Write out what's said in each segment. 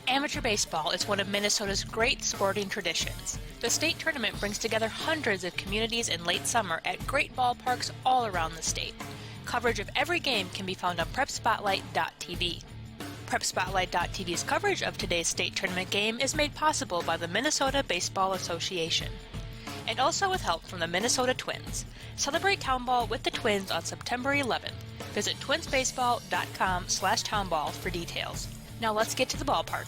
Amateur baseball is one of Minnesota's great sporting traditions. The state tournament brings together hundreds of communities in late summer at great ballparks all around the state. Coverage of every game can be found on PrepSpotlight.tv. PrepSpotlight.tv's coverage of today's state tournament game is made possible by the Minnesota Baseball Association, and also with help from the Minnesota Twins. Celebrate Town Ball with the Twins on September 11th. Visit twinsbaseball.com/townball for details. Now let's get to the ballpark.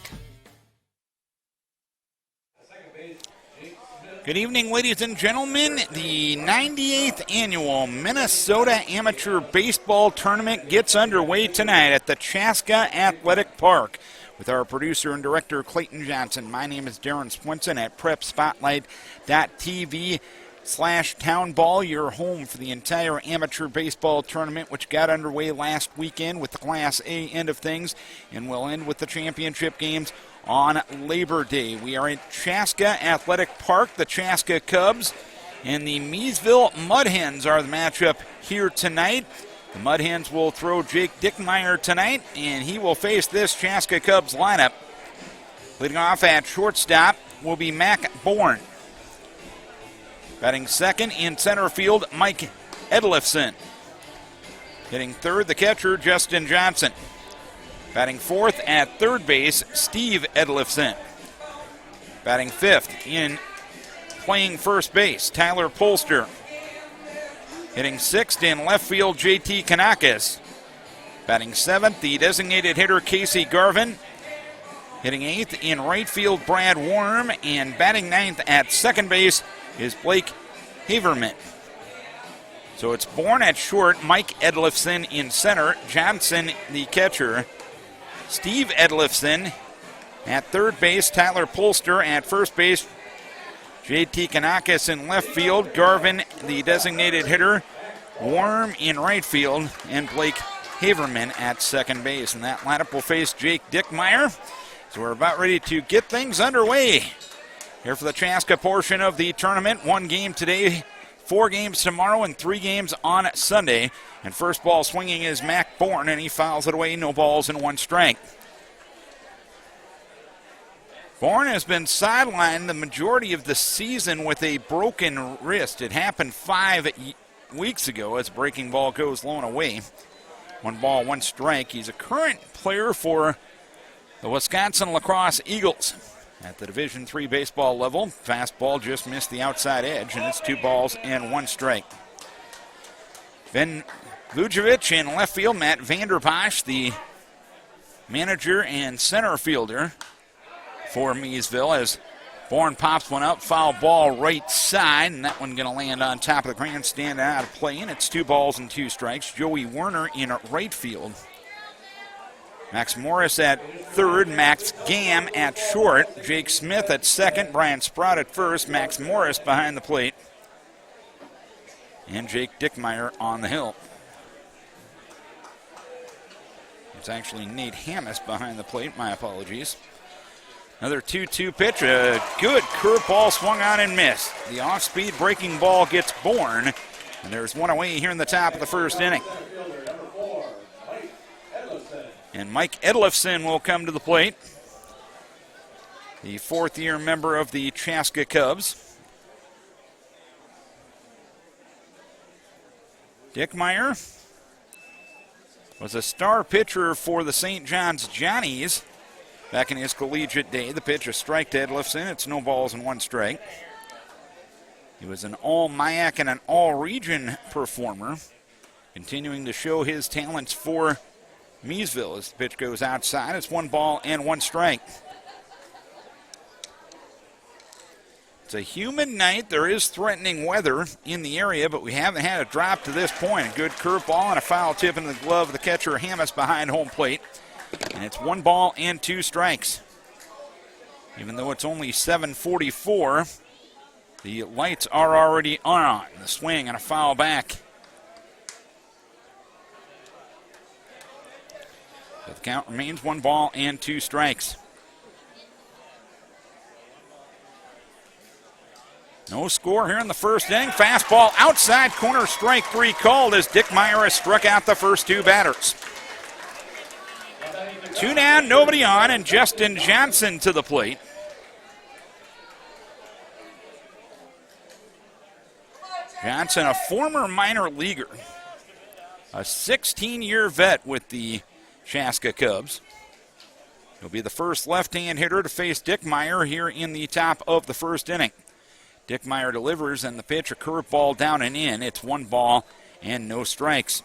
Good evening, ladies and gentlemen. The 98th annual Minnesota Amateur Baseball Tournament gets underway tonight at the Chaska Athletic Park with our producer and director, Clayton Johnson. My name is Darren Swinson at PrepSpotlight.tv/townball, your home for the entire amateur baseball tournament, which got underway last weekend with the Class A end of things and will end with the championship games on Labor Day. We are at Chaska Athletic Park. The Chaska Cubs and the Miesville Mudhens are the matchup here tonight. The Mudhens will throw Jake Dickmeyer tonight, and he will face this Chaska Cubs lineup. Leading off at shortstop will be Mac Bourne. Batting second in center field, Mike Edlifson. Hitting third, the catcher, Justin Johnson. Batting fourth at third base, Steve Edlifson. Batting fifth in playing first base, Tyler Polster. Hitting sixth in left field, JT Canakis. Batting seventh, the designated hitter, Casey Garvin. Hitting eighth in right field, Brad Worm. And batting ninth at second base is Blake Haverman. So it's Bourne at short, Mike Edlifson in center, Johnson the catcher, Steve Edlifson at third base, Tyler Polster at first base, JT Canakis in left field, Garvin the designated hitter, Worm in right field, and Blake Haverman at second base. And that lineup will face Jake Dickmeyer. So we're about ready to get things underway here for the Chaska portion of the tournament. One game today, 4 games tomorrow, and 3 games on Sunday. And first ball swinging is Mac Bourne, and he fouls it away. No balls and 1 strike. Bourne has been sidelined the majority of the season with a broken wrist. It happened 5 weeks ago as a breaking ball goes low and away. 1 ball, 1 strike. He's a current player for the Wisconsin Lacrosse Eagles at the Division III baseball level. Fastball just missed the outside edge, and it's 2 balls and 1 strike. Ben Vujovic in left field, Matt Vanderbosch, the manager and center fielder for Miesville, as Bourne pops one up, foul ball right side, and that one going to land on top of the grandstand out of play, and it's 2 balls and 2 strikes. Joey Werner in right field. Max Morris at third, Max Gam at short, Jake Smith at second, Brian Sprout at first, Max Morris behind the plate, and Jake Dickmeyer on the hill. It's actually Nate Hammis behind the plate, my apologies. Another 2-2 pitch, a good curveball swung on and missed. The off-speed breaking ball gets Bourne, and there's one away here in the top of the first inning. And Mike Edlifson will come to the plate, the 4th-year member of the Chaska Cubs. Dickmeyer was a star pitcher for the St. John's Johnnies back in his collegiate day. The pitch, a strike to Edlifson. It's no balls and 1 strike. He was an all-MIAC and an all-region performer, continuing to show his talents for Miesville as the pitch goes outside. It's 1 ball and 1 strike. It's a humid night. There is threatening weather in the area, but we haven't had a drop to this point. A good curveball and a foul tip into the glove of the catcher, Hammis, behind home plate. And it's 1 ball and 2 strikes. Even though it's only 7:44, the lights are already on. The swing and a foul back. So the count remains 1 ball and 2 strikes. No score here in the first inning. Fastball outside corner, strike 3 called as Dickmeyer has struck out the first 2 batters. 2 down, nobody on, and Justin Johnson to the plate. Johnson, a former minor leaguer, a 16-year vet with the Chaska Cubs. He'll be the first left-hand hitter to face Dick Meyer here in the top of the first inning. Dick Meyer delivers, and the pitch, a curveball down and in. It's 1 ball and no strikes.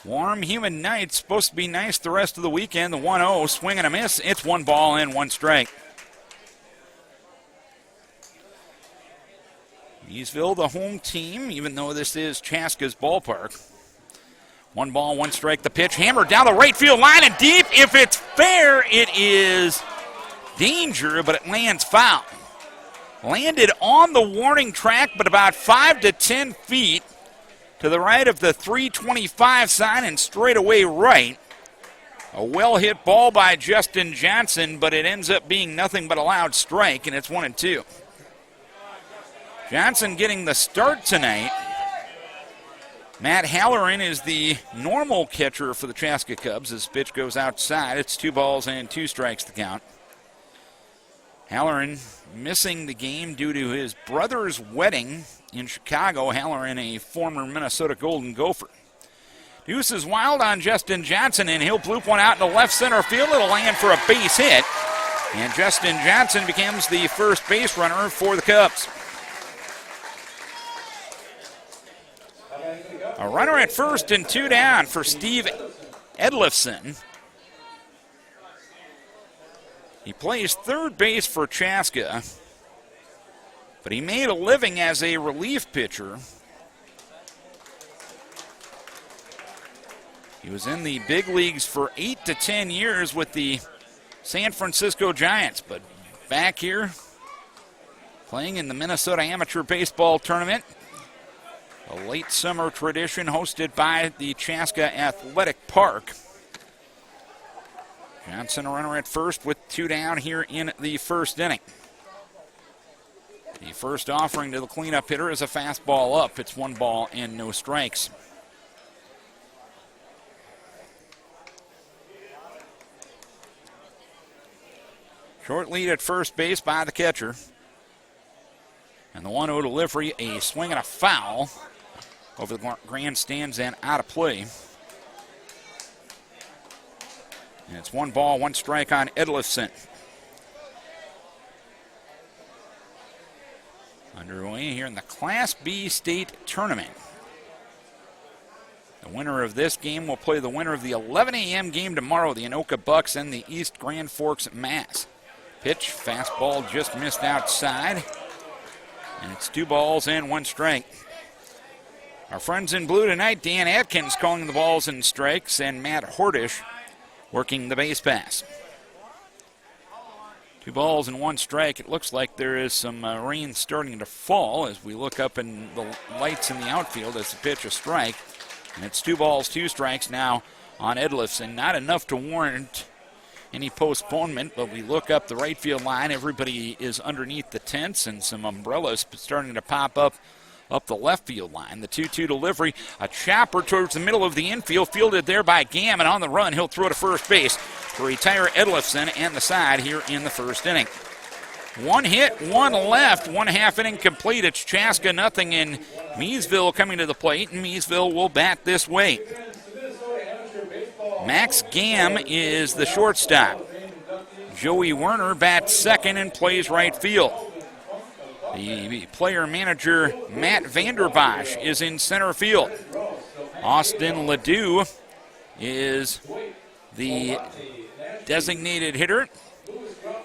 Warm, humid night. Supposed to be nice the rest of the weekend. The 1-0, swing and a miss. It's 1 ball and 1 strike. Miesville, the home team, even though this is Chaska's ballpark. 1 ball, 1 strike. The pitch hammered down the right field line and deep. If it's fair, it is danger, but it lands foul. Landed on the warning track, but about 5 to 10 feet to the right of the 325 sign and straight away right. A well-hit ball by Justin Johnson, but it ends up being nothing but a loud strike, and it's 1-2. Johnson getting the start tonight. Matt Halloran is the normal catcher for the Chaska Cubs. His pitch goes outside. It's 2 balls and 2 strikes to count. Halloran missing the game due to his brother's wedding in Chicago. Halloran, a former Minnesota Golden Gopher. Deuce is wild on Justin Johnson, and he'll bloop one out in the left center field. It'll land for a base hit. And Justin Johnson becomes the first base runner for the Cubs. A runner at first and 2 down for Steve Edlifson. He plays third base for Chaska, but he made a living as a relief pitcher. He was in the big leagues for 8 to 10 years with the San Francisco Giants, but back here playing in the Minnesota Amateur Baseball Tournament. A late summer tradition hosted by the Chaska Athletic Park. Johnson a runner at first with 2 down here in the first inning. The first offering to the cleanup hitter is a fastball up. It's 1 ball and no strikes. Short lead at first base by the catcher. And the 1-0 delivery, a swing and a foul over the grandstands and out of play. And it's 1 ball, 1 strike on Edlifson. Underway here in the Class B state tournament. The winner of this game will play the winner of the 11 a.m. game tomorrow, the Anoka Bucks and the East Grand Forks Mass. Pitch, fastball just missed outside. And it's 2 balls and 1 strike. Our friends in blue tonight, Dan Atkins calling the balls and strikes, and Matt Hordish working the base pass. 2 balls and 1 strike. It looks like there is some rain starting to fall as we look up in the lights in the outfield as the pitch a strike. And it's 2 balls, 2 strikes now on Edlifson. Not enough to warrant any postponement, but we look up the right field line. Everybody is underneath the tents, and some umbrellas starting to pop up the left field line. The 2-2 delivery, a chopper towards the middle of the infield, fielded there by Gammon. On the run, he'll throw to first base to retire Edlifson and the side here in the first inning. 1 hit, 1 left, 1/2 inning complete. It's Chaska nothing, and Miesville coming to the plate, and Miesville will bat this way. Max Gamm is the shortstop. Joey Werner bats second and plays right field. The player-manager Matt Vanderbosch is in center field. Austin Ledoux is the designated hitter.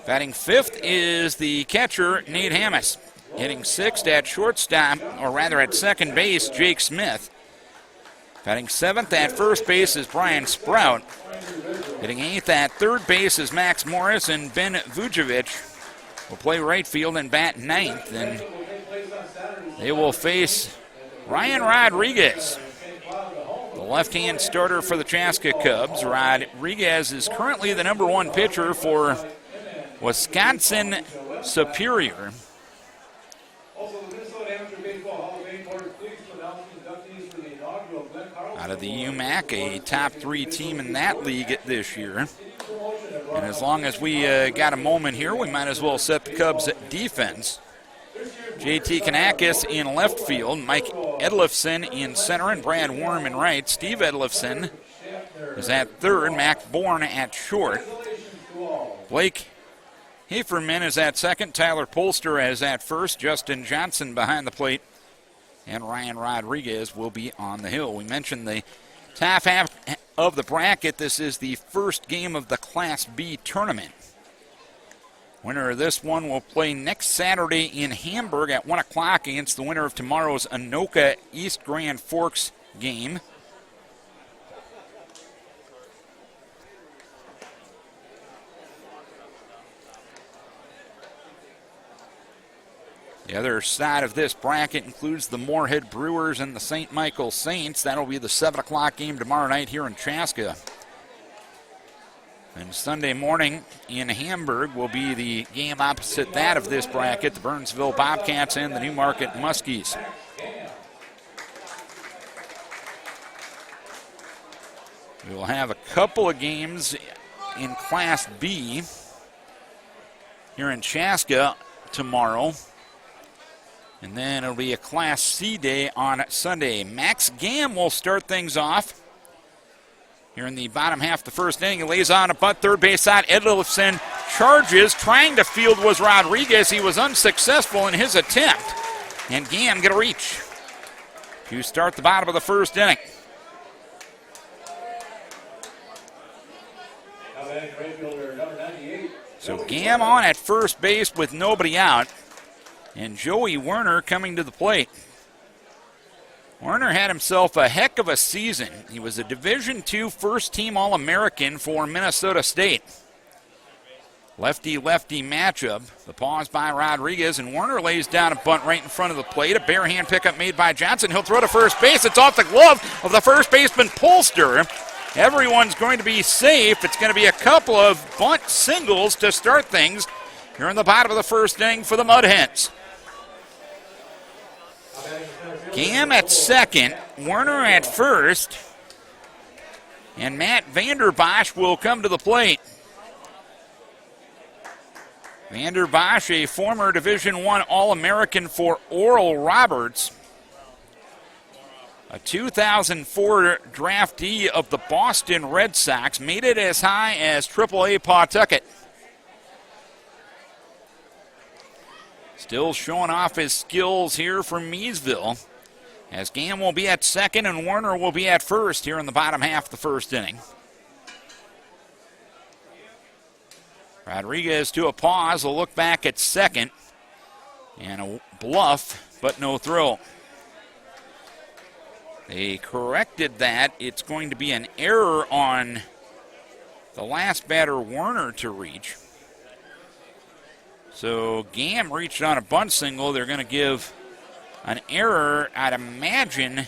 Batting 5th is the catcher, Nate Hammis. Hitting 6th at shortstop, or rather at second base, Jake Smith. Batting 7th at first base is Brian Sprout. Hitting 8th at third base is Max Morris, and Ben Vujovic will play right field and bat 9th. And they will face Ryan Rodriguez, the left-hand starter for the Chaska Cubs. Rodriguez is currently the number 1 pitcher for Wisconsin Superior. Out of the UMAC, a top 3 team in that league this year. And as long as we got a moment here, we might as well set the Cubs defense. JT Canakis in left field, Mike Edlifson in center, and Brad Worm in right. Steve Edlifson is at third, Mac Bourne at short. Blake Haferman is at second, Tyler Polster is at first, Justin Johnson behind the plate, and Ryan Rodriguez will be on the hill. We mentioned the top half of the bracket. This is the first game of the Class B tournament. Winner of this one will play next Saturday in Hamburg at 1 o'clock against the winner of tomorrow's Anoka East Grand Forks game. The other side of this bracket includes the Moorhead Brewers and the St. Michael Saints. That'll be the 7 o'clock game tomorrow night here in Chaska. And Sunday morning in Hamburg will be the game opposite that of this bracket, the Burnsville Bobcats and the Newmarket Muskies. We will have a couple of games in Class B here in Chaska tomorrow. And then it'll be a Class C day on Sunday. Max Gam will start things off. Here in the bottom half of the first inning, he lays on a bunt, third base side. Edlifson charges. Trying to field was Rodriguez. He was unsuccessful in his attempt. And Gam get a reach to start the bottom of the first inning. So Gam on at first base with nobody out. And Joey Werner coming to the plate. Werner had himself a heck of a season. He was a Division II first-team All-American for Minnesota State. Lefty-lefty matchup. The pause by Rodriguez, and Werner lays down a bunt right in front of the plate. A bare hand pickup made by Johnson. He'll throw to first base. It's off the glove of the first baseman, Polster. Everyone's going to be safe. It's going to be a couple of bunt singles to start things here in the bottom of the first inning for the Mudhens. Gam at second, Werner at first, and Matt Vanderbosch will come to the plate. Vanderbosch, a former Division I All-American for Oral Roberts, a 2004 draftee of the Boston Red Sox, made it as high as AAA Pawtucket. Still showing off his skills here from Miesville, as Gam will be at second and Werner will be at first here in the bottom half of the first inning. Rodriguez to a pause, a look back at second, and a bluff, but no throw. They corrected that. It's going to be an error on the last batter, Werner, to reach. So Gam reached on a bunt single. They're going to give an error, I'd imagine,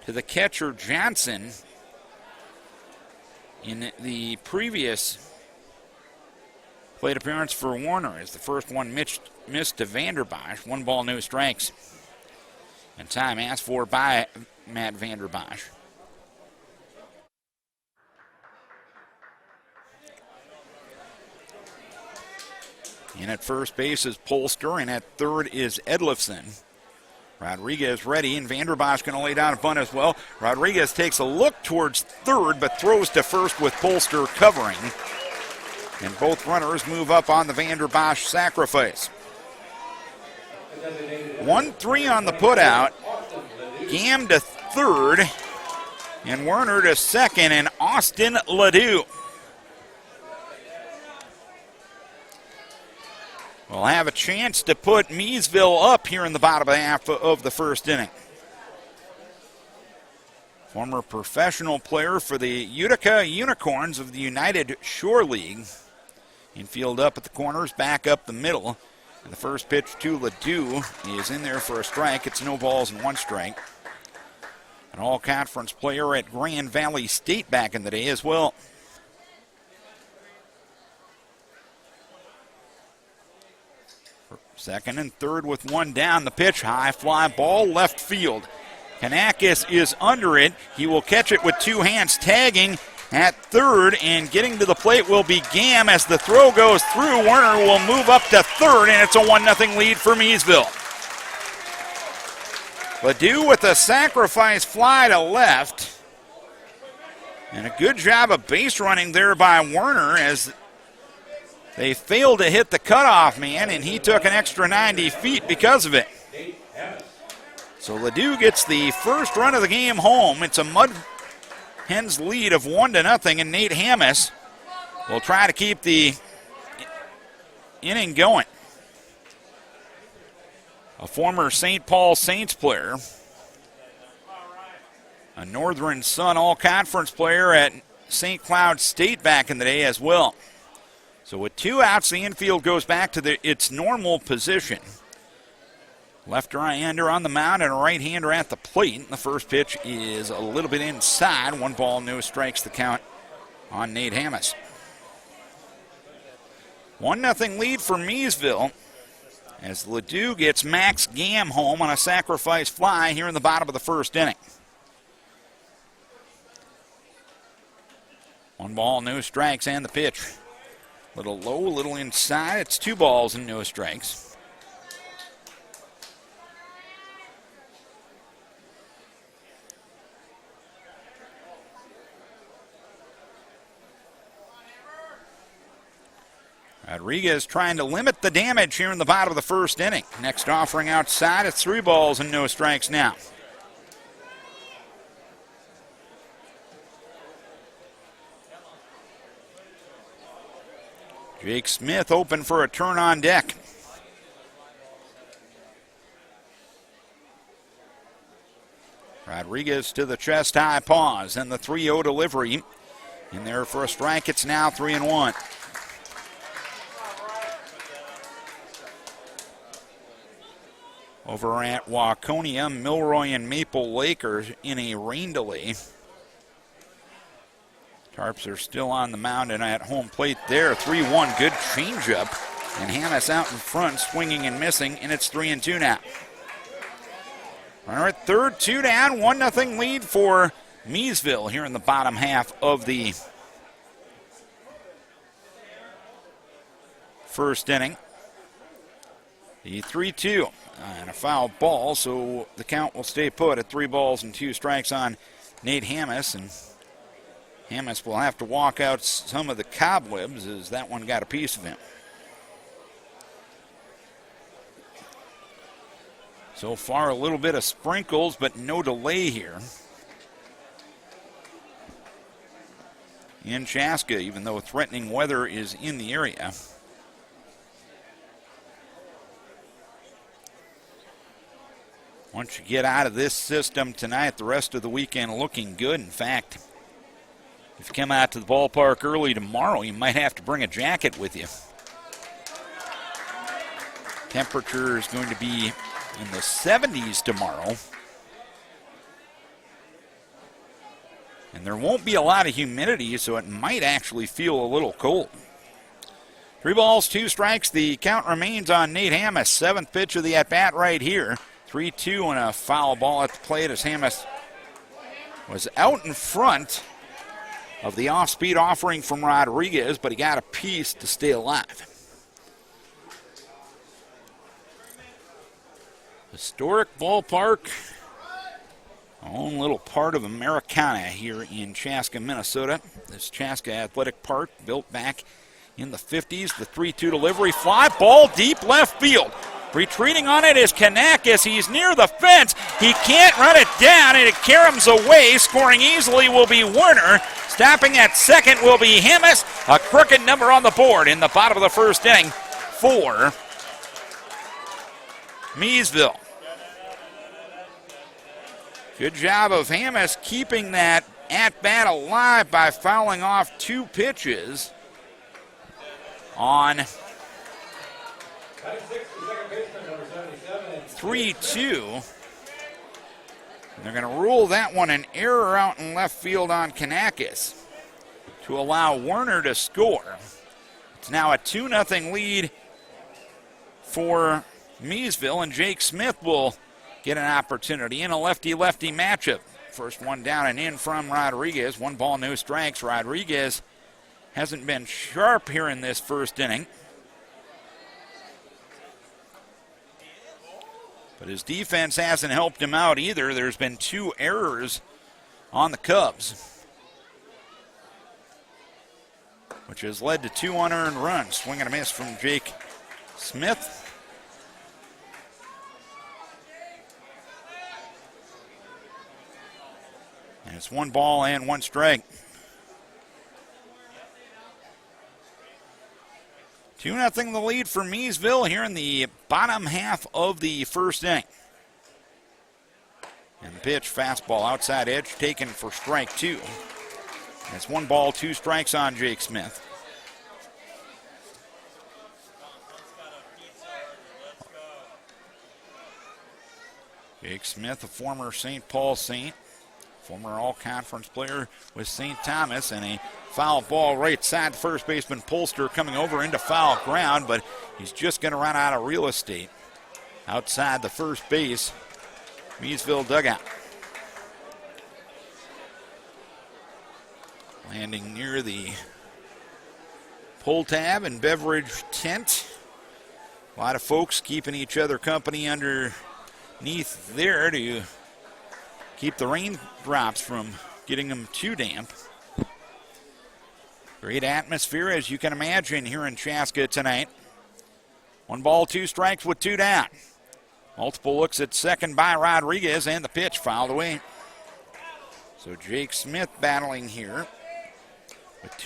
to the catcher Johnson in the previous plate appearance for Werner, as the first one missed to Vanderbosch. 1 ball, no strikes. And time asked for by Matt Vanderbosch. In at first base is Polster, and at third is Edlifson. Rodriguez ready, and Vanderbosch going to lay down a bunt as well. Rodriguez takes a look towards third, but throws to first with Polster covering. And both runners move up on the Vanderbosch sacrifice. 1-3 on the putout. Gam to third, and Werner to second, and Austin Ledoux will have a chance to put Miesville up here in the bottom half of the first inning. Former professional player for the Utica Unicorns of the United Shore League. Infield up at the corners, back up the middle. And the first pitch to Ledoux is in there for a strike. It's no balls and 1 strike. An all-conference player at Grand Valley State back in the day as well. Second and third with 1 down. The pitch, high fly ball, left field. Canakis is under it. He will catch it with two hands, tagging at third, and getting to the plate will be Gam. As the throw goes through, Werner will move up to third, and it's a 1-0 lead for Miesville. Ledoux with a sacrifice fly to left. And a good job of base running there by Werner as they failed to hit the cutoff man, and he took an extra 90 feet because of it. So Ledoux gets the first run of the game home. It's a Mudhens lead of 1-0, and Nate Hammes will try to keep the inning going. A former St. Paul Saints player, a Northern Sun All-Conference player at St. Cloud State back in the day as well. So with 2 outs, the infield goes back to its normal position. Left right-hander on the mound and a right-hander at the plate. The first pitch is a little bit inside. 1 ball, no strikes, the count on Nate Hammes. 1-0 lead for Miesville as Ledoux gets Max Gam home on a sacrifice fly here in the bottom of the first inning. 1 ball, no strikes, and the pitch. Little low, little inside. It's 2 balls and no strikes. Rodriguez trying to limit the damage here in the bottom of the first inning. Next offering outside, it's 3 balls and no strikes now. Jake Smith open for a turn on deck. Rodriguez to the chest high pause and the 3-0 delivery. In there for a strike, it's now 3-1. Over at Waconia, Milroy and Maple Lake are in a rain delay. Tarps are still on the mound and at home plate there. 3-1, good changeup. And Hammes out in front, swinging and missing, and it's 3-2 now. Runner at third, 2 down, 1-0 lead for Miesville here in the bottom half of the first inning. The 3-2 and a foul ball, so the count will stay put at 3 balls and 2 strikes on Nate Hammes, and Hammes will have to walk out some of the cobwebs as that one got a piece of him. So far, a little bit of sprinkles, but no delay here in Chaska, even though threatening weather is in the area. Once you get out of this system tonight, the rest of the weekend looking good. In fact, if you come out to the ballpark early tomorrow, you might have to bring a jacket with you. Temperature is going to be in the 70s tomorrow. And there won't be a lot of humidity, so it might actually feel a little cold. 3 balls, 2 strikes. The count remains on Nate Hammes. 7th pitch of the at-bat right here. 3-2 and a foul ball at the plate as Hammes was out in front of the off-speed offering from Rodriguez, but he got a piece to stay alive. Historic ballpark, own little part of Americana here in Chaska, Minnesota. This Chaska Athletic Park, built back in the 50s. The 3-2 delivery, fly ball deep left field. Retreating on it is Canakis. He's near the fence. He can't run it down, and it caroms away. Scoring easily will be Werner. Stopping at second will be Hammes. A crooked number on the board in the bottom of the first inning for Miesville. Good job of Hammes keeping that at-bat alive by fouling off 2 pitches on 3-2. They're going to rule that one an error out in left field on Canakis to allow Werner to score. It's now a 2-0 lead for Miesville, and Jake Smith will get an opportunity in a lefty-lefty matchup. First one down and in from Rodriguez. 1 ball, no strikes. Rodriguez hasn't been sharp here in this first inning. But his defense hasn't helped him out either. There's been 2 errors on the Cubs, which has led to 2 unearned runs. Swing and a miss from Jake Smith. And it's 1 ball and 1 strike. 2-0 the lead for Miesville here in the bottom half of the first inning. And the pitch, fastball, outside edge, taken for strike 2. It's 1 ball, 2 strikes on Jake Smith. Jake Smith, a former St. Paul Saint, former all-conference player with St. Thomas, and a foul ball right side. First baseman Polster coming over into foul ground, but he's just going to run out of real estate outside the first base Miesville dugout. Landing near the pull tab and beverage tent. A lot of folks keeping each other company underneath there to keep the raindrops from getting them too damp. Great atmosphere, as you can imagine, here in Chaska tonight. 1 ball, 2 strikes with 2 down. Multiple looks at second by Rodriguez, and the pitch fouled away. So Jake Smith battling here with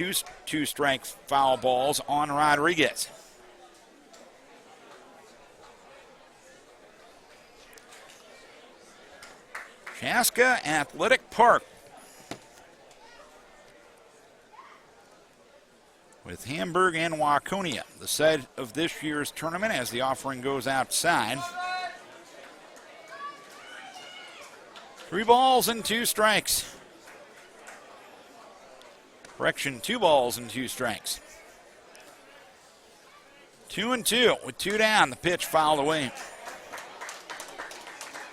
two strike foul balls on Rodriguez. Chaska Athletic Park with Hamburg and Waconia, the site of this year's tournament as the offering goes outside. 3 balls and 2 strikes. Correction, 2 balls and 2 strikes. 2-2 with 2 down. The pitch fouled away.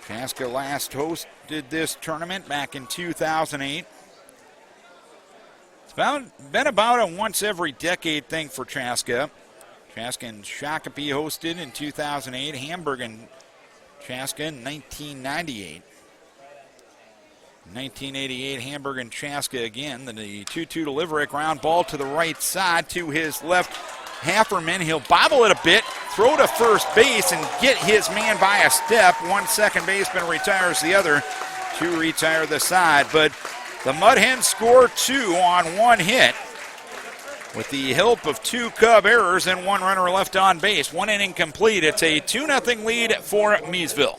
Chaska last hosted this tournament back in 2008. It's been about a once every decade thing for Chaska. Chaska and Shakopee hosted in 2008. Hamburg and Chaska in 1998. In 1988, Hamburg and Chaska again. Then the 2-2 delivery, ground ball to the right side to his left. Hafferman, he'll bobble it a bit, throw to first base, and get his man by a step. One second baseman retires the other. 2 retire the side. But the Mudhens score 2 on 1 hit with the help of 2 Cub errors and 1 runner left on base. 1 inning complete. It's a 2-0 lead for Miesville.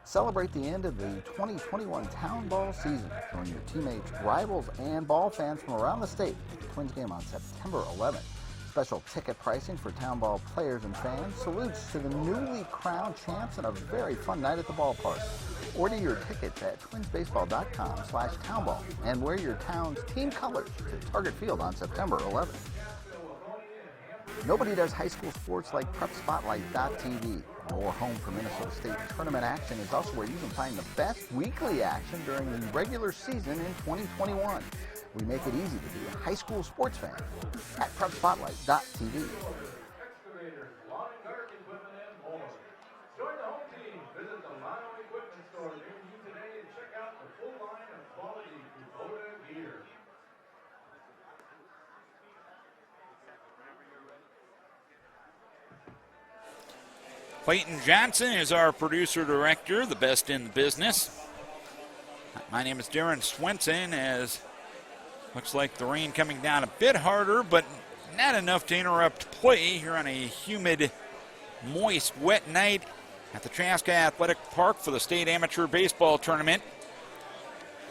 Celebrate the end of the 2021 Town Ball season. Join your teammates, rivals, and ball fans from around the state at the Twins game on September 11th. Special ticket pricing for Town Ball players and fans. Salutes to the newly crowned champs and a very fun night at the ballpark. Order your tickets at twinsbaseball.com/townball and wear your town's team colors to Target Field on September 11th. Nobody does high school sports like PrepSpotlight.tv. Your home for Minnesota State tournament action is also where you can find the best weekly action during the regular season in 2021. We make it easy to be a high school sports fan at PrepSpotlight.tv. Clayton Johnson is our producer-director, the best in the business. My name is Darren Swenson, as looks like the rain coming down a bit harder, but not enough to interrupt play here on a humid, moist, wet night at the Chaska Athletic Park for the State Amateur Baseball Tournament.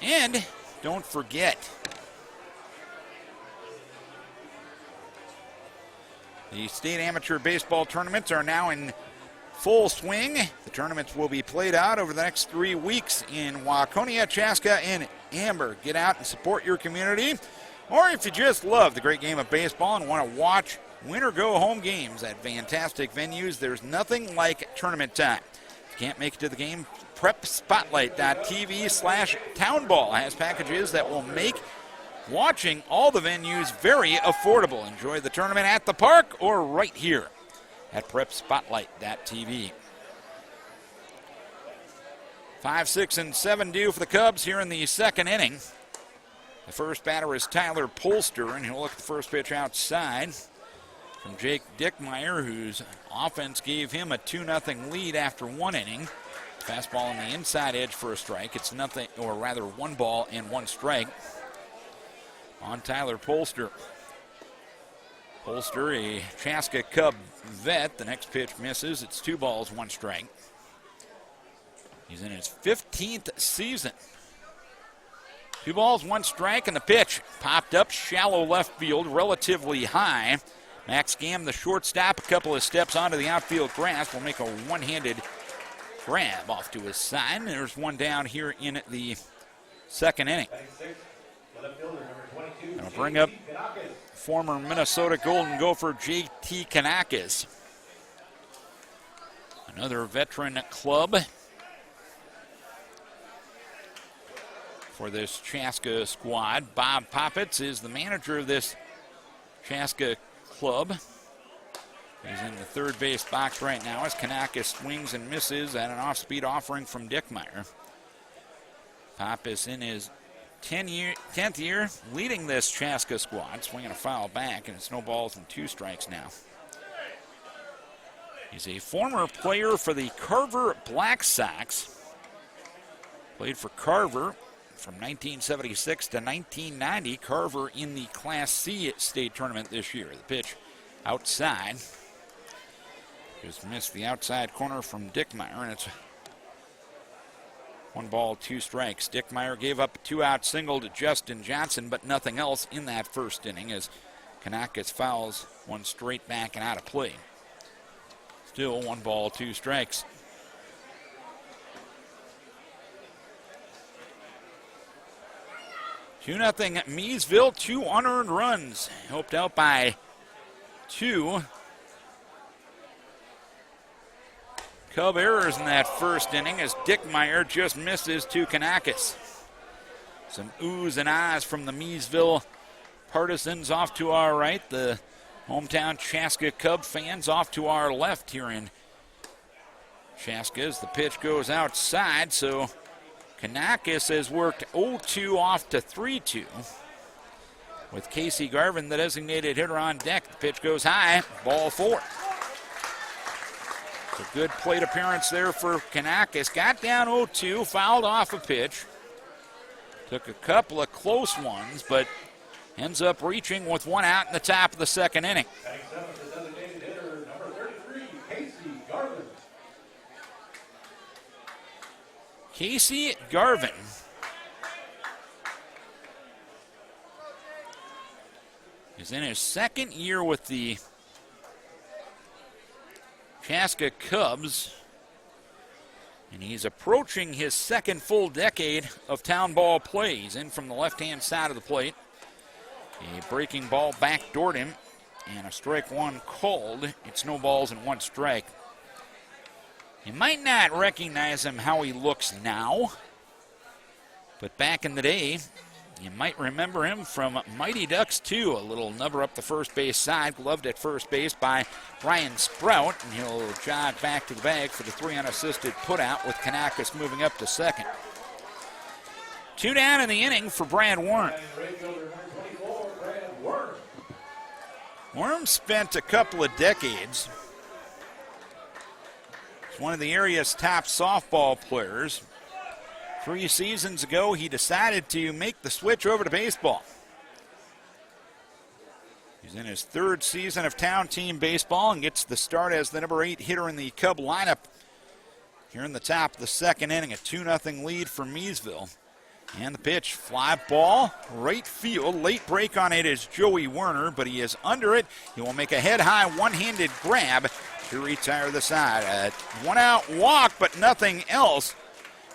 And don't forget, the State Amateur Baseball Tournaments are now in full swing. The tournaments will be played out over the next 3 weeks in Waconia, Chaska, and Hamburg. Get out and support your community Or if you just love the great game of baseball and want to watch win or go home games at fantastic venues, there's nothing like tournament time. If you can't make it to the game, PrepSpotlight.tv/townball has packages that will make watching all the venues very affordable. Enjoy the tournament at the park or right here at PrepSpotlight.tv. 5, 6, and 7 due for the Cubs here in the second inning. The first batter is Tyler Polster, and he'll look at the first pitch outside from Jake Dickmeyer, whose offense gave him a 2-0 lead after one inning. Fastball on the inside edge for a strike. It's nothing, or rather 1 ball and 1 strike on Tyler Polster. Polster, a Chaska Cub vet. The next pitch misses. It's 2 balls, 1 strike. He's in his 15th season. 2 balls, 1 strike, and the pitch popped up shallow left field, relatively high. Max Gamm, the shortstop, a couple of steps onto the outfield grass, will make a one-handed grab off to his side. And there's one down here in the second inning. That'll bring up former Minnesota Golden Gopher J.T. Canakis. Another veteran club for this Chaska squad. Bob Poppets is the manager of this Chaska club. He's in the third base box right now as Canakis swings and misses at an off-speed offering from Dickmeyer. Pop is in his 10th year leading this Chaska squad, swinging a foul back, and it's no balls and 2 strikes now. He's a former player for the Carver Black Sox. Played for Carver from 1976 to 1990. Carver in the Class C state tournament this year. The pitch outside. Just missed the outside corner from Dickmeyer, and it's 1 ball, 2 strikes. Dickmeyer gave up a 2-out single to Justin Johnson, but nothing else in that first inning as Canakis fouls one straight back and out of play. Still 1 ball, 2 strikes. 2-0 Miesville, 2 unearned runs. Helped out by 2 Cub errors in that first inning as Dickmeyer just misses to Canakis. Some oohs and ahs from the Miesville partisans off to our right. The hometown Chaska Cub fans off to our left here in Chaska as the pitch goes outside. So Canakis has worked 0-2 off to 3-2. With Casey Garvin, the designated hitter, on deck. The pitch goes high, ball 4. A good plate appearance there for Canakis. Got down 0-2, fouled off a pitch. Took a couple of close ones, but ends up reaching with 1 out in the top of the second inning. Casey Garvin is in his second year with the Chaska Cubs, and he's approaching his second full decade of town ball play. He's in from the left-hand side of the plate. A breaking ball backdoored him, and a strike 1 called. It's no balls and 1 strike. You might not recognize him how he looks now, but back in the day, you might remember him from Mighty Ducks 2, a little nubber up the first base side, gloved at first base by Ryan Sprout, and he'll jog back to the bag for the 3 unassisted putout with Canakis moving up to second. 2 down in the inning for Brad Worm. Worm spent a couple of decades as one of the area's top softball players. 3 seasons ago, he decided to make the switch over to baseball. He's in his 3rd season of town team baseball and gets the start as the number 8 hitter in the Cub lineup here in the top of the second inning. A 2-0 lead for Miesville. And the pitch, fly ball, right field. Late break on it is Joey Werner, but he is under it. He will make a head-high one-handed grab to retire the side. A 1-out walk, but nothing else.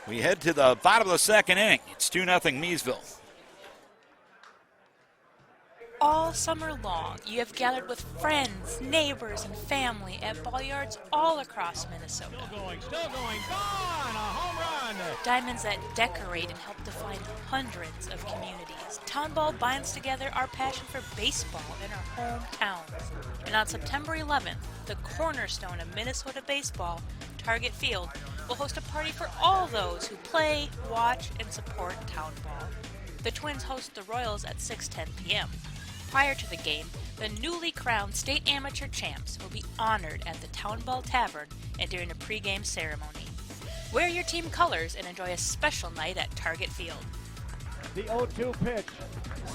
We head to the bottom of the second inning. It's 2-0 Miesville. All summer long, you have gathered with friends, neighbors, and family at ball yards all across Minnesota. Still going, gone, a home run. Diamonds that decorate and help define hundreds of communities. Town Ball binds together our passion for baseball in our hometowns. And on September 11th, the cornerstone of Minnesota baseball, Target Field, will host a party for all those who play, watch, and support Town Ball. The Twins host the Royals at 6:10 p.m. Prior to the game, the newly crowned state amateur champs will be honored at the Town Ball Tavern and during a pregame ceremony. Wear your team colors and enjoy a special night at Target Field. The 0-2 pitch.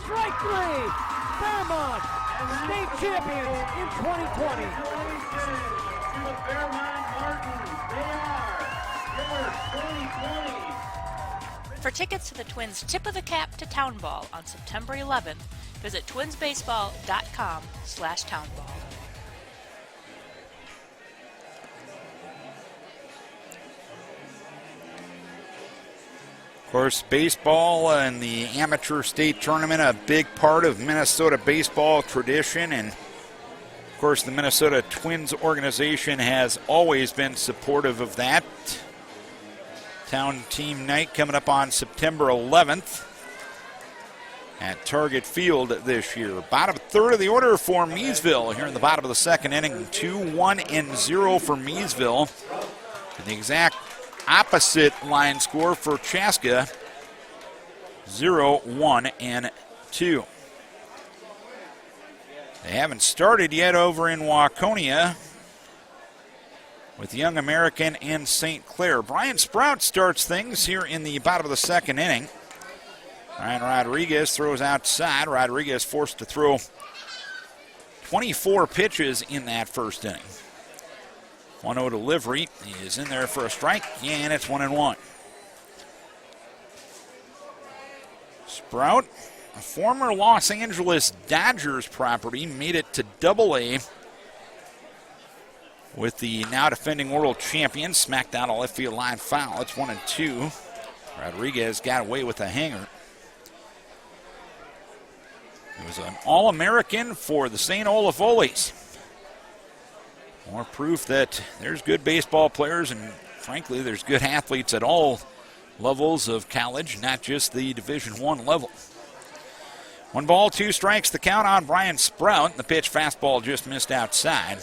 Strike three! Fairmont, state champions in 2020. To the Fairmont Martins, they are your 2020. For tickets to the Twins' Tip of the Cap to Town Ball on September 11th, visit twinsbaseball.com/townball. Of course, baseball and the amateur state tournament, a big part of Minnesota baseball tradition. And, of course, the Minnesota Twins organization has always been supportive of that. Town team night coming up on September 11th at Target Field this year. Bottom third of the order for Miesville here in the bottom of the second inning. 2-1-0 for Miesville. And the exact opposite line score for Chaska, 0-1-2. They haven't started yet over in Waconia with Young American and St. Clair. Brian Sprout starts things here in the bottom of the second inning. Ryan Rodriguez throws outside. Rodriguez forced to throw 24 pitches in that first inning. 1-0 delivery is in there for a strike, and it's 1-1. Sprout, a former Los Angeles Dodgers property, made it to Double-A with the now defending world champion. Smacked down a left field line foul. It's 1-2. Rodriguez got away with a hanger. He was an All-American for the St. Olafoles. More proof that there's good baseball players, and frankly, there's good athletes at all levels of college, not just the Division I level. 1 ball, 2 strikes, the count on Brian Sprout. The pitch fastball just missed outside.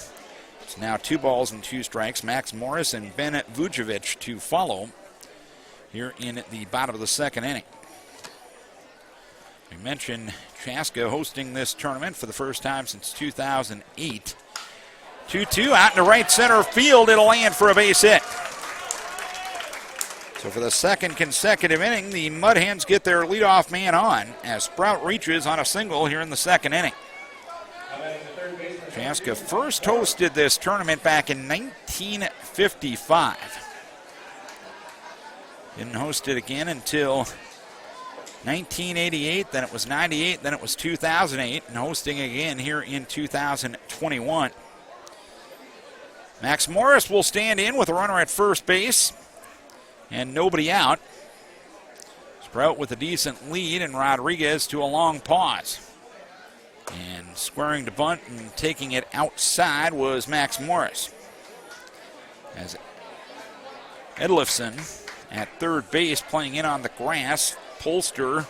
It's now 2 balls and 2 strikes. Max Morris and Ben Vujovic to follow here in the bottom of the second inning. We mentioned Chaska hosting this tournament for the first time since 2008. 2-2 out in the right center field. It'll land for a base hit. So for the second consecutive inning, the Mudhens get their leadoff man on as Sprout reaches on a single here in the second inning. Chaska first hosted this tournament back in 1955. Didn't host it again until 1988, then it was 98, then it was 2008, and hosting again here in 2021. Max Morris will stand in with a runner at first base and nobody out. Sprout with a decent lead, and Rodriguez to a long pause. And squaring to bunt and taking it outside was Max Morris. As Edlifson at third base playing in on the grass. Polster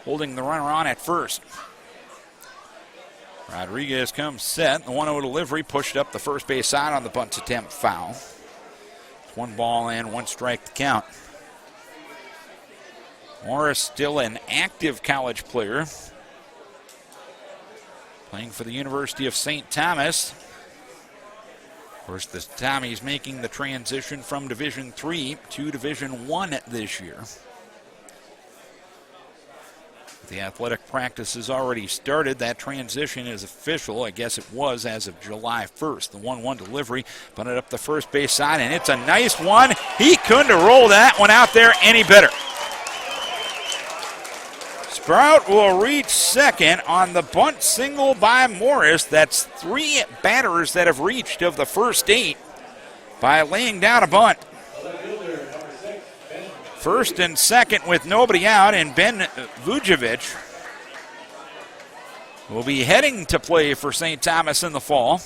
holding the runner on at first. Rodriguez comes set. The 1-0 delivery pushed up the first base side on the bunt attempt foul. 1 ball and 1 strike to count. Morris still an active college player, playing for the University of St. Thomas. Of course, the Tommies making the transition from Division III to Division I this year. The athletic practice has already started. That transition is official. I guess it was as of July 1st. The 1-1 delivery, bunted up the first base side, and it's a nice one. He couldn't have rolled that one out there any better. Sprout will reach second on the bunt single by Morris. That's 3 batters that have reached of the first 8 by laying down a bunt. First and second with nobody out, and Ben Vujovic will be heading to play for St. Thomas in the fall.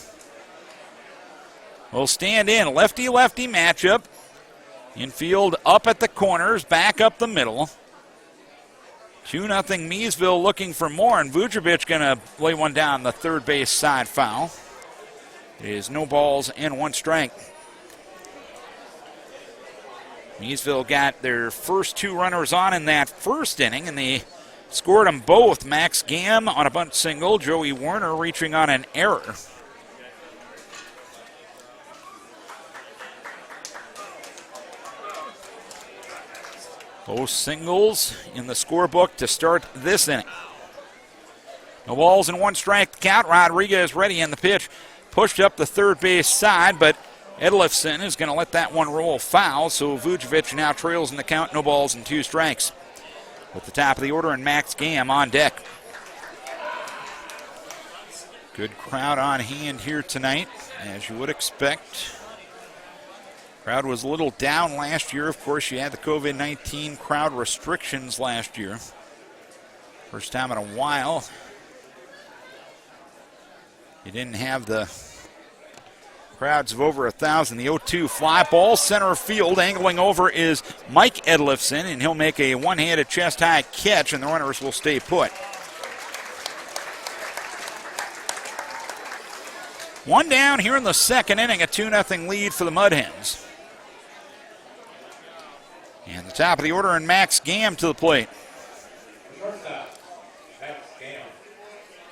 Will stand in lefty-lefty matchup. Infield up at the corners, back up the middle. 2-0 Miesville looking for more, and Vujovic going to lay one down the third base side foul. It is no balls and 1 strike. Miesville got their first 2 runners on in that first inning, and they scored them both. Max Gamm on a bunt single, Joey Werner reaching on an error. Both singles in the scorebook to start this inning. No balls and 1 strike count. Rodriguez ready in the pitch. Pushed up the third base side, but Edlifson is going to let that one roll foul, so Vujovic now trails in the count. No balls and 2 strikes. At the top of the order, and Max Gamm on deck. Good crowd on hand here tonight, as you would expect. Crowd was a little down last year. Of course, you had the COVID-19 crowd restrictions last year. First time in a while. You didn't have the crowds of over 1,000. The 0-2 fly ball, center field. Angling over is Mike Edlifson, and he'll make a one-handed chest-high catch, and the runners will stay put. 1 down here in the second inning, a 2-0 lead for the Mudhens. And the top of the order, and Max Gamm to the plate.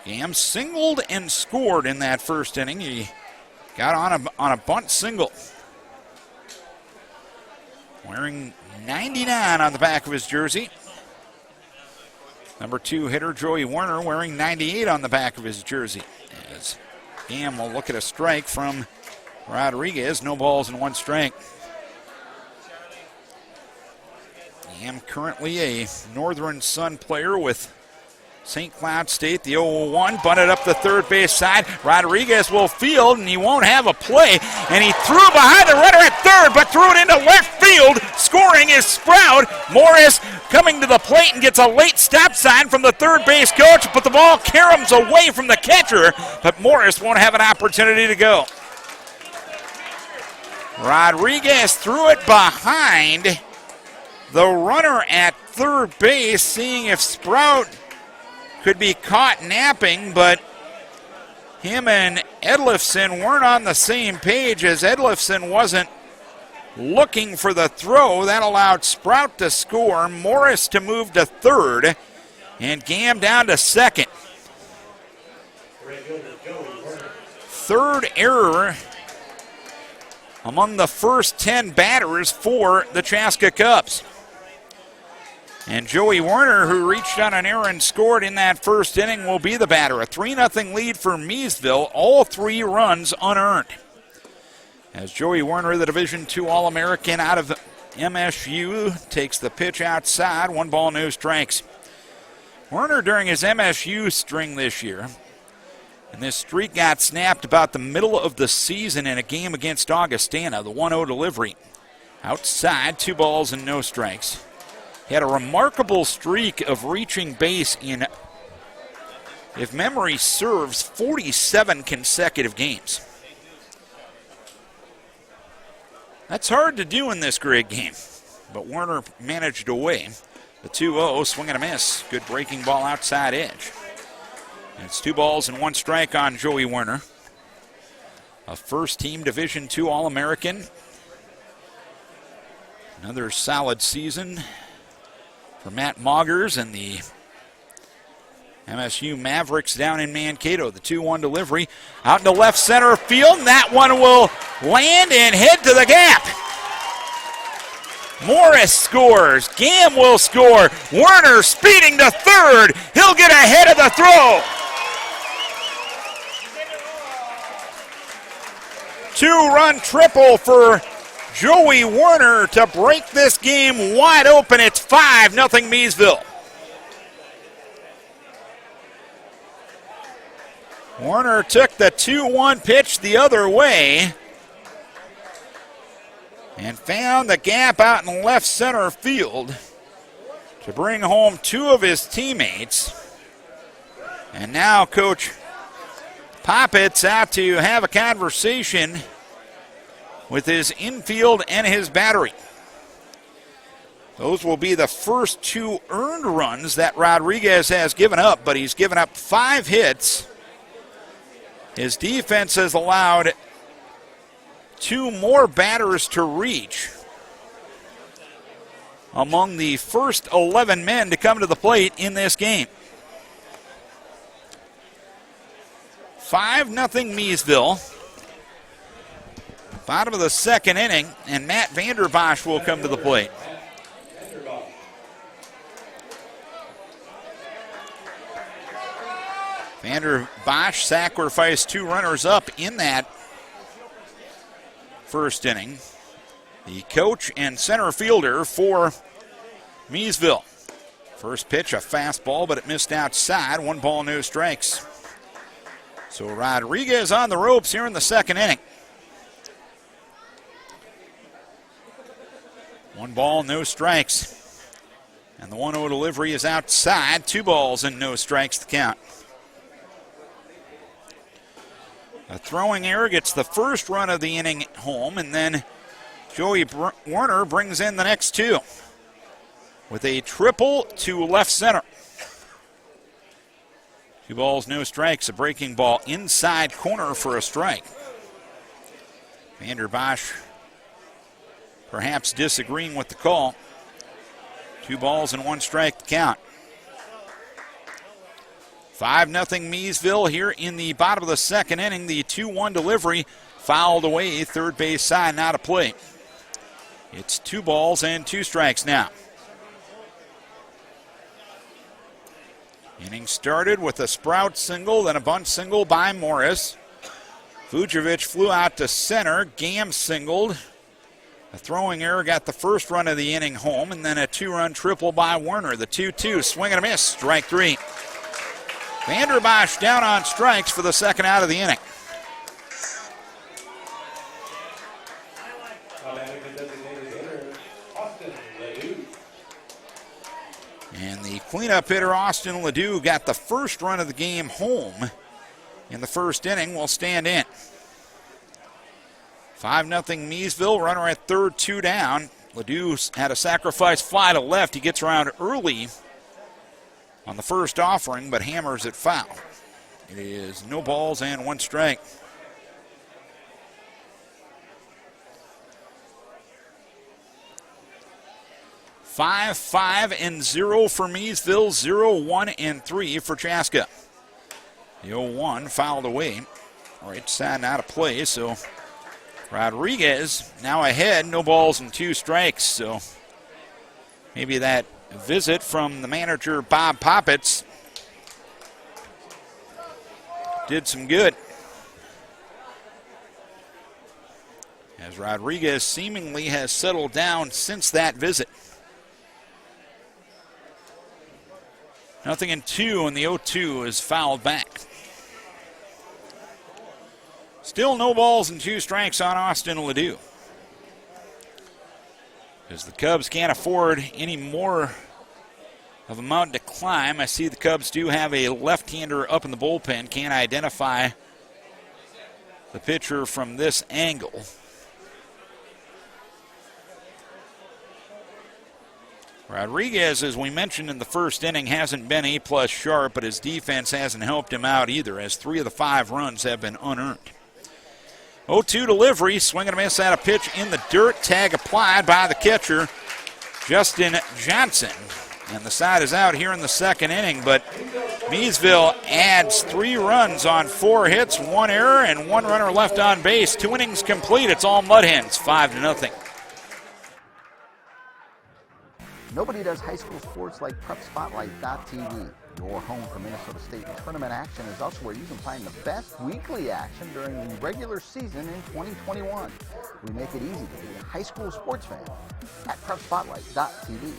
Gamm singled and scored in that first inning. He got on a bunt single. Wearing 99 on the back of his jersey. Number 2 hitter Joey Werner wearing 98 on the back of his jersey. As Gamm will look at a strike from Rodriguez. No balls and 1 strike. Gamm currently a Northern Sun player with St. Cloud State. The 0-1 bunted up the third base side. Rodriguez will field, and he won't have a play. And he threw behind the runner at third, but threw it into left field. Scoring is Sprout. Morris coming to the plate and gets a late stop sign from the third base coach, but the ball caroms away from the catcher, but Morris won't have an opportunity to go. Rodriguez threw it behind the runner at third base, seeing if Sprout could be caught napping, but him and Edlifson weren't on the same page, as Edlifson wasn't looking for the throw. That allowed Sprout to score, Morris to move to third, and Gamm down to second. Third error among the first 10 batters for the Chaska Cubs. And Joey Werner, who reached on an error and scored in that first inning, will be the batter. A 3-0 lead for Miesville, all 3 runs unearned. As Joey Werner, the Division II All-American out of MSU, takes the pitch outside. 1 ball, no strikes. Werner during his MSU string this year, and this streak got snapped about the middle of the season in a game against Augustana, the 1-0 delivery. Outside, 2 balls and no strikes. He had a remarkable streak of reaching base in, if memory serves, 47 consecutive games. That's hard to do in this grade game, but Werner managed away. The 2-0, swing and a miss. Good breaking ball outside edge. And it's 2 balls and 1 strike on Joey Werner. A first-team Division II All-American. Another solid season for Matt Maugers and the MSU Mavericks down in Mankato. The 2-1 delivery out into left center field, and that one will land and head to the gap. Morris scores. Gamm will score. Werner speeding to third. He'll get ahead of the throw. 2-run triple for Joey Werner to break this game wide open. It's 5-0 Miesville. Werner took the 2-1 pitch the other way and found the gap out in left center field to bring home 2 of his teammates. And now Coach Poppet's out to have a conversation with his infield and his battery. Those will be the first 2 earned runs that Rodriguez has given up, but he's given up 5 hits. His defense has allowed 2 more batters to reach among the first 11 men to come to the plate in this game. 5-0 Miesville. Bottom of the second inning, and Matt Vanderbosch will come to the plate. Vanderbosch sacrificed 2 runners up in that first inning. The coach and center fielder for Miesville. First pitch, a fastball, but it missed outside. 1 ball, no strikes. So Rodriguez on the ropes here in the second inning. 1 ball, no strikes. And the 1-0 delivery is outside. 2 balls and no strikes to count. A throwing error gets the first run of the inning home, and then Joey Werner brings in the next 2 with a triple to left center. 2 balls, no strikes. A breaking ball inside corner for a strike. Vanderbosch perhaps disagreeing with the call. 2 balls and 1 strike to count. 5-0 Miesville here in the bottom of the second inning. The 2-1 delivery fouled away, third base side, now to play. It's 2 balls and 2 strikes now. Inning started with a Sprout single, then a bunt single by Morris. Vujovic flew out to center. Gam singled. A throwing error got the first run of the inning home, and then a 2-run triple by Werner. The 2-2, swing and a miss, strike 3. Vanderbosch down on strikes for the second out of the inning. And the cleanup hitter, Austin Ledoux, got the first run of the game home in the first inning, will stand in. 5-0 Miesville, runner at third, 2 down. Ledoux had a sacrifice fly to left. He gets around early on the first offering, but hammers it foul. It is no balls and 1 strike. Five, 5-0 for Miesville, 0-1-3 for Chaska. The 0-1 fouled away. Right side out of play, so Rodriguez now ahead, no balls and 2 strikes. So maybe that visit from the manager, Bob Poppets, did some good, as Rodriguez seemingly has settled down since that visit. 0-2, and the 0-2 is fouled back. Still no balls and 2 strikes on Austin Ledoux, because the Cubs can't afford any more of a mountain to climb. I see the Cubs do have a left-hander up in the bullpen. Can't identify the pitcher from this angle. Rodriguez, as we mentioned in the first inning, hasn't been A-plus sharp, but his defense hasn't helped him out either, as 3 of the 5 runs have been unearned. 0-2 delivery, swing and a miss at a pitch in the dirt. Tag applied by the catcher, Justin Johnson. And the side is out here in the second inning, but Miesville adds 3 runs on 4 hits, 1 error, and 1 runner left on base. 2 innings complete. It's all Mudhens, 5-0. Nobody does high school sports like PrepSpotlight.tv. Your home for Minnesota State tournament action is also where you can find the best weekly action during the regular season in 2021. We make it easy to be a high school sports fan at PrepSpotlight.tv.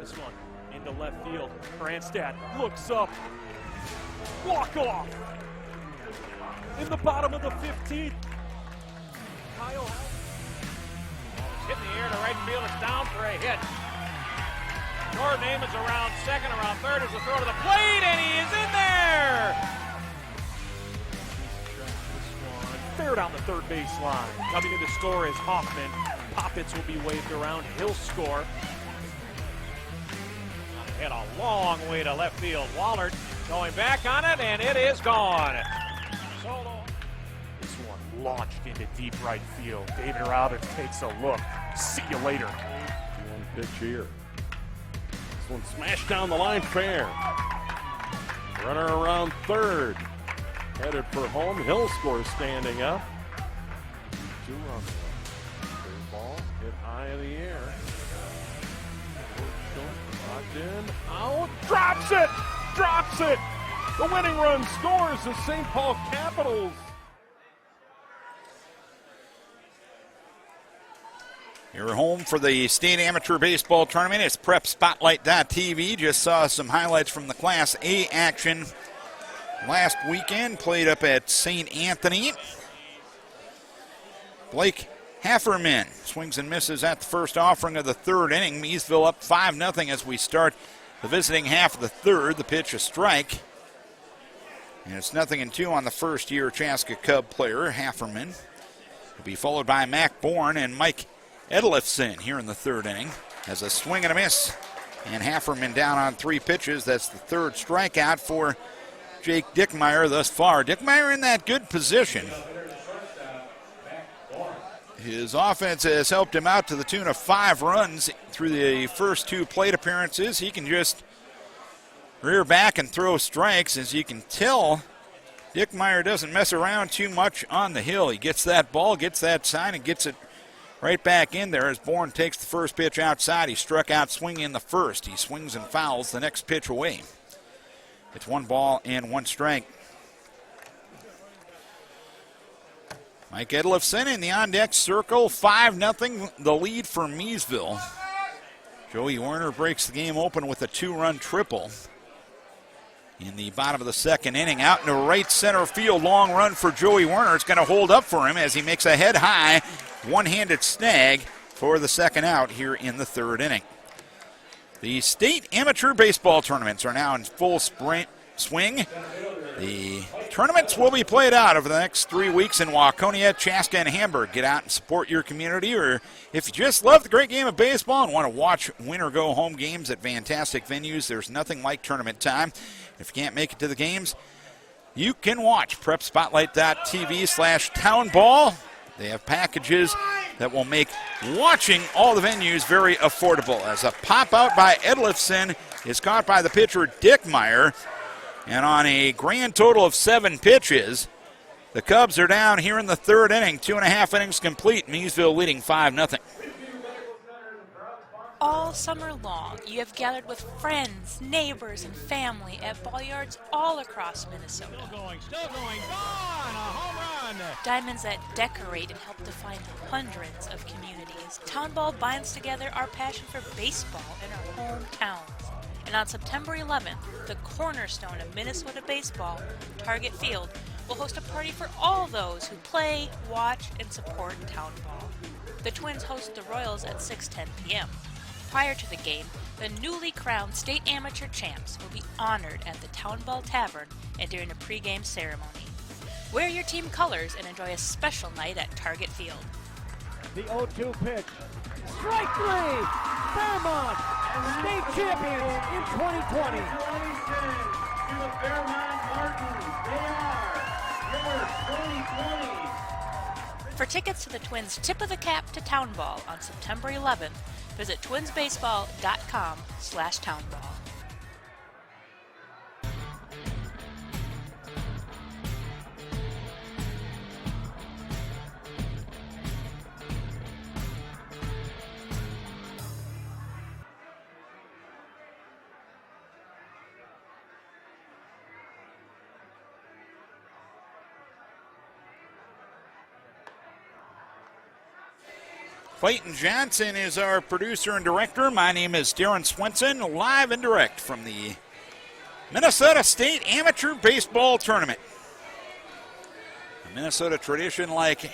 This one into left field. Branstad looks up. Walk off. In the bottom of the 15th. Kyle hitting the air to right field. It's down for a hit. Jordan Amos around second, around third is a throw to the plate, and he is in there! Fair down the third baseline. Coming to the score is Hoffman. Poppets will be waved around. He'll score. And a long way to left field. Wallard going back on it, and it is gone. Solo. This one launched into deep right field. David Robbins takes a look. See you later. One pitch here. This one smashed down the line fair. Runner around third. Headed for home. Hill scores standing up. 2 runs left. Third ball hit high in the air. Locked in. Out. Drops it! Drops it! The winning run scores the St. Paul Capitals. You're home for the State Amateur Baseball Tournament. It's PrepSpotlight.tv. Just saw some highlights from the Class A action last weekend. Played up at St. Anthony. Blake Hefferman swings and misses at the first offering of the third inning. Miesville up 5-0 as we start the visiting half of the third. The pitch a strike. And it's 0-2 on the first-year Chaska Cub player, Hefferman. Will be followed by Mac Bourne and Mike Edelifson here in the third inning. As a swing and a miss. And Hefferman down on 3 pitches. That's the third strikeout for Jake Dickmeyer thus far. Dickmeyer in that good position. His offense has helped him out to the tune of 5 runs through the first 2 plate appearances. He can just rear back and throw strikes. As you can tell, Dickmeyer doesn't mess around too much on the hill. He gets that ball, gets that sign, and gets it right back in there as Bourne takes the first pitch outside. He struck out swinging in the first. He swings and fouls the next pitch away. It's 1 ball and 1 strike. Mike Edelifson in the on-deck circle. 5-0 the lead for Miesville. Joey Werner breaks the game open with a 2-run triple in the bottom of the second inning. Out into right center field. Long run for Joey Werner. It's going to hold up for him as he makes a head-high one-handed snag for the second out here in the third inning. The state amateur baseball tournaments are now in full swing. The tournaments will be played out over the next 3 weeks in Waconia, Chaska, and Hamburg. Get out and support your community, or if you just love the great game of baseball and want to watch win or go home games at fantastic venues, there's nothing like tournament time. If you can't make it to the games, you can watch PrepSpotlight.tv/townball. They have packages that will make watching all the venues very affordable. As a pop out by Edelifson is caught by the pitcher Dickmeyer. And on a grand total of 7 pitches, the Cubs are down here in the third inning. 2.5 innings complete. Miesville leading 5-0. All summer long, you have gathered with friends, neighbors, and family at ball yards all across Minnesota. Still going, gone, a home run. Diamonds that decorate and help define hundreds of communities. Town Ball binds together our passion for baseball in our hometowns. And on September 11th, the cornerstone of Minnesota baseball, Target Field, will host a party for all those who play, watch, and support Town Ball. The Twins host the Royals at 6:10 p.m. Prior to the game, the newly crowned state amateur champs will be honored at the Town Ball Tavern and during a pregame ceremony. Wear your team colors and enjoy a special night at Target Field. The 0-2 pitch. Strike 3! Fairmont, state champions in 2020. Congratulations to the Fairmont Martins. They are your 2020. For tickets to the Twins' Tip of the Cap to Town Ball on September 11th, visit twinsbaseball.com/townball. Clayton Johnson is our producer and director. My name is Darren Swenson, live and direct from the Minnesota State Amateur Baseball Tournament. A Minnesota tradition like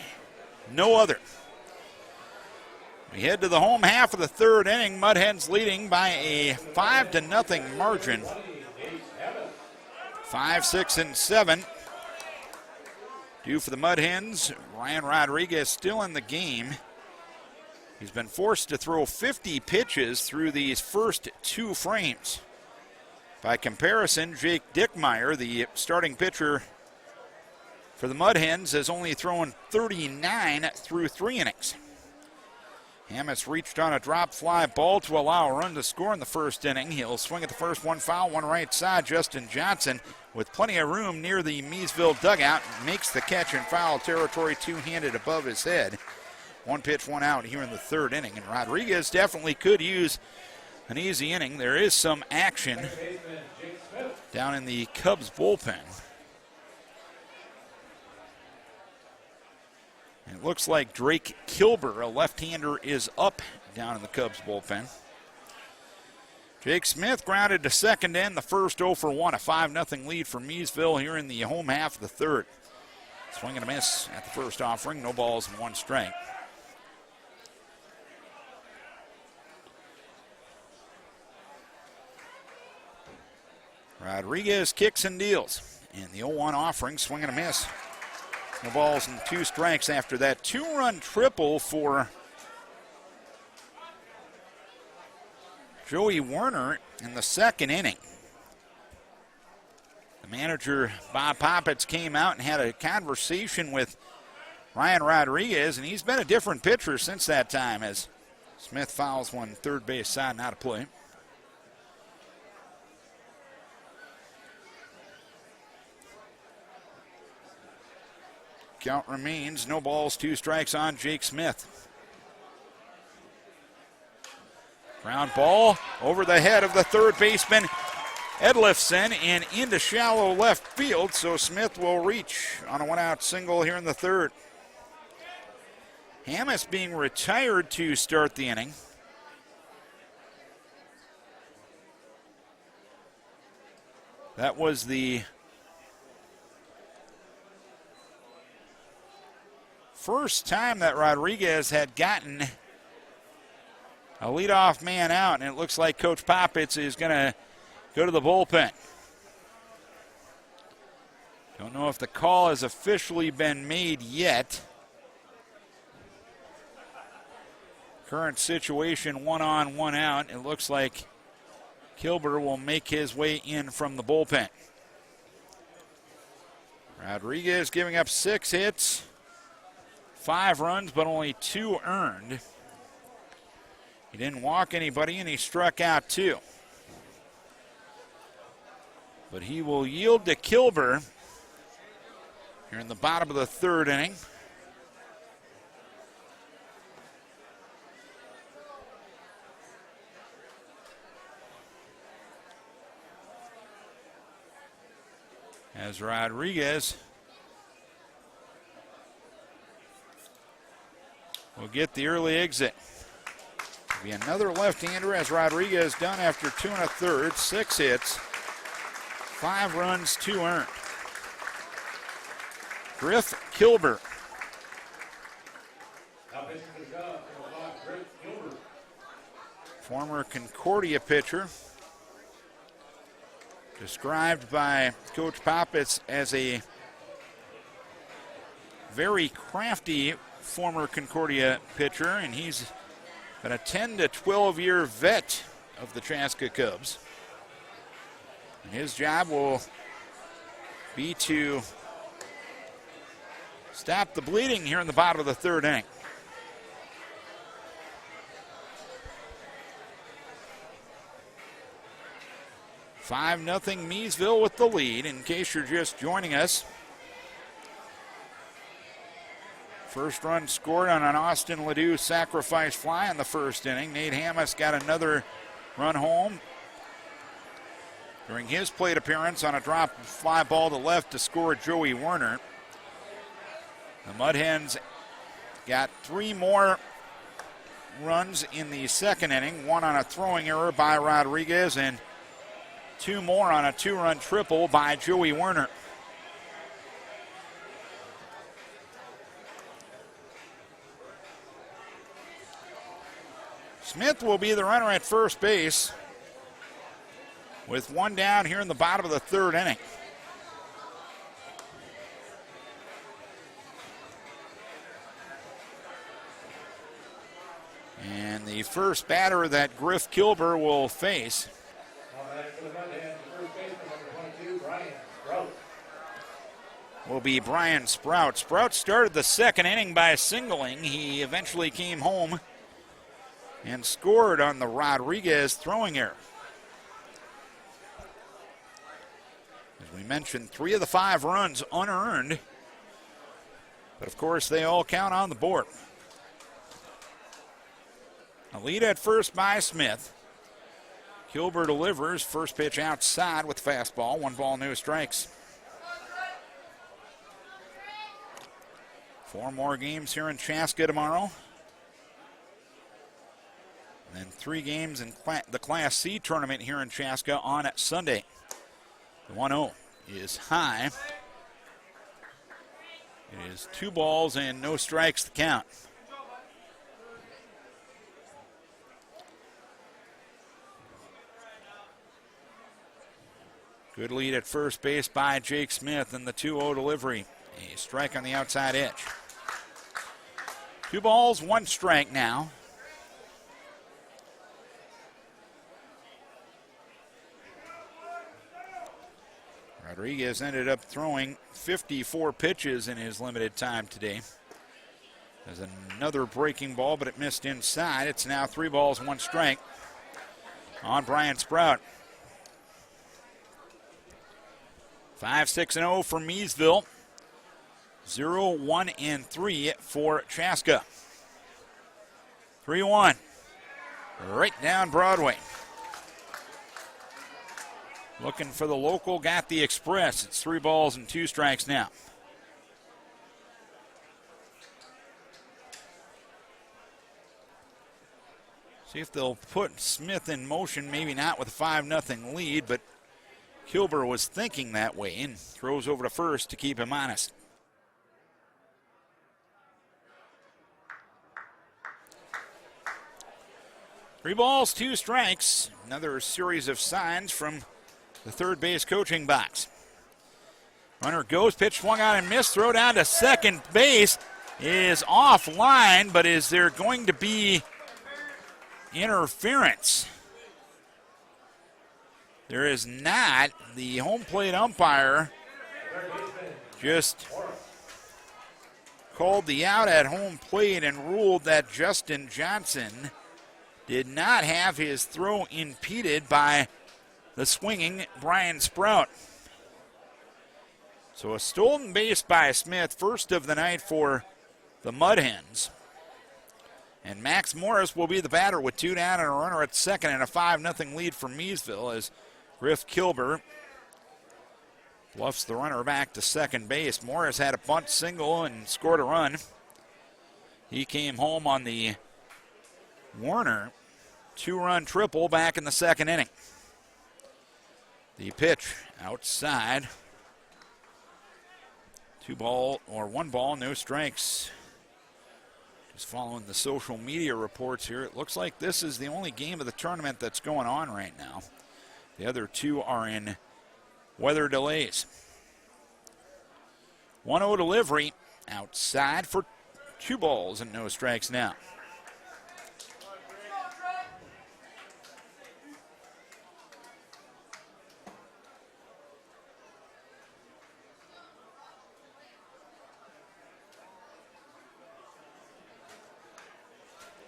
no other. We head to the home half of the third inning. Mudhens leading by a 5-0 margin. 5, 6, and 7. Due for the Mudhens. Ryan Rodriguez still in the game. He's been forced to throw 50 pitches through these first 2 frames. By comparison, Jake Dickmeyer, the starting pitcher for the Mudhens, has only thrown 39 through 3 innings. Hamas reached on a drop fly ball to allow a run to score in the first inning. He'll swing at the first, one foul, one right side. Justin Johnson, with plenty of room near the Miesville dugout, makes the catch in foul territory, two-handed above his head. 1 pitch, 1 out here in the third inning. And Rodriguez definitely could use an easy inning. There is some action down in the Cubs bullpen. It looks like Drake Kilber, a left-hander, is up down in the Cubs bullpen. Jake Smith grounded to second in the first 0 for 1, a 5-0 lead for Miesville here in the home half of the third. Swing and a miss at the first offering, no balls and 1 strike. Rodriguez kicks and deals. And the 0-1 offering, swing and a miss. No balls and 2 strikes after that 2-run triple for Joey Werner in the second inning. The manager, Bob Poppets, came out and had a conversation with Ryan Rodriguez, and he's been a different pitcher since that time as Smith fouls one third base side and out of play. Count remains, no balls, 2 strikes on Jake Smith. Ground ball over the head of the third baseman, Edlifson, and into shallow left field, so Smith will reach on a 1-out single here in the third. Hamas being retired to start the inning. That was the first time that Rodriguez had gotten a leadoff man out, and it looks like Coach Poppets is going to go to the bullpen. Don't know if the call has officially been made yet. Current situation, 1 on, 1 out. It looks like Kilber will make his way in from the bullpen. Rodriguez giving up 6 hits. 5 runs, but only 2 earned. He didn't walk anybody, and he struck out 2. But he will yield to Kilber here in the bottom of the third inning. As Rodriguez will get the early exit. Be another left-hander as Rodriguez done after 2 1/3, 6 hits, 5 runs, 2 earned. Griff Kilber. Former Concordia pitcher. Described by Coach Poppets as a very crafty former Concordia pitcher, and he's been a 10 to 12 year vet of the Chaska Cubs. And his job will be to stop the bleeding here in the bottom of the third inning. Five nothing Miesville with the lead, in case you're just joining us. First run scored on an Austin Ledoux sacrifice fly in the first inning. Nate Hamas got another run home during his plate appearance on a drop fly ball to left to score Joey Werner. The Mudhens got 3 more runs in the second inning, 1 on a throwing error by Rodriguez and 2 more on a 2-run triple by Joey Werner. Smith will be the runner at first base with one down here in the bottom of the third inning. And the first batter that Griff Kilber will face will be Brian Sprout. Sprout started the second inning by singling. He eventually came home and scored on the Rodriguez throwing error. As we mentioned, 3 of the 5 runs unearned, but of course they all count on the board. A lead at first by Smith. Kilber delivers. First pitch outside with fastball. 1 ball, no strikes. 4 more games here in Chaska tomorrow. And then 3 games in the Class C tournament here in Chaska on Sunday. The 1-0 is high. It is 2 balls and no strikes to count. Good lead at first base by Jake Smith and the 2-0 delivery. A strike on the outside edge. 2 balls, 1 strike now. Rodriguez ended up throwing 54 pitches in his limited time today. There's another breaking ball, but it missed inside. It's now 3 balls, 1 strike on Brian Sprout. 5-6-0 for Miesville. 0-1-3 for Chaska. 3-1. Right down Broadway. Looking for the local, got the express. It's 3 balls and 2 strikes now. See if they'll put Smith in motion, maybe not with a 5-0 lead, but Kilber was thinking that way and throws over to first to keep him honest. Three balls, 2 strikes. Another series of signs from the third base coaching box. Runner goes, pitch swung out and missed. Throw down to second base is offline, but is there going to be interference? There is not. The home plate umpire just called the out at home plate and ruled that Justin Johnson did not have his throw impeded by the swinging Brian Sprout. So a stolen base by Smith, first of the night for the Mudhens. And Max Morris will be the batter with 2 down and a runner at second and a 5-0 lead for Miesville as Griff Kilber bluffs the runner back to second base. Morris had a bunt single and scored a run. He came home on the Warner 2-run triple back in the second inning. The pitch outside. 1 ball, no strikes. Just following the social media reports here, it looks like this is the only game of the tournament that's going on right now. The other 2 are in weather delays. 1-0 delivery outside for 2 balls and no strikes now.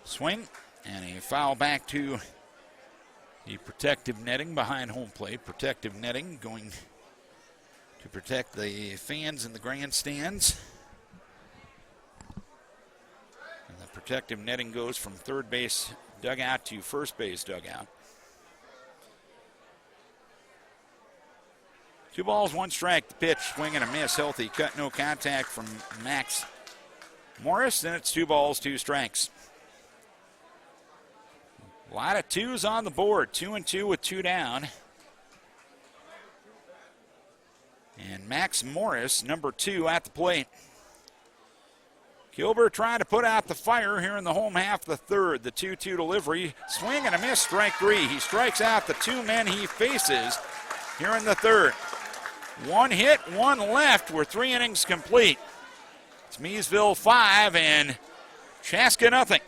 Swing and a foul back to the protective netting behind home plate. Protective netting going to protect the fans in the grandstands. And the protective netting goes from third base dugout to first base dugout. 2 balls, 1 strike. The pitch, swing and a miss. Healthy cut, no contact from Max Morris. Then it's 2 balls, 2 strikes. A lot of 2s on the board. 2-2 with 2 down. And Max Morris, number 2, at the plate. Gilbert trying to put out the fire here in the home half of the third. The 2-2 delivery. Swing and a miss, strike three. He strikes out the two men he faces here in the third. One hit, one left. We're 3 innings complete. It's Miesville 5 and Chaska nothing.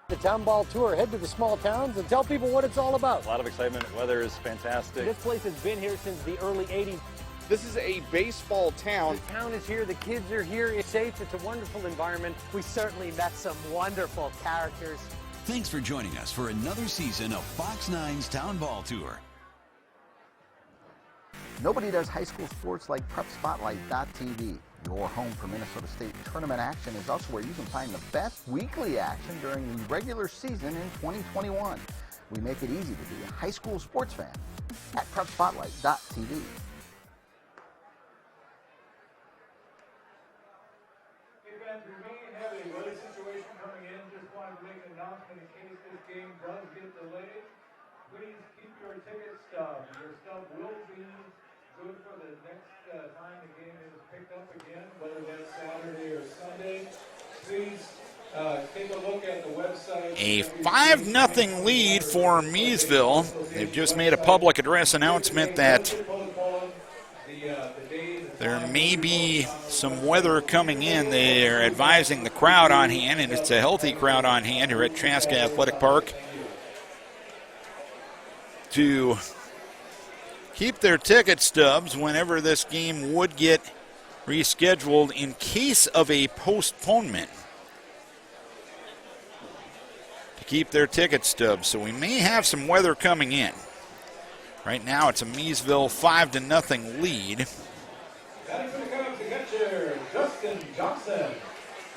The Town Ball Tour. Head to the small towns and tell people what it's all about. A lot of excitement. Weather is fantastic. This place has been here since the early 80s. This is a baseball town. The town is here. The kids are here. It's safe. It's a wonderful environment. We certainly met some wonderful characters. Thanks for joining us for another season of Fox 9's Town Ball Tour. Nobody does high school sports like PrepSpotlight.tv. Your home for Minnesota State tournament action is also where you can find the best weekly action during the regular season in 2021. We make it easy to be a high school sports fan at PrepSpotlight.tv. Have a weather situation coming in. Just wanted to make an announcement in case this game does get delayed. Please keep your ticket stub. Your stub will be good for the next time the game is picked up again, whether that's Saturday or Sunday. Please take a look at the website. A 5-0 lead for Miesville. They've just made a public address announcement that there may be some weather coming in. They are advising the crowd on hand, and it's a healthy crowd on hand here at Chaska Athletic Park, to keep their ticket stubs whenever this game would get rescheduled in case of a postponement. To keep their ticket stubs. So we may have some weather coming in. Right now it's a Miesville 5-0 lead.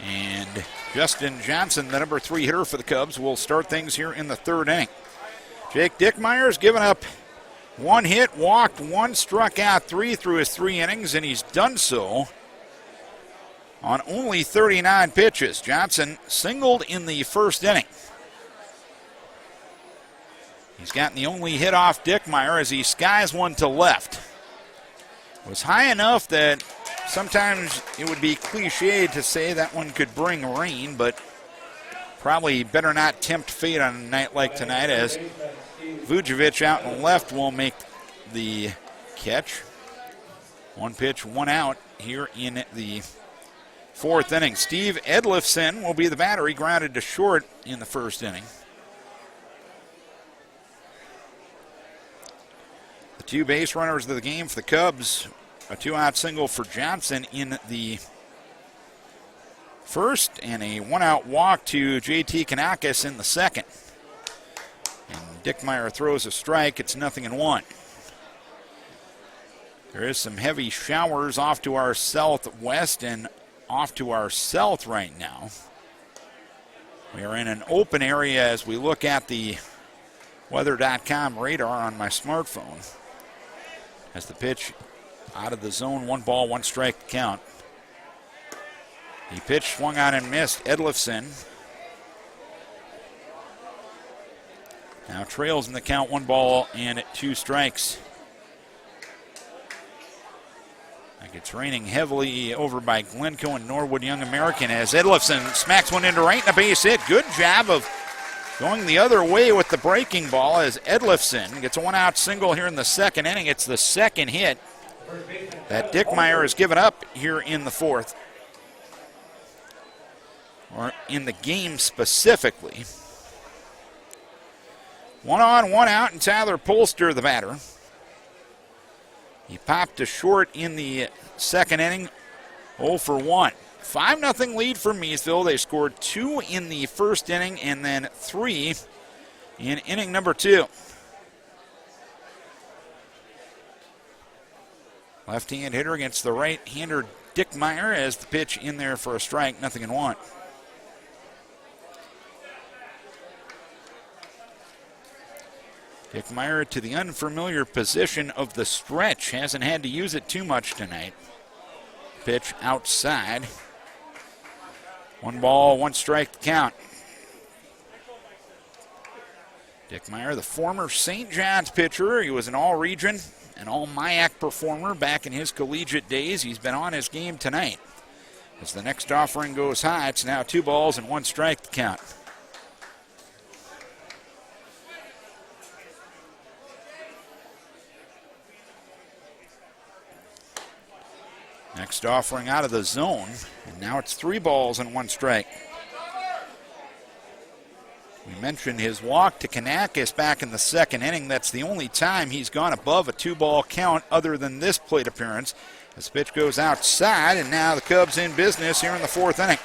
And Justin Johnson, the number 3 hitter for the Cubs, will start things here in the third inning. Jake Dickmeyer's given up 1 hit, walked 1, struck out 3 through his 3 innings, and he's done so on only 39 pitches. Johnson singled in the first inning. He's gotten the only hit off Dickmeyer as he skies one to left. It was high enough that sometimes it would be cliched to say that one could bring rain, but probably better not tempt fate on a night like tonight, as Vujovic out and left will make the catch. 1 pitch, 1 out here in the fourth inning. Steve Edlifson will be the batter. He grounded to short in the first inning. The 2 base runners of the game for the Cubs. A 2-out single for Johnson in the first, and a 1-out walk to JT Canakis in the second. And Dickmeyer throws a strike. It's 0-1. There is some heavy showers off to our southwest and off to our south right now. We are in an open area as we look at the weather.com radar on my smartphone. As the pitch out of the zone, 1 ball, 1 strike count. The pitch swung on and missed. Edlifson now trails in the count, 1 ball and 2 strikes. Like it's raining heavily over by Glencoe and Norwood Young American as Edlifson smacks one into right and a base hit. Good job of going the other way with the breaking ball as Edlifson gets a 1-out single here in the second inning. It's the second hit that Dickmeyer has given up here in the fourth, or in the game specifically. 1 on, 1 out, and Tyler Polster, the batter. He popped to short in the second inning, 0 for 1. 5-0 lead for Miesville. They scored 2 in the first inning and then 3 in inning number 2. Left-hand hitter against the right-hander Dickmeyer as the pitch in there for a strike, 0-1. Dickmeyer to the unfamiliar position of the stretch. Hasn't had to use it too much tonight. Pitch outside. 1 ball, 1 strike to count. Dickmeyer, the former St. John's pitcher. He was an all-region, an all-MIAC performer back in his collegiate days. He's been on his game tonight. As the next offering goes high, it's now 2 balls and 1 strike to count. Next offering out of the zone, and now it's 3 balls and 1 strike. We mentioned his walk to Canakis back in the 2nd inning. That's the only time he's gone above a 2-ball count other than this plate appearance. This pitch goes outside, and now the Cubs in business here in the 4th inning.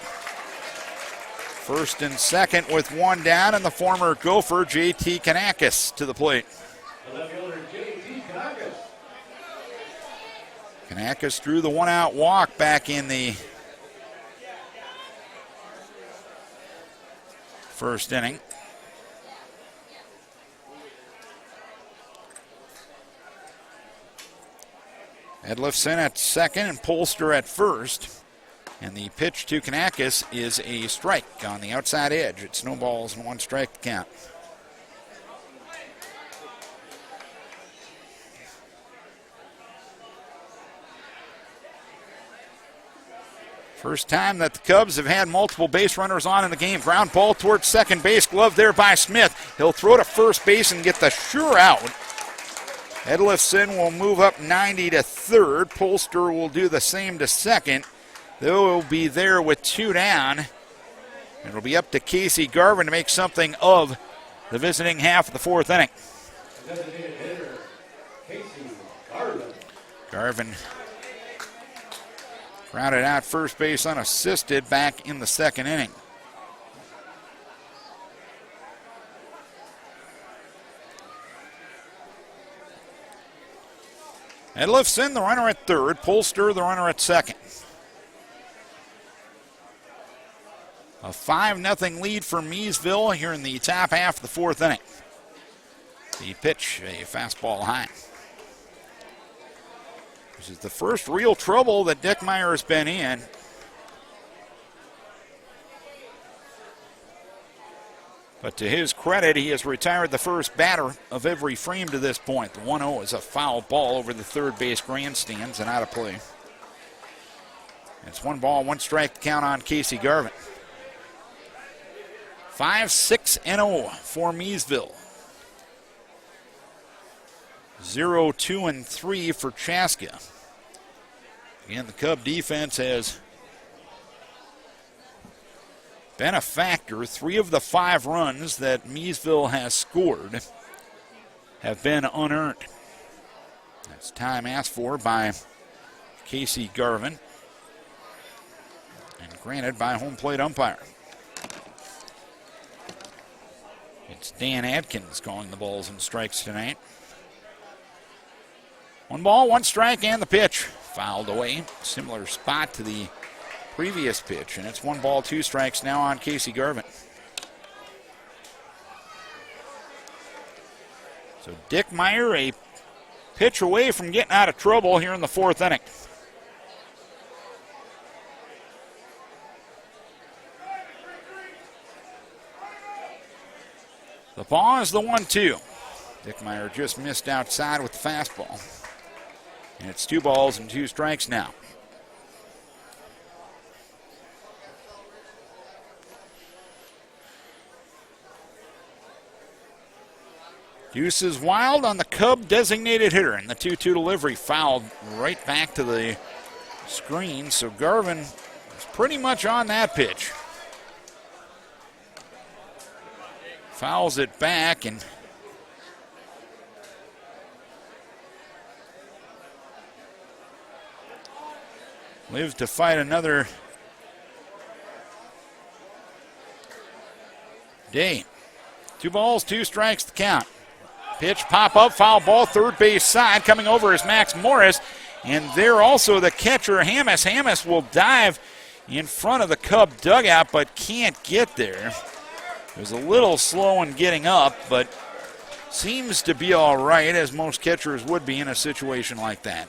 1st and 2nd with 1 down, and the former Gopher J.T. Canakis to the plate. Canakis drew the 1-out walk back in the 1st inning. Edlifson at 2nd and Polster at 1st. And the pitch to Canakis is a strike on the outside edge. It's no balls and 1 strike to count. First time that the Cubs have had multiple base runners on in the game. Ground ball towards second base. Glove there by Smith. He'll throw to first base and get the sure out. Edlifson will move up 90 to third. Polster will do the same to second. They'll be there with 2 down. It'll be up to Casey Garvin to make something of the visiting half of the 4th inning. Garvin grounded out first base unassisted back in the 2nd inning. Edlifson, the runner at 3rd. Polster, the runner at 2nd. A 5-0 lead for Miesville here in the top half of the 4th inning. The pitch, a fastball high. This is the first real trouble that Dickmeyer has been in. But to his credit, he has retired the first batter of every frame to this point. The 1-0 is a foul ball over the third base grandstands and out of play. It's 1 ball, 1 strike to count on Casey Garvin. 5-6-0 for Miesville. 0-2-3 for Chaska. Again, the Cub defense has been a factor. 3 of the 5 runs that Miesville has scored have been unearned. That's time asked for by Casey Garvin and granted by home plate umpire. It's Dan Adkins calling the balls and strikes tonight. 1 ball, 1 strike, and the pitch fouled away. Similar spot to the previous pitch, and it's 1 ball, 2 strikes now on Casey Garvin. So Dickmeyer a pitch away from getting out of trouble here in the 4th inning. The ball is the 1-2. Dickmeyer just missed outside with the fastball. And it's 2 balls and 2 strikes now. Deuce is wild on the Cub designated hitter, and the 2-2 delivery fouled right back to the screen. So Garvin is pretty much on that pitch. Fouls it back and lives to fight another day. 2 balls, 2 strikes to count. Pitch, pop up, foul ball, third base side. Coming over is Max Morris. And there also the catcher, Hammes. Hammes will dive in front of the Cub dugout, but can't get there. It was a little slow in getting up, but seems to be all right, as most catchers would be in a situation like that.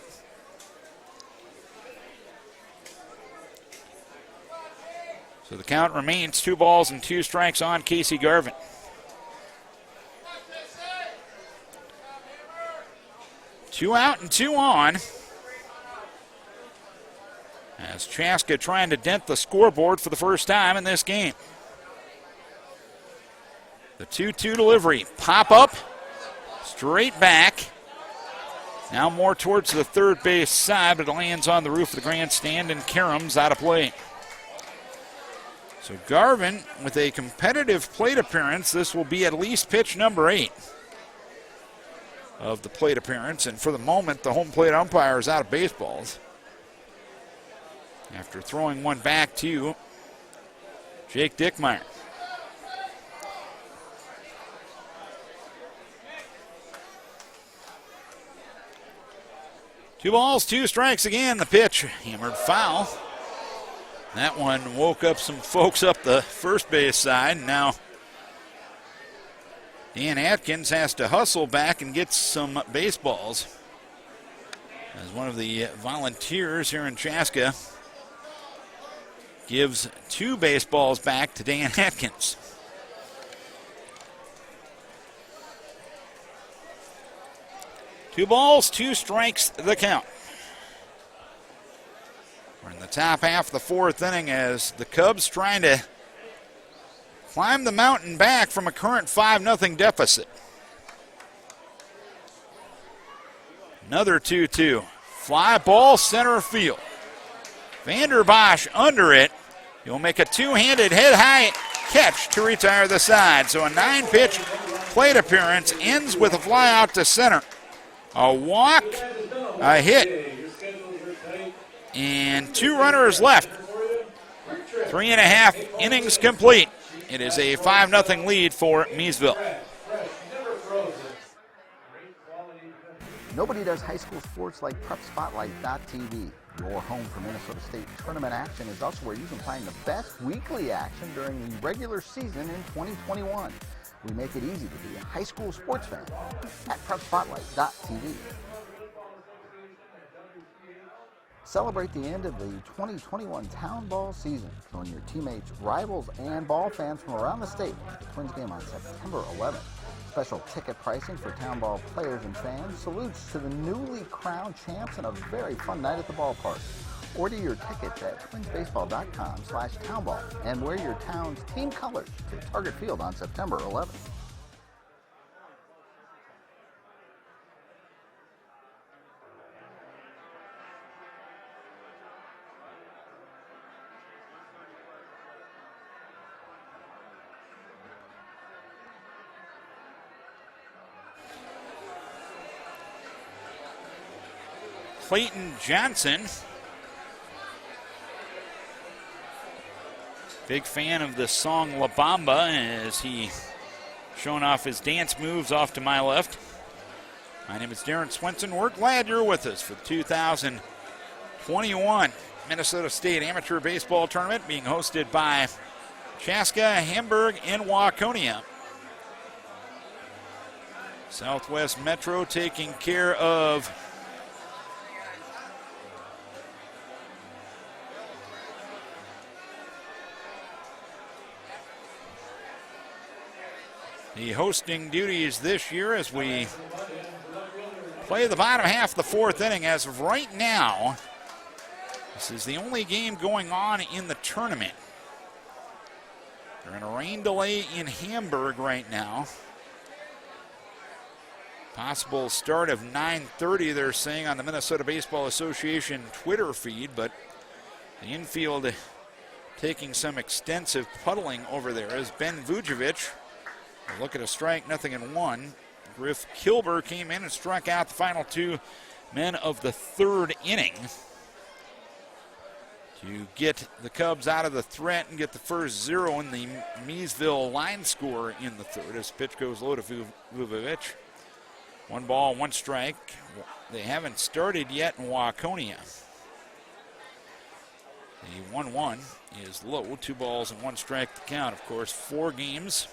So the count remains 2 balls and 2 strikes on Casey Garvin. Two out and 2 on. As Chaska trying to dent the scoreboard for the first time in this game. The 2-2 delivery. Pop up. Straight back. Now more towards the third base side, but it lands on the roof of the grandstand, and Karams out of play. So Garvin, with a competitive plate appearance, this will be at least pitch number 8 of the plate appearance. And for the moment, the home plate umpire is out of baseballs after throwing one back to Jake Dickmeyer. Two balls, 2 strikes again. The pitch hammered foul. That one woke up some folks up the first base side. Now Dan Atkins has to hustle back and get some baseballs as one of the volunteers here in Chaska gives 2 baseballs back to Dan Atkins. Two balls, 2 strikes, the count. We're in the top half of the 4th inning as the Cubs trying to climb the mountain back from a current 5-0 deficit. Another 2-2. Fly ball center field. Vanderbosch under it. He'll make a 2-handed head-high catch to retire the side. So a 9-pitch plate appearance ends with a fly out to center. A walk, a hit, and 2 runners left. 3.5 innings complete. It is a 5-0 lead for Miesville. Nobody does high school sports like PrepSpotlight.tv. Your home for Minnesota State tournament action is also where you can find the best weekly action during the regular season in 2021. We make it easy to be a high school sports fan at PrepSpotlight.tv. Celebrate the end of the 2021 Town Ball season. Join your teammates, rivals, and ball fans from around the state at the Twins game on September 11th. Special ticket pricing for Town Ball players and fans. Salutes to the newly crowned champs and a very fun night at the ballpark. Order your tickets at twinsbaseball.com/townball and wear your town's team colors to Target Field on September 11th. Clayton Johnson, big fan of the song La Bamba as he showing off his dance moves off to my left. My name is Darren Swenson. We're glad you're with us for the 2021 Minnesota State Amateur Baseball Tournament being hosted by Chaska, Hamburg, and Waconia. Southwest Metro taking care of the hosting duties this year as we play the bottom half of the 4th inning. As of right now, this is the only game going on in the tournament. They're in a rain delay in Hamburg right now. Possible start of 9:30, they're saying on the Minnesota Baseball Association Twitter feed, but the infield taking some extensive puddling over there as Ben Vujovic. Look at a strike, 0-1. Griff Kilber came in and struck out the final 2 men of the 3rd inning to get the Cubs out of the threat and get the first 0 in the Miesville line score in the 3rd as pitch goes low to Vujovic. 1 ball, 1 strike. They haven't started yet in Waconia. The 1-1 is low, 2 balls and 1 strike to count. Of course, 4 games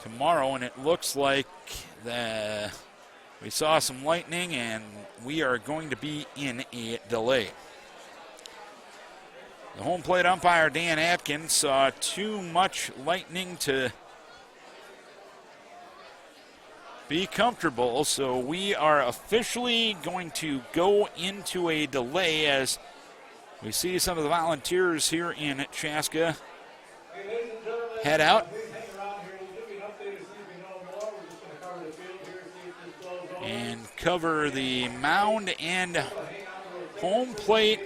tomorrow, and it looks like we saw some lightning and we are going to be in a delay. The home plate umpire, Dan Atkins, saw too much lightning to be comfortable, so we are officially going to go into a delay as We see some of the volunteers here in Chaska head out. And cover the mound and home plate.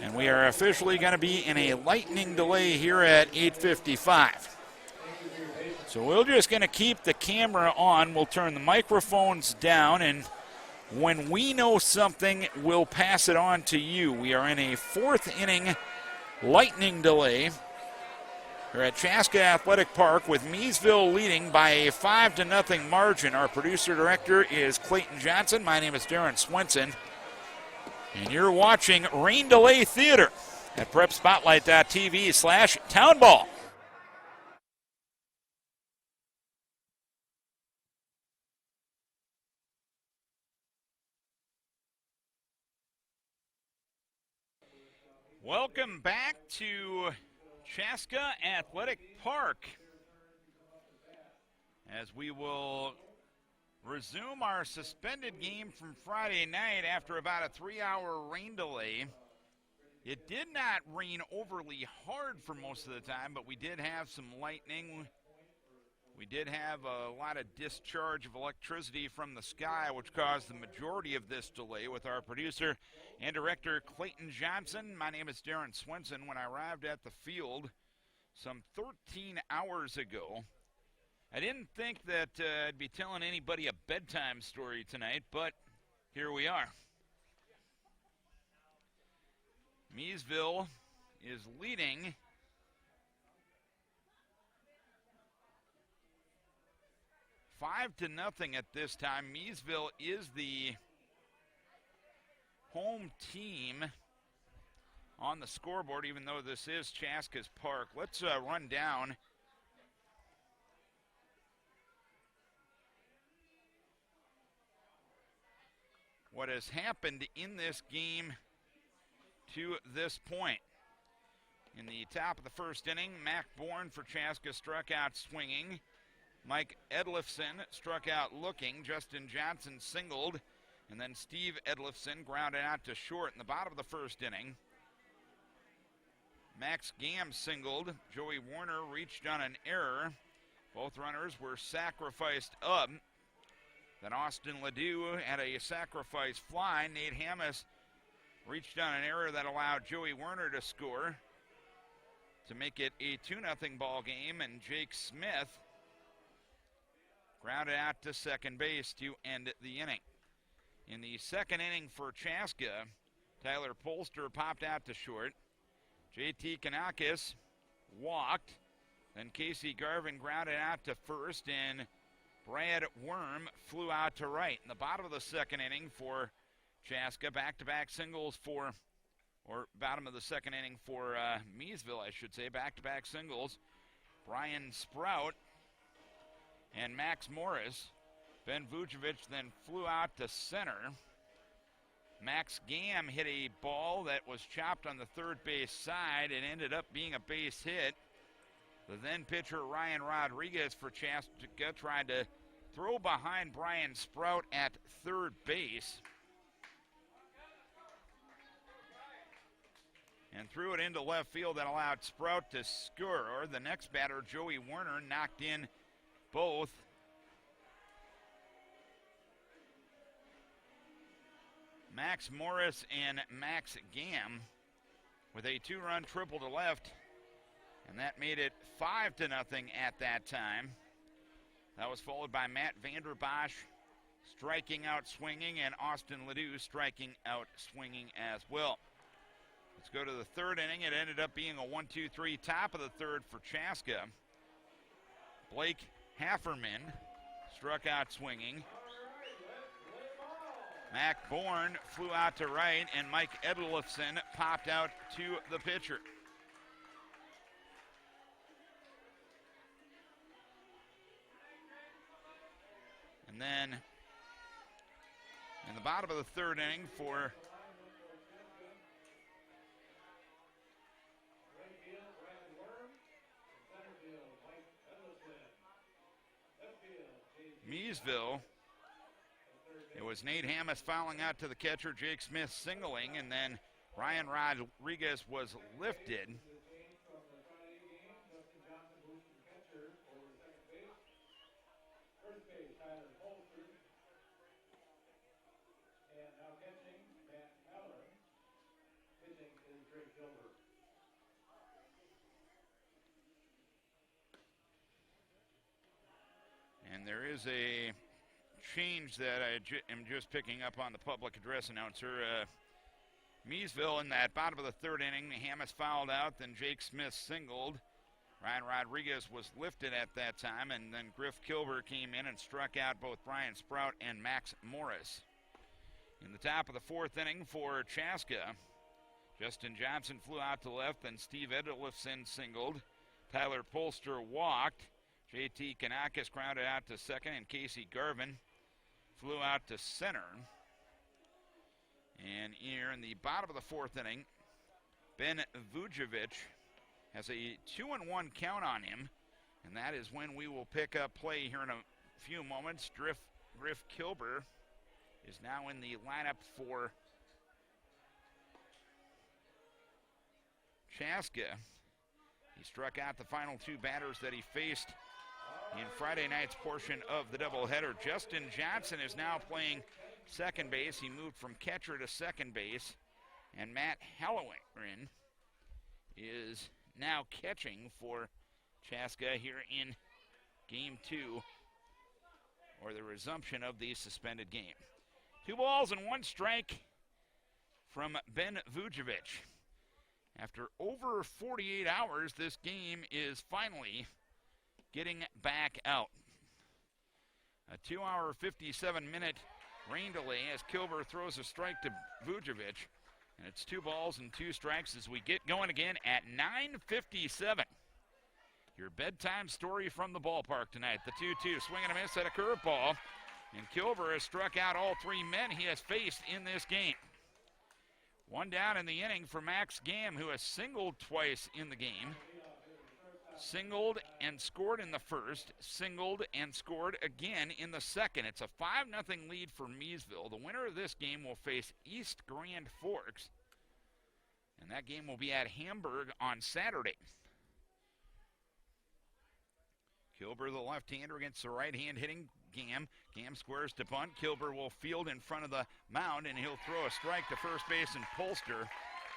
And we are officially going to be in a lightning delay here at 8:55. So we're just going to keep the camera on. We'll turn the microphones down, and when we know something, we'll pass it on to you. We are in a fourth inning lightning delay. We're at Chaska Athletic Park with Miesville leading by a 5-0 margin. Our producer-director is Clayton Johnson. My name is Darren Swenson. And you're watching Rain Delay Theater at prepspotlight.tv/townball. Welcome back to Chaska Athletic Park as we will resume our suspended game from Friday night after about a 3-hour rain delay. It did not rain overly hard for most of the time, but we did have some lightning. We did have a lot of discharge of electricity from the sky, which caused the majority of this delay. With our producer and director, Clayton Johnson. My name is Darren Swenson. When I arrived at the field some 13 hours ago, I didn't think that I'd be telling anybody a bedtime story tonight, but here we are. Miesville is leading 5-0 at this time. Miesville is the home team on the scoreboard, even though this is Chaska's Park. Let's run down what has happened in this game to this point. In the top of the first inning, Mac Bourne for Chaska struck out swinging. Mike Edlifson struck out looking. Justin Johnson singled. And then Steve Edlifson grounded out to short in the bottom of the first inning. Max Gam singled. Joey Warner reached on an error. Both runners were sacrificed up. Then Austin Ledoux had a sacrifice fly. Nate Hammis reached on an error that allowed Joey Werner to score to make it a 2-0 ball game. And Jake Smith grounded out to second base to end the inning. In the second inning for Chaska, Tyler Polster popped out to short. JT Canakis walked. Then Casey Garvin grounded out to first, and Brad Worm flew out to right. In the bottom of the second inning for Chaska, back-to-back singles for, or bottom of the second inning for Miesville, I should say, back-to-back singles. Brian Sprout and Max Morris. Ben Vucevic then flew out to center. Max Gam hit a ball that was chopped on the third base side. It ended up being a base hit. The then pitcher Ryan Rodriguez for Chaska tried to throw behind Brian Sprout at third base and threw it into left field. That allowed Sprout to score. The next batter, Joey Werner, knocked in both. Max Morris and Max Gam with a 2-run triple to left, and that made it 5-0 at that time. That was followed by Matt Vanderbosch striking out swinging, and Austin Ledoux striking out swinging as well. Let's go to the third inning. It ended up being a 1-2-3 top of the third for Chaska. Blake Hafferman struck out swinging. Mac Bourne flew out to right, and Mike Edlifson popped out to the pitcher. And then in the bottom of the third inning for Miesville, it was Nate Hammis fouling out to the catcher, Jake Smith singling, and then Ryan Rodriguez was lifted. First base, Tyler Polster. And now catching, Matt Haller. Pitching is Drake Gilbert. And there is a change that I am just picking up on the public address announcer. Miesville in that bottom of the third inning, Hamas fouled out, then Jake Smith singled. Ryan Rodriguez was lifted at that time, and then Griff Kilber came in and struck out both Brian Sprout and Max Morris. In the top of the fourth inning for Chaska, Justin Johnson flew out to left, then Steve Edelifson singled. Tyler Polster walked. JT Canakis grounded out to second, and Casey Garvin flew out to center. And here in the bottom of the fourth inning, Ben Vujovic has a 2-1 count on him, and that is when we will pick up play here in a few moments. Griff Kilber is now in the lineup for Chaska. He struck out the final two batters that he faced in Friday night's portion of the doubleheader. Justin Johnson is now playing second base. He moved from catcher to second base. And Matt Halloran is now catching for Chaska here in game two, or the resumption of the suspended game. 2 balls and 1 strike from Ben Vujovic. After over 48 hours, this game is finally getting back out. A 2-hour, 57-minute rain delay as Kilber throws a strike to Vujovic. And it's 2 balls and 2 strikes as we get going again at 9:57. Your bedtime story from the ballpark tonight. The 2-2, swing and a miss at a curveball. And Kilber has struck out all 3 men he has faced in this game. 1 down in the inning for Max Gamm, who has singled twice in the game. Singled and scored in the first, singled and scored again in the second. It's a 5-0 lead for Miesville. The winner of this game will face East Grand Forks, and that game will be at Hamburg on Saturday. Kilber, the left-hander, against the right-hand hitting Gamm. Gamm squares to bunt. Kilber will field in front of the mound, and he'll throw a strike to first base and Polster.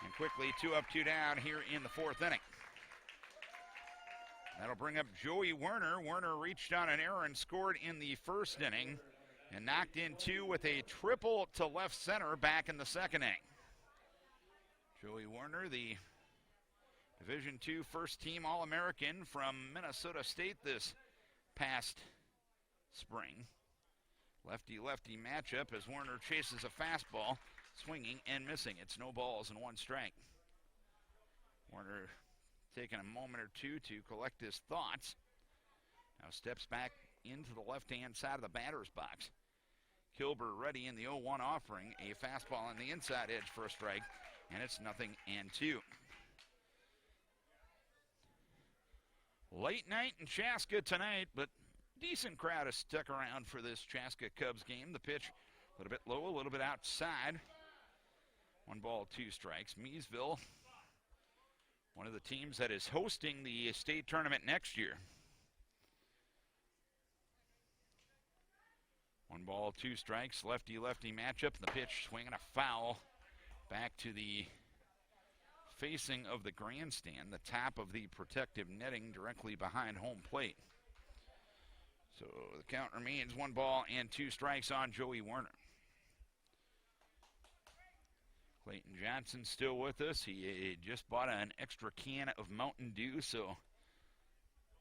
And quickly 2 up, 2 down here in the fourth inning. That'll bring up Joey Werner. Werner reached on an error and scored in the first inning and knocked in 2 with a triple to left center back in the second inning. Joey Werner, the Division II first-team All-American from Minnesota State this past spring. Lefty-lefty matchup as Werner chases a fastball, swinging and missing. It's no balls and 1 strike. Werner taking a moment or two to collect his thoughts. Now steps back into the left-hand side of the batter's box. Kilber ready in the 0-1 offering. A fastball on the inside edge for a strike, and it's 0-2. Late night in Chaska tonight, but decent crowd has stuck around for this Chaska Cubs game. The pitch a little bit low, a little bit outside. 1 ball, 2 strikes. Miesville, one of the teams that is hosting the state tournament next year. 1 ball, 2 strikes, lefty-lefty matchup. The pitch swinging a foul back to the facing of the grandstand, the top of the protective netting directly behind home plate. So the count remains 1 ball and 2 strikes on Joey Werner. Clayton Johnson still with us. He just bought an extra can of Mountain Dew, so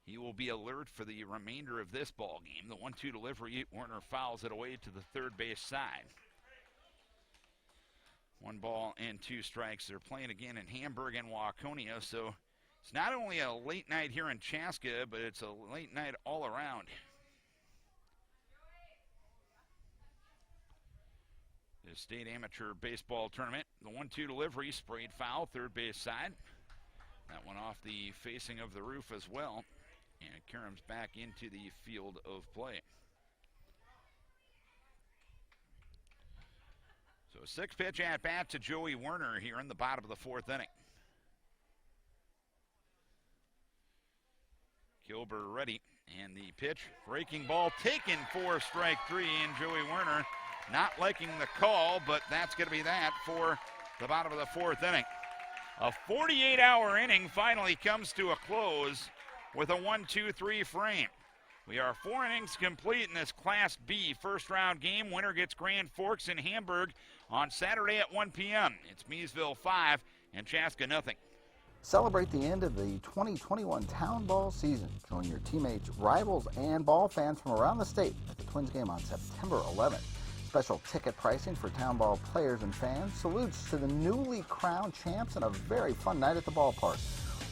he will be alert for the remainder of this ball game. The 1-2 delivery, Werner fouls it away to the third base side. 1 ball and 2 strikes. They're playing again in Hamburg and Waconia, so it's not only a late night here in Chaska, but it's a late night all around. The state amateur baseball tournament. The 1-2 delivery, sprayed foul, third base side. That one off the facing of the roof as well. And it caroms back into the field of play. So So 6-pitch at bat to Joey Werner here in the bottom of the 4th inning. Kilber ready, and the pitch, breaking ball taken for strike 3, and Joey Werner not liking the call, but that's going to be that for the bottom of the 4th inning. A 48-hour inning finally comes to a close with a 1-2-3 frame. We are 4 innings complete in this Class B first-round game. Winner gets Grand Forks in Hamburg on Saturday at 1 p.m. It's Miesville 5 and Chaska nothing. Celebrate the end of the 2021 Town Ball season. Join your teammates, rivals, and ball fans from around the state at the Twins game on September 11th. Special ticket pricing for Town Ball players and fans. Salutes to the newly crowned champs and a very fun night at the ballpark.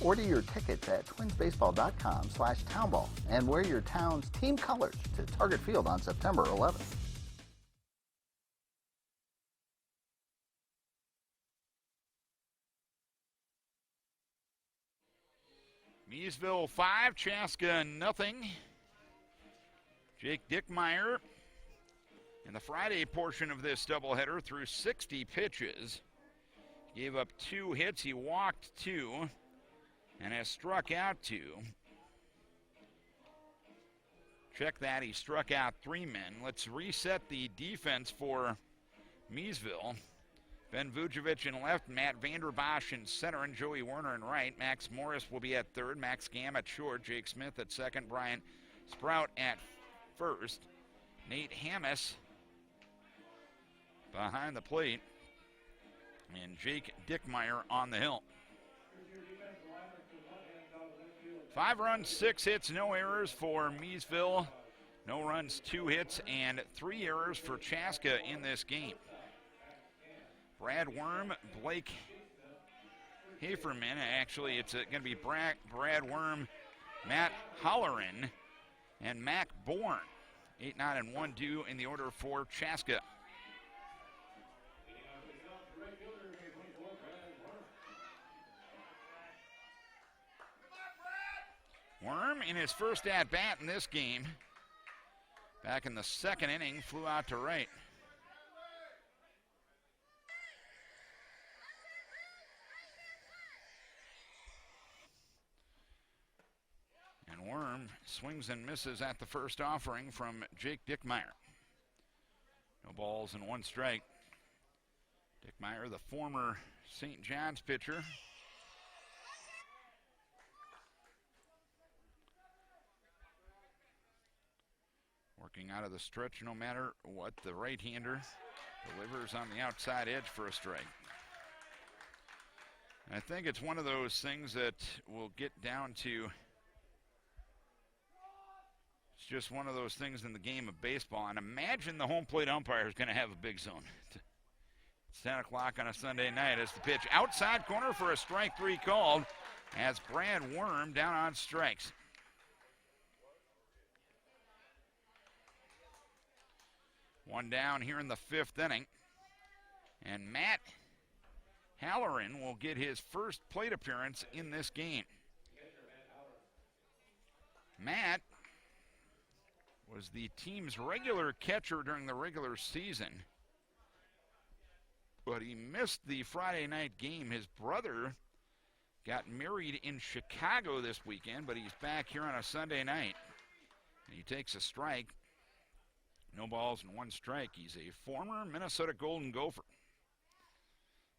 Order your tickets at twinsbaseball.com/townball and wear your town's team colors to Target Field on September 11th. Miesville 5, Chaska nothing. Jake Dickmeyer in the Friday portion of this doubleheader threw 60 pitches. Gave up 2 hits. He walked 2 and has struck out 2. Check that. He struck out 3 men. Let's reset the defense for Miesville. Ben Vujovic in left, Matt Vanderbosch in center, and Joey Werner in right. Max Morris will be at third, Max Gamm at short, Jake Smith at second, Brian Sprout at first, Nate Hammis behind the plate, and Jake Dickmeyer on the hill. 5 runs, 6 hits, no errors for Miesville. No runs, 2 hits, and 3 errors for Chaska in this game. Brad Worm, Blake Haferman. Actually, it's going to be Brad Worm, Matt Holleran, and Mac Bourne. 8, 9, and 1 due in the order for Chaska. Worm in his first at-bat in this game, back in the 2nd inning, flew out to right. And Worm swings and misses at the first offering from Jake Dickmeyer. No balls and 1 strike. Dickmeyer, the former St. John's pitcher. Working out of the stretch no matter what. The right-hander delivers on the outside edge for a strike. And I think it's one of those things that will get down to, it's just one of those things in the game of baseball. And imagine the home plate umpire is going to have a big zone. It's 10 o'clock on a Sunday night as the pitch outside corner for a strike 3 called as Brad Worm down on strikes. One down here in the 5th inning. And Matt Halloran will get his first plate appearance in this game. Matt was the team's regular catcher during the regular season, but he missed the Friday night game. His brother got married in Chicago this weekend, but he's back here on a Sunday night. And he takes a strike. No balls and 1 strike. He's a former Minnesota Golden Gopher.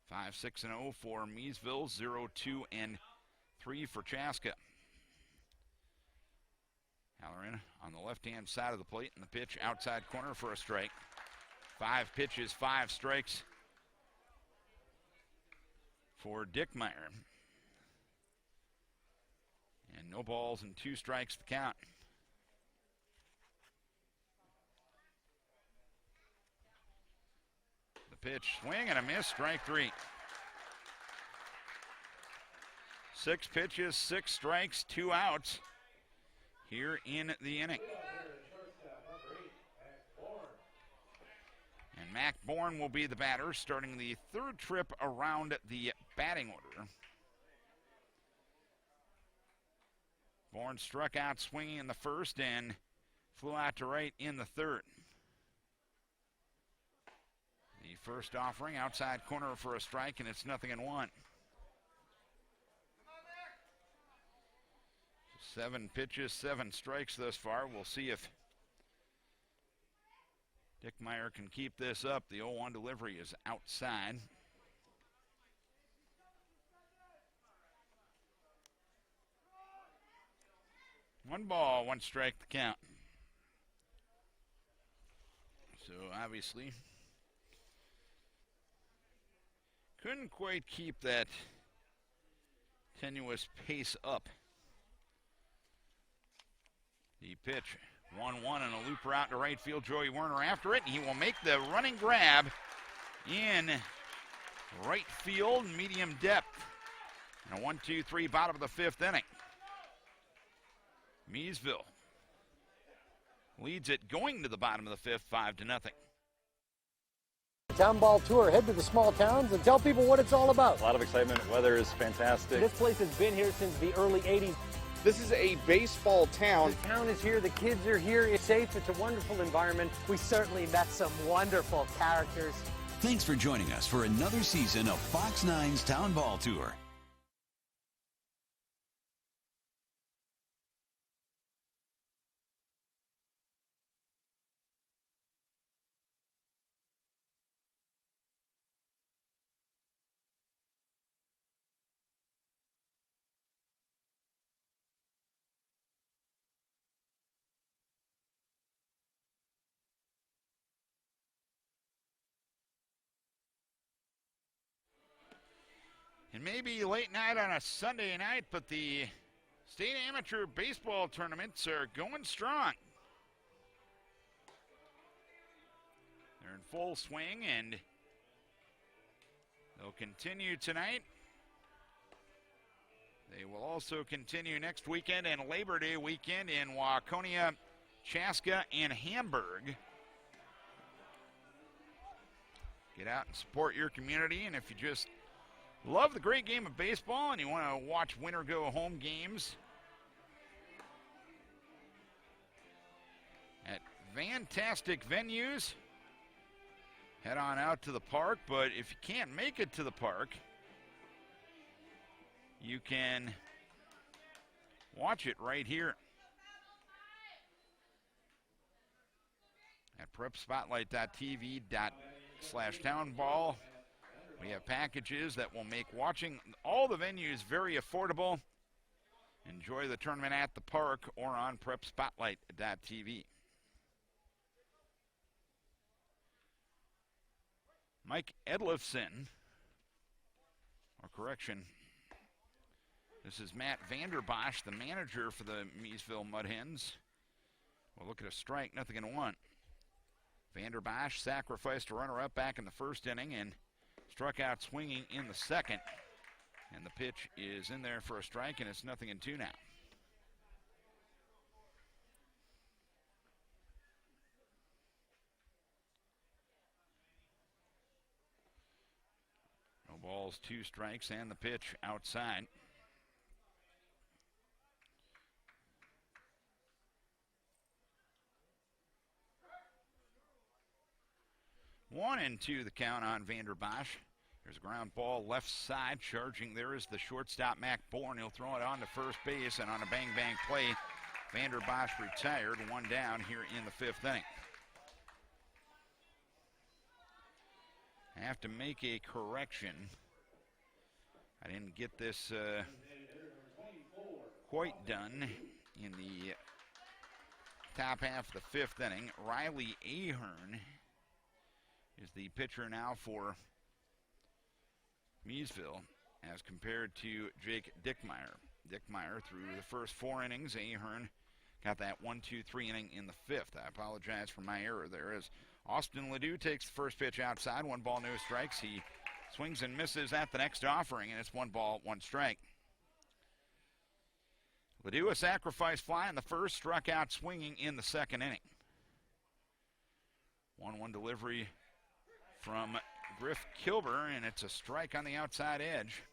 5-6-0 for Miesville, 0-2-3 for Chaska. Halloran on the left-hand side of the plate, and the pitch outside corner for a strike. 5 pitches, 5 strikes for Dickmeyer. And no balls and 2 strikes to count. Pitch, swing and a miss, strike 3. 6 pitches, 6 strikes, 2 outs here in the inning. And Mac Bourne will be the batter, starting the 3rd trip around the batting order. Bourne struck out swinging in the 1st and flew out to right in the 3rd. The first offering, outside corner for a strike, and it's 0-1. 7 pitches, 7 strikes thus far. We'll see if Dickmeyer can keep this up. The 0-1 delivery is outside. One ball, 1 strike to count. So obviously couldn't quite keep that tenuous pace up. The pitch, 1-1 and a looper out to right field. Joey Werner after it. He will make the running grab in right field, medium depth. And a 1-2-3 bottom of the 5th inning. Miesville leads it going to the bottom of the 5th, 5-0. Town ball tour. Head to the small towns and tell people what it's all about. A lot of excitement. Weather is fantastic. This place has been here since the early 80s. This is a baseball town. The town is here. The kids are here. It's safe. It's a wonderful environment. We certainly met some wonderful characters. Thanks for joining us for another season of Fox 9's Town Ball Tour. It may be late night on a Sunday night, but the state amateur baseball tournaments are going strong. They're in full swing, and they'll continue tonight. They will also continue next weekend and Labor Day weekend in Waconia, Chaska, and Hamburg. Get out and support your community, and if you just love the great game of baseball and you want to watch winner go home games at fantastic venues, head on out to the park. But if you can't make it to the park, you can watch it right here at prepspotlight.tv/townball. We have packages that will make watching all the venues very affordable. Enjoy the tournament at the park or on prepspotlight.tv. Mike Edlifson, or correction, this is Matt Vanderbosch, the manager for the Miesville Mudhens. We'll look at a strike, 0-1. Vanderbosch sacrificed a runner-up back in the 1st inning and struck out swinging in the 2nd. And the pitch is in there for a strike, and it's 0-2 now. No balls, 2 strikes, and the pitch outside. One and 2 the count on Vanderbosch. There's a ground ball left side. Charging there is the shortstop, Mac Bourne. He'll throw it on to first base, and on a bang-bang play, Vanderbosch retired. 1 down here in the 5th inning. I have to make a correction. I didn't get this quite done in the top half of the 5th inning. Riley Ahern is the pitcher now for Miesville as compared to Jake Dickmeyer. Dickmeyer through the first 4 innings. Ahern got that 1-2-3 inning in the 5th. I apologize for my error there as Austin Ledoux takes the first pitch outside. 1 ball, no strikes. He swings and misses at the next offering, and it's 1 ball, 1 strike. Ledoux, a sacrifice fly in the 1st, struck out swinging in the 2nd inning. 1-1 delivery from Griff Kilber, and it's a strike on the outside edge.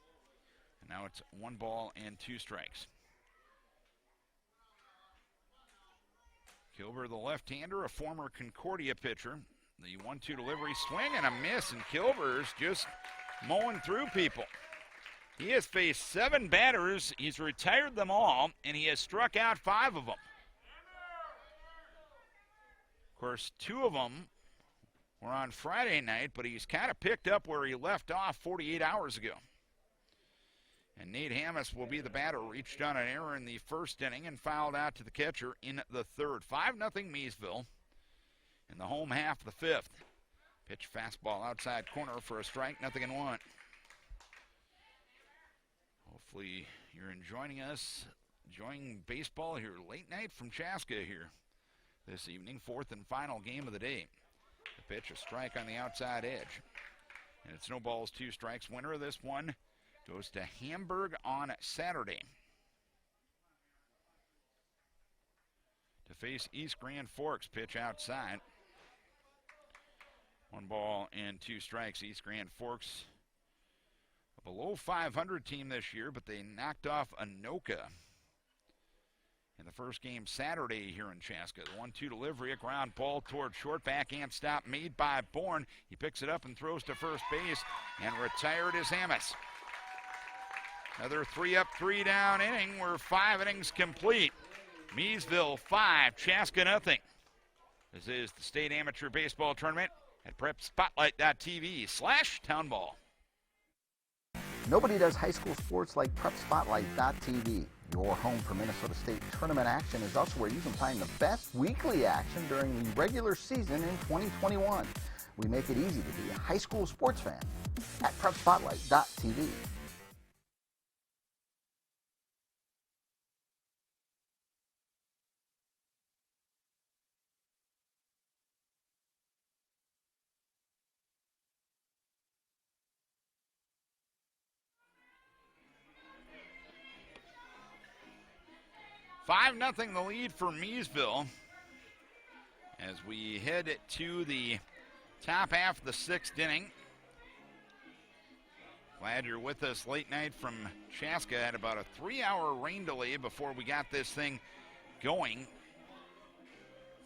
And now it's 1 ball and 2 strikes. Kilber, the left-hander, a former Concordia pitcher, The 1-2 delivery, swing and a miss, and Kilber's just mowing through people. He has faced 7 batters. He's retired them all, and he has struck out 5 of them. Of course, 2 of them were on Friday night, but he's kind of picked up where he left off 48 hours ago. And Nate Hammis will be the batter. Reached on an error in the first inning and fouled out to the catcher in the third. 5-0 Miesville in the home half of the fifth. Pitch fastball outside corner for a strike, 0-1. Hopefully you're enjoying baseball here late night from Chaska here this evening. 4th and final game of the day. The pitch, a strike on the outside edge. And it's no balls, 2 strikes. Winner of this one goes to Hamburg on Saturday to face East Grand Forks. Pitch outside. 1 ball and 2 strikes. East Grand Forks, a below 500 team this year, but they knocked off Anoka in the first game Saturday here in Chaska. The 1-2 delivery, a ground ball toward short, backhand stop made by Bourne. He picks it up and throws to first base, and retired is Hammis. Another 3 up, 3 down inning. We're 5 innings complete. Miesville 5, Chaska 0. This is the State Amateur Baseball Tournament at PrepSpotlight.tv/townball. Nobody does high school sports like PrepSpotlight.tv. Your home for Minnesota State tournament action is also where you can find the best weekly action during the regular season in 2021. We make it easy to be a high school sports fan at PrepSpotlight.tv. Five 0 the lead for Miesville as we head to the top half of the 6th inning. Glad you're with us late night from Chaska. Had about a 3-hour rain delay before we got this thing going.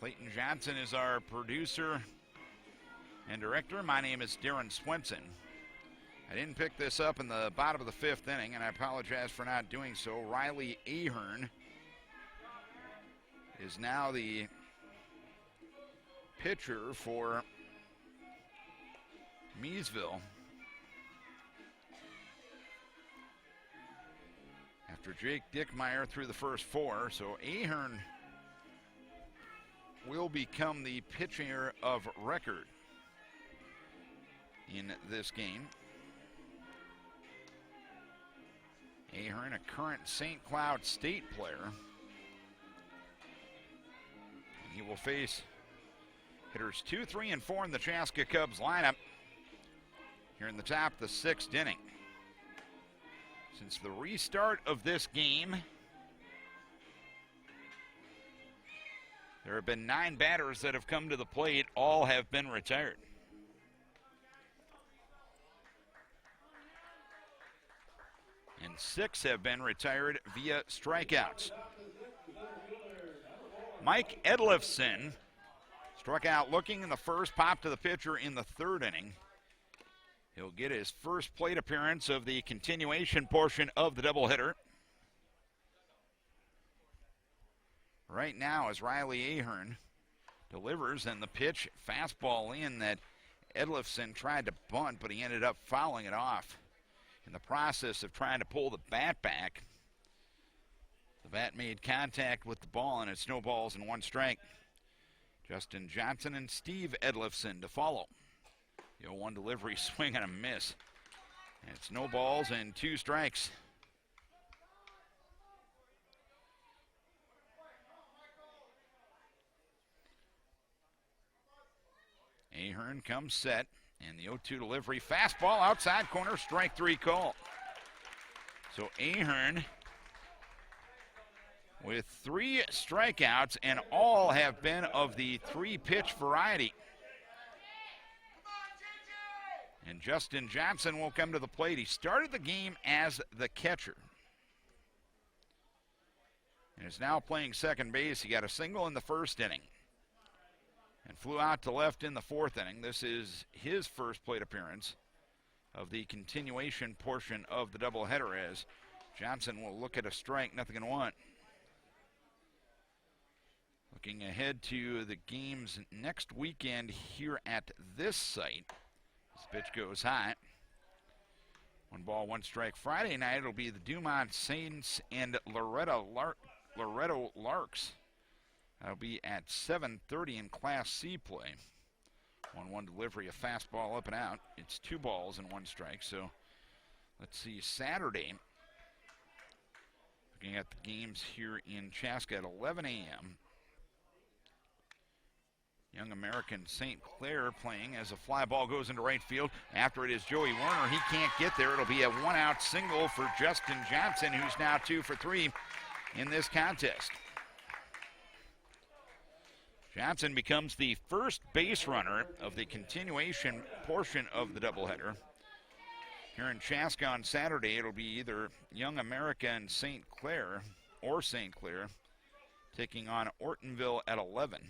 Clayton Johnson is our producer and director. My name is Darren Swenson. I didn't pick this up in the bottom of the 5th inning, and I apologize for not doing so. Riley Ahern is now the pitcher for Miesville. After Jake Dickmeyer threw the first 4, so Ahern will become the pitcher of record in this game. Ahern, a current St. Cloud State player. He will face hitters 2, 3, and 4 in the Chaska Cubs lineup here in the top of the 6th inning. Since the restart of this game, there have been 9 batters that have come to the plate. All have been retired. And 6 have been retired via strikeouts. Mike Edlifson struck out looking in the first, popped to the pitcher in the 3rd inning. He'll get his first plate appearance of the continuation portion of the doubleheader. Right now, as Riley Ahern delivers, and the pitch, fastball in that Edlifson tried to bunt, but he ended up fouling it off in the process of trying to pull the bat back. The bat made contact with the ball, and it's no balls and 1 strike. Justin Johnson and Steve Edlifson to follow. The 0-1 delivery, swing and a miss. And it's no balls and 2 strikes. Ahern comes set, and the 0-2 delivery, fastball outside corner, strike 3 call. So Ahern with 3 strikeouts, and all have been of the 3-pitch variety. And Justin Johnson will come to the plate. He started the game as the catcher and is now playing second base. He got a single in the 1st inning. And flew out to left in the 4th inning. This is his first plate appearance of the continuation portion of the doubleheader, as Johnson will look at a strike, 0-1. Looking ahead to the games next weekend here at this site. This pitch goes high. 1 ball, 1 strike. Friday night it'll be the Dumont Saints and Loretto Larks. That'll be at 7:30 in Class C play. 1-1 delivery, a fastball up and out. It's 2 balls and 1 strike. So let's see, Saturday. Looking at the games here in Chaska at 11 a.m. Young American St. Clair playing as a fly ball goes into right field. After it is Joey Werner. He can't get there. It'll be a 1-out single for Justin Johnson, who's now 2 for 3 in this contest. Johnson becomes the first base runner of the continuation portion of the doubleheader. Here in Chaska on Saturday, it'll be either Young America and St. Clair or St. Clair taking on Ortonville at 11.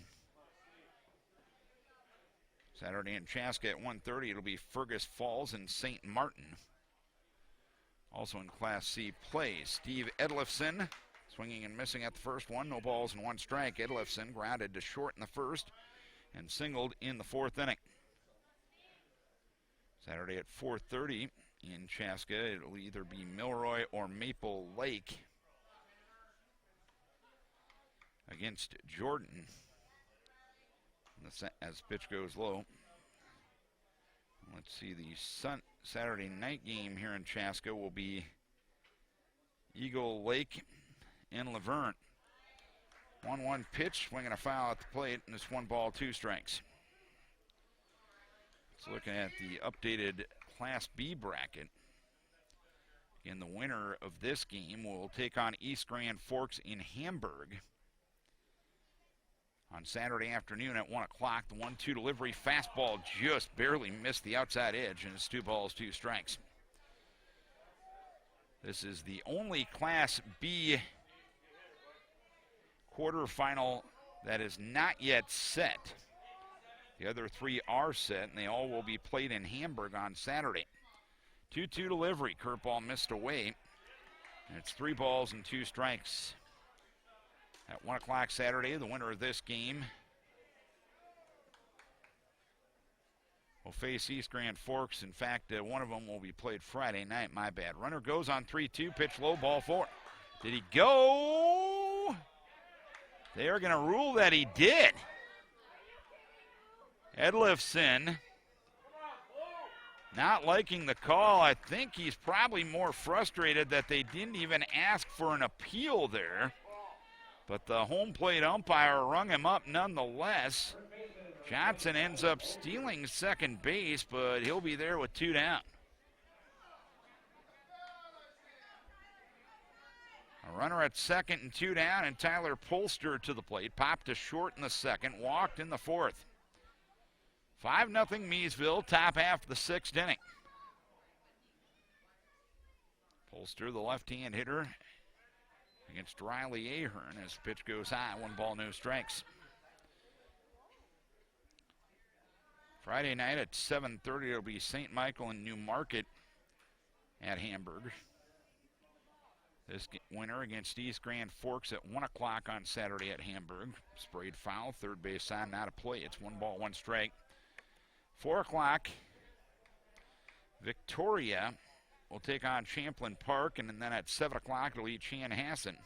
Saturday in Chaska at 1:30, it'll be Fergus Falls and St. Martin. Also in Class C play, Steve Edlifson swinging and missing at the first one. No balls and 1 strike. Edlifson grounded to short in the first and singled in the 4th inning. Saturday at 4:30 in Chaska, it'll either be Milroy or Maple Lake against Jordan. As pitch goes low. Let's see, the Saturday night game here in Chaska will be Eagle Lake and Laverne. 1-1 pitch, swinging a foul at the plate, and it's 1 ball, 2 strikes. Let's look at the updated Class B bracket. Again, the winner of this game will take on East Grand Forks in Hamburg on Saturday afternoon at 1 o'clock. The 1-2 delivery, fastball just barely missed the outside edge, and it's 2 balls, 2 strikes. This is the only Class B quarterfinal that is not yet set. The other 3 are set, and they all will be played in Hamburg on Saturday. 2-2 delivery, curveball missed away, and it's 3 balls and 2 strikes. At 1 o'clock Saturday, the winner of this game will face East Grand Forks. In fact, one of them will be played Friday night. My bad. Runner goes on 3-2, pitch low, ball 4. Did he go? They are going to rule that he did. Edlifson not liking the call. I think he's probably more frustrated that they didn't even ask for an appeal there. But the home plate umpire rung him up nonetheless. Johnson ends up stealing second base, but he'll be there with 2 down. A runner at second and 2 down, and Tyler Polster to the plate. Popped to short in the second, walked in the 4th. 5-0 Miesville, top half of the 6th inning. Polster, the left-hand hitter, against Riley Ahern as the pitch goes high. 1 ball, no strikes. Friday night at 7:30, it'll be St. Michael and New Market at Hamburg. This winner against East Grand Forks at 1 o'clock on Saturday at Hamburg. Sprayed foul, third base sign, not a play. It's 1 ball, 1 strike. 4 o'clock, Victoria will take on Champlain Park, and then at 7 o'clock it'll be Chanhassen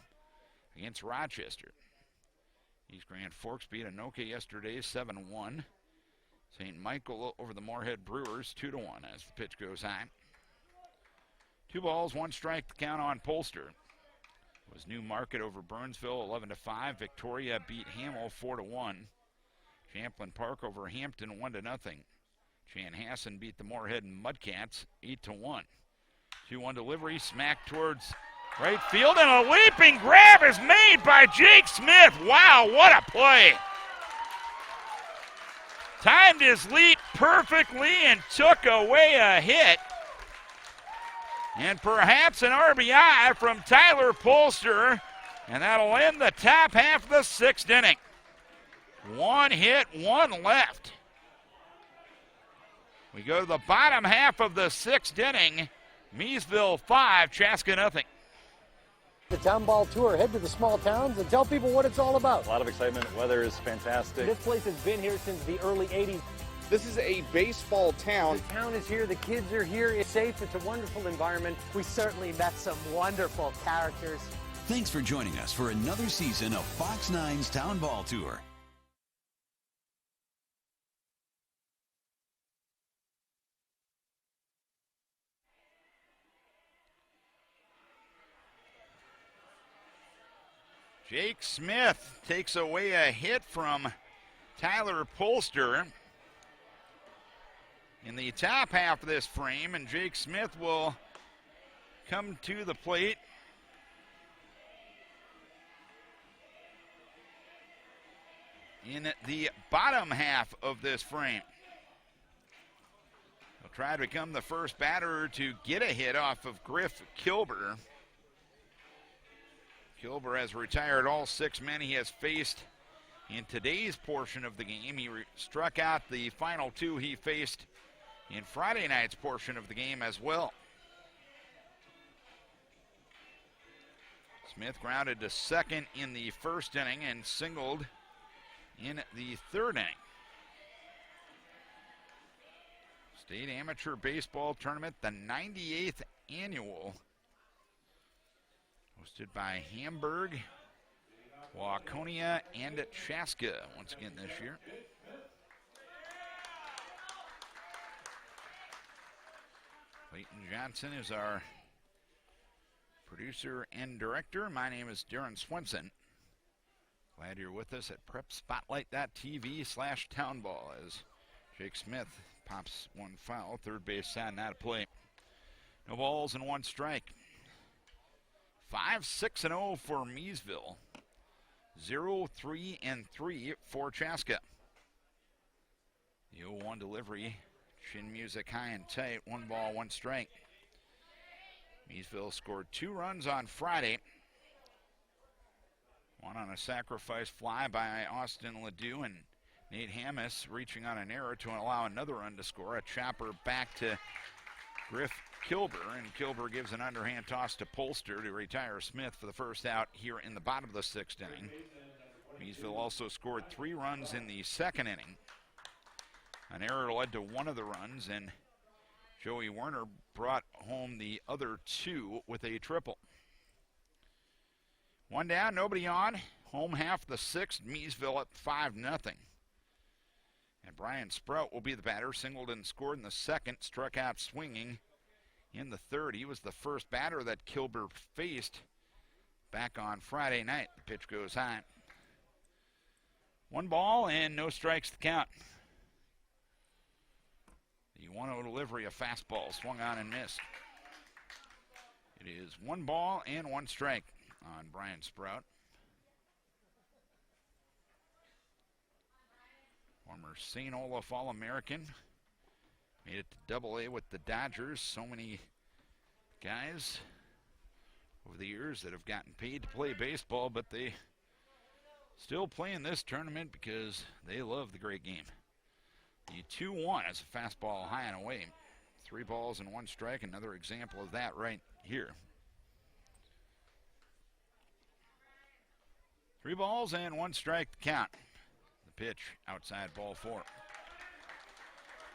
against Rochester. East Grand Forks beat Anoka yesterday 7-1. St. Michael over the Moorhead Brewers 2-1 as the pitch goes high. 2 balls, 1 strike to count on Polster. It was New Market over Burnsville 11-5. Victoria beat Hamel 4-1. Champlain Park over Hampton 1-0. Chanhassen beat the Moorhead Mudcats 8-1. 2-1 delivery, smack towards right field, and a leaping grab is made by Jake Smith. Wow, what a play. Timed his leap perfectly and took away a hit. And perhaps an RBI from Tyler Polster, and that'll end the top half of the 6th inning. One hit, one left. We go to the bottom half of the sixth inning. Miesville 5, Chaska nothing. The Town Ball Tour. Head to the small towns and tell people what it's all about. A lot of excitement. Weather is fantastic. This place has been here since the early 80s. This is a baseball town. The town is here. The kids are here. It's safe. It's a wonderful environment. We certainly met some wonderful characters. Thanks for joining us for another season of Fox 9's Town Ball Tour. Jake Smith takes away a hit from Tyler Polster in the top half of this frame, and Jake Smith will come to the plate. In the bottom half of this frame. He'll try to become the first batter to get a hit off of Griff Kilber. Kilber has retired all 6 men he has faced in today's portion of the game. He struck out the final 2 he faced in Friday night's portion of the game as well. Smith grounded to second in the first inning and singled in the third inning. State Amateur Baseball Tournament, the 98th annual, hosted by Hamburg, Waconia, and Chaska once again this year. Clayton Johnson is our producer and director. My name is Darren Swenson. Glad you're with us at prepspotlight.tv/townball as Jake Smith pops one foul. Third base side, not a play. No balls and 1 strike. 5-6-0 for Miesville. 0-3-3 for Chaska. The 0-1 delivery. Chin music high and tight. 1 ball, 1 strike. Miesville scored 2 runs on Friday. One on a sacrifice fly by Austin Ledoux, and Nate Hammis reaching on an error to allow another run to score. A chopper back to Griff Kilber, and Kilber gives an underhand toss to Polster to retire Smith for the first out here in the bottom of the 6th inning. Miesville also scored 3 runs in the 2nd inning. An error led to 1 of the runs, and Joey Werner brought home the other 2 with a triple. 1 down, nobody on. Home half of the 6th, Miesville up 5-0. And Brian Sprout will be the batter. Singled and scored in the 2nd, struck out swinging in the 3rd. He was the first batter that Kilber faced back on Friday night. The pitch goes high. 1 ball and no strikes to count. The 1-0 delivery, a fastball swung on and missed. It is 1 ball and 1 strike on Brian Sprout. Former St. Olaf All-American. Made it to Double-A with the Dodgers. So many guys over the years that have gotten paid to play baseball, but they still play in this tournament because they love the great game. The 2-1 is a fastball high and away. 3 balls and 1 strike. Another example of that right here. 3 balls and 1 strike to count. The pitch outside ball 4.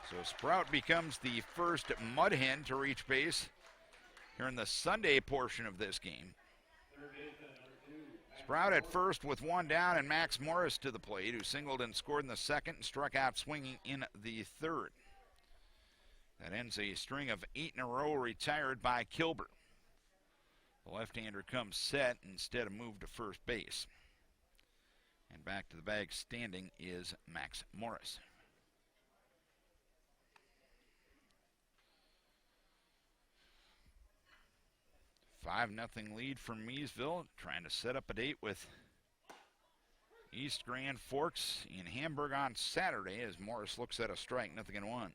So Sprout becomes the first Mudhen to reach base here in the Sunday portion of this game. Sprout at first with 1 down, and Max Morris to the plate, who singled and scored in the 2nd and struck out swinging in the 3rd. That ends a string of 8 in a row retired by Kilber. The left-hander comes set instead of moved to first base. And back to the bag standing is Max Morris. $5-0 lead for Miesville, trying to set up a date with East Grand Forks in Hamburg on Saturday as Morris looks at a strike, 0-1.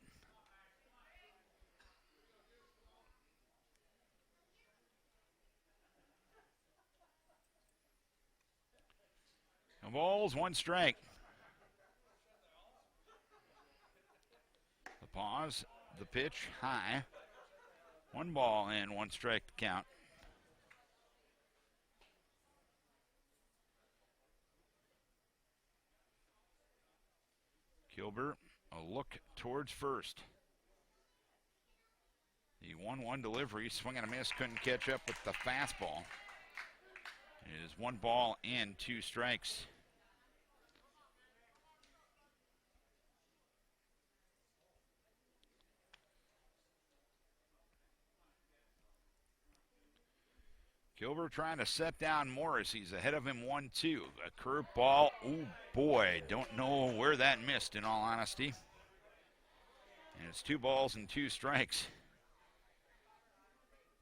No balls, 1 strike. pause. The pitch high. 1 ball and 1 strike to count. Kilber, a look towards first. The 1-1 delivery, swing and a miss, couldn't catch up with the fastball. It is 1 ball and 2 strikes. Kilber trying to set down Morris. He's ahead of him 1-2. A curve ball. Oh boy, don't know where that missed in all honesty. And it's 2 balls and 2 strikes.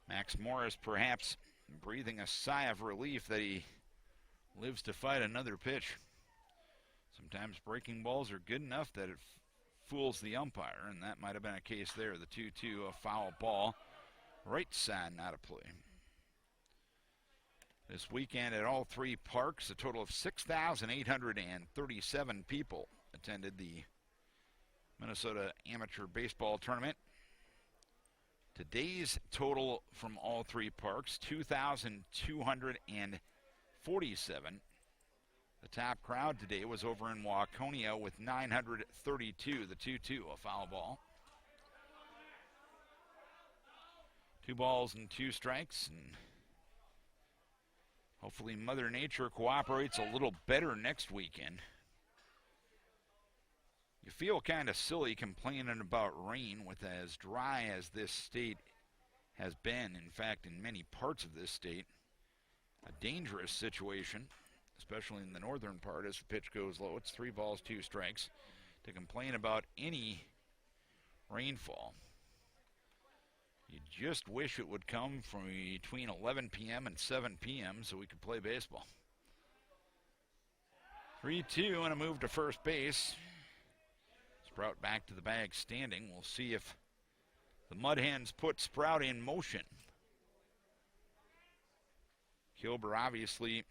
Max Morris perhaps breathing a sigh of relief that he lives to fight another pitch. Sometimes breaking balls are good enough that it fools the umpire, and that might have been a case there. The 2-2, a foul ball. Right side not a play. This weekend at all 3 parks, a total of 6,837 people attended the Minnesota Amateur Baseball Tournament. Today's total from all 3 parks, 2,247. The top crowd today was over in Waconia with 932, the 2-2, a foul ball. 2 balls and 2 strikes, and hopefully Mother Nature cooperates a little better next weekend. You feel kind of silly complaining about rain with as dry as this state has been. In fact, in many parts of this state, a dangerous situation, especially in the northern part as the pitch goes low. It's 3 balls, 2 strikes to complain about any rainfall. You just wish it would come from between 11 p.m. and 7 p.m. so we could play baseball. 3-2 and a move to first base. Sprout back to the bag standing. We'll see if the Mudhens put Sprout in motion. Kilber obviously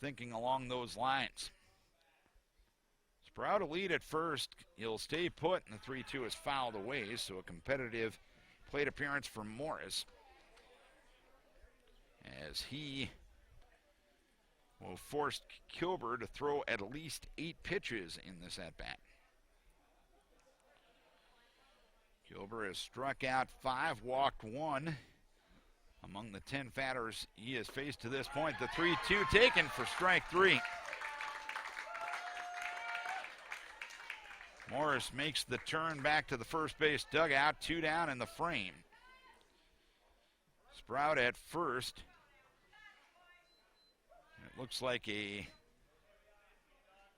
thinking along those lines. Sprout a lead at first. He'll stay put, and the 3-2 is fouled away, so a competitive plate appearance for Morris as he will force Kilber to throw at least 8 pitches in this at-bat. Kilber has struck out 5, walked 1. Among the 10 fatters he has faced to this point, the 3-2 taken for strike 3. Morris makes the turn back to the first base dugout, 2 down in the frame. Sprout at first. It looks like a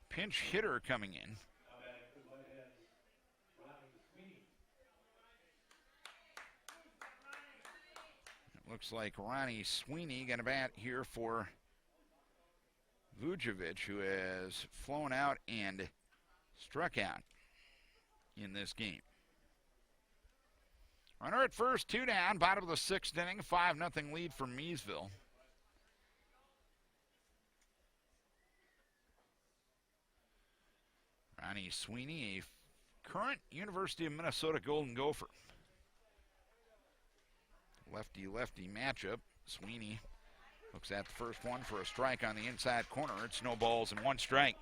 pinch hitter coming in. Looks like Ronnie Sweeney going to bat here for Vujovic, who has flown out and struck out in this game. Runner at first, 2 down, bottom of the 6th inning, 5-0 lead for Miesville. Ronnie Sweeney, a current University of Minnesota Golden Gopher. Lefty-lefty matchup. Sweeney looks at the first one for a strike on the inside corner. It's no balls and 1 strike.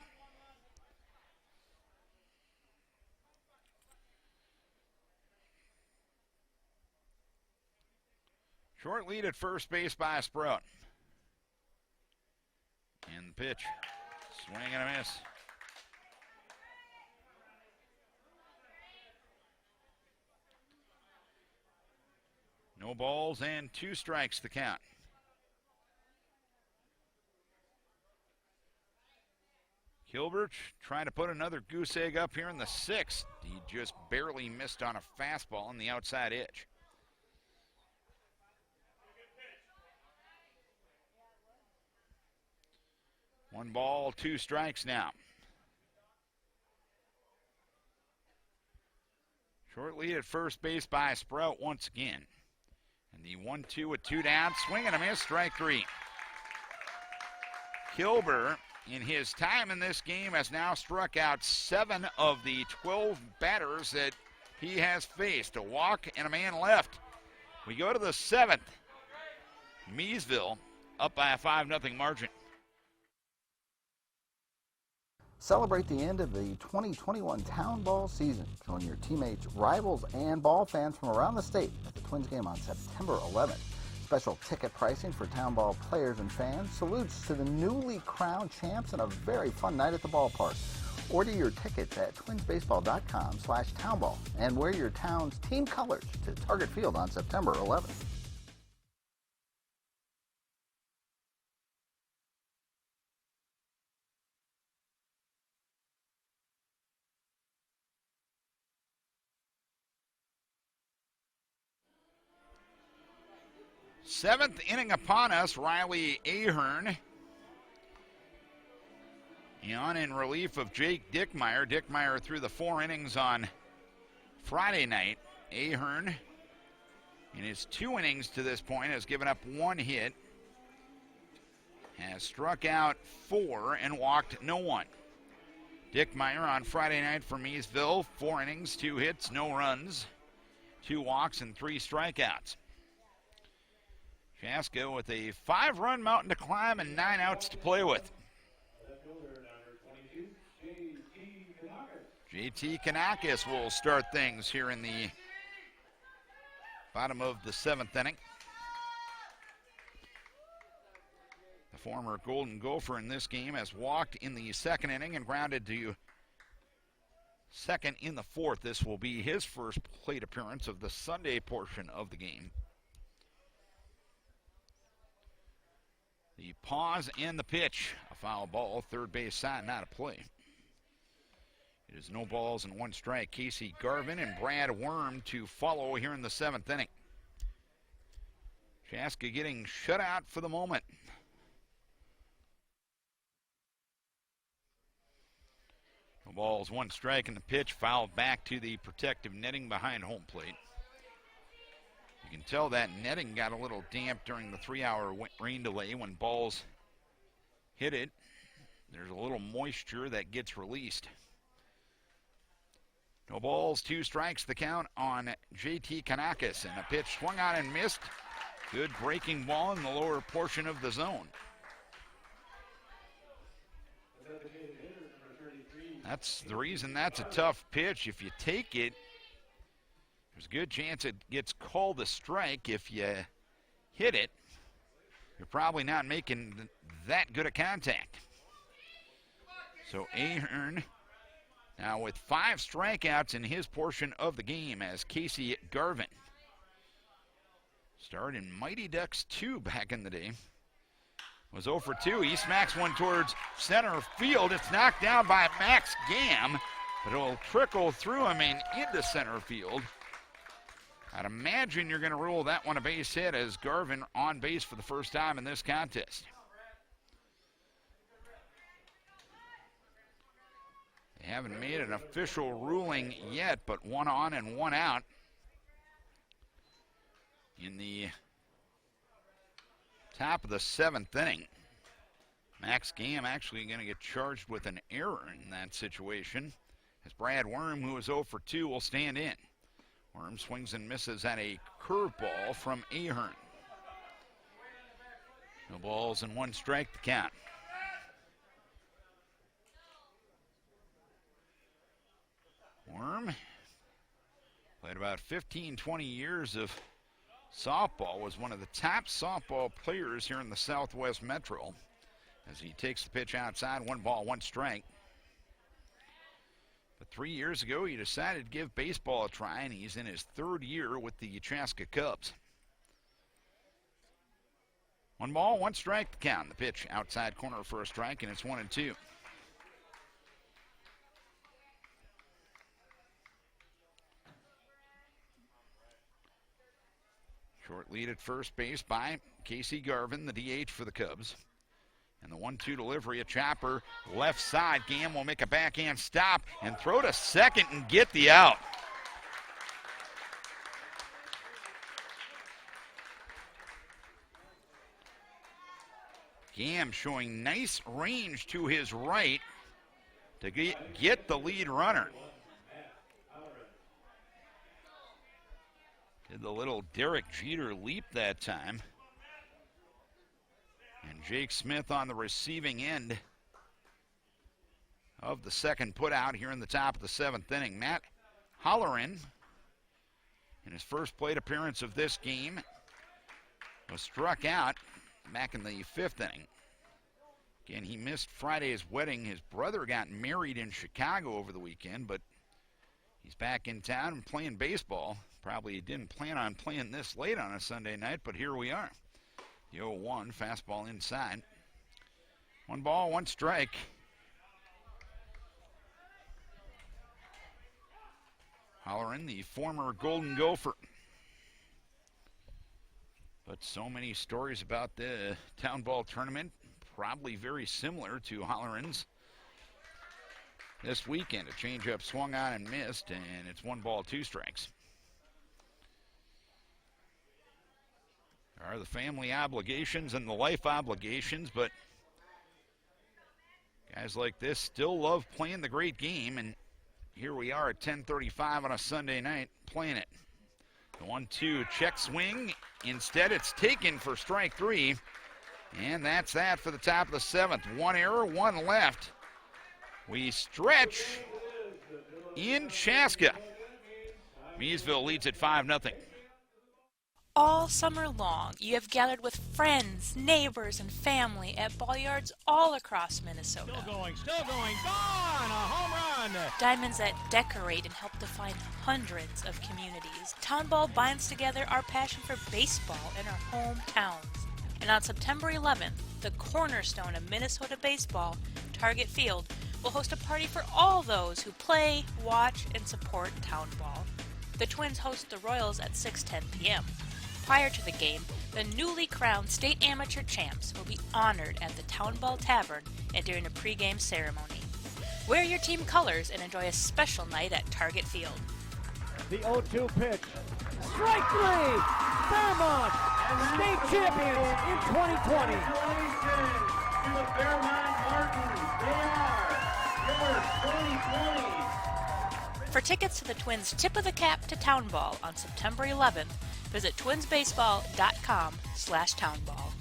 Short lead at first base by Sprout. And the pitch. Swing and a miss. No balls and 2 strikes to count. Kilbert trying to put another goose egg up here in the 6th. He just barely missed on a fastball on the outside edge. One ball, 2 strikes now. Short lead at first base by Sprout once again. And the 1-2 with 2 down. Swing and a miss, strike 3. Kilber, in his time in this game, has now struck out 7 of the 12 batters that he has faced. A walk and a man left. We go to the 7th. Miesville up by a 5-0 margin. Celebrate the end of the 2021 Town Ball season. Join your teammates, rivals, and ball fans from around the state at the Twins game on September 11th. Special ticket pricing for Town Ball players and fans. Salutes to the newly crowned champs and a very fun night at the ballpark. Order your tickets at twinsbaseball.com/townball and wear your town's team colors to Target Field on September 11th. Seventh inning upon us. Riley Ahern on in relief of Jake Dickmeyer. Dickmeyer threw the 4 innings on Friday night. Ahern, in his 2 innings to this point, has given up 1 hit, has struck out 4, and walked no one. Dickmeyer on Friday night for Miesville, 4 innings, 2 hits, no runs, 2 walks, and 3 strikeouts. Chaska with a 5-run mountain to climb and 9 outs to play with. JT Canakis will start things here in the bottom of the 7th inning. The former Golden Gopher in this game has walked in the 2nd inning and grounded to second in the 4th. This will be his first plate appearance of the Sunday portion of the game. The pause and the pitch. A foul ball, third base side, not a play. It is no balls and 1 strike. Casey Garvin and Brad Worm to follow here in the 7th inning. Chaska getting shut out for the moment. No balls, 1 strike, and the pitch fouled back to the protective netting behind home plate. You can tell that netting got a little damp during the 3-hour rain delay when balls hit it. There's a little moisture that gets released. No balls, 2 strikes, the count on JT Canakis, and the pitch swung on and missed. Good breaking ball in the lower portion of the zone. That's the reason that's a tough pitch. If you take it, there's a good chance it gets called a strike. If you hit it, you're probably not making that good a contact. So Ahern now with 5 strikeouts in his portion of the game as Casey Garvin starred in Mighty Ducks 2 back in the day. Was 0 for 2. He smacks one towards center field. It's knocked down by Max Gam, but it'll trickle through him and into center field. I'd imagine you're going to rule that one a base hit as Garvin on base for the first time in this contest. They haven't made an official ruling yet, but 1 on and 1 out in the top of the 7th inning. Max Gam actually going to get charged with an error in that situation as Brad Worm, who is 0 for 2, will stand in. Worm swings and misses at a curveball from Ahern. No balls and 1 strike to count. Worm played about 15-20 years of softball, was one of the top softball players here in the Southwest Metro as he takes the pitch outside, 1 ball, 1 strike. But 3 years ago, he decided to give baseball a try, and he's in his 3rd year with the Chaska Cubs. 1 ball, 1 strike to count. The pitch outside corner for a strike, and it's 1-2. Short lead at first base by Casey Garvin, the DH for the Cubs. And the 1-2 delivery, a chopper left side. Gam will make a backhand stop and throw to second and get the out. Gam showing nice range to his right to get the lead runner. Did the little Derek Jeter leap that time. And Jake Smith on the receiving end of the second putout here in the top of the 7th inning. Matt Holleran, in his first plate appearance of this game, was struck out back in the 5th inning. Again, he missed Friday's wedding. His brother got married in Chicago over the weekend, but he's back in town and playing baseball. Probably didn't plan on playing this late on a Sunday night, but here we are. The 0-1, fastball inside. 1 ball, 1 strike. Holleran, the former Golden Gopher. But so many stories about the town ball tournament, probably very similar to Holleran's this weekend. A changeup swung on and missed, and it's 1 ball, 2 strikes. There are the family obligations and the life obligations, but guys like this still love playing the great game, and here we are at 10:35 on a Sunday night playing it. The 1-2 check swing. Instead, it's taken for strike 3, and that's that for the top of the 7th. 1 error, 1 left. We stretch in Chaska. Miesville leads at 5-0. All summer long, you have gathered with friends, neighbors, and family at ball yards all across Minnesota. Still going, gone! A home run! Diamonds that decorate and help define hundreds of communities. Town Ball binds together our passion for baseball in our hometowns. And on September 11th, the cornerstone of Minnesota baseball, Target Field, will host a party for all those who play, watch, and support Town Ball. The Twins host the Royals at 6:10 p.m. Prior to the game, the newly crowned state amateur champs will be honored at the Town Ball Tavern and during a pregame ceremony. Wear your team colors and enjoy a special night at Target Field. The 0-2 pitch. Strike 3! Fairmont, state champions in 2020. Congratulations to the Fairmont Martins. They are your 2020. For tickets to the Twins' Tip of the Cap to Town Ball on September 11th, visit twinsbaseball.com/townball.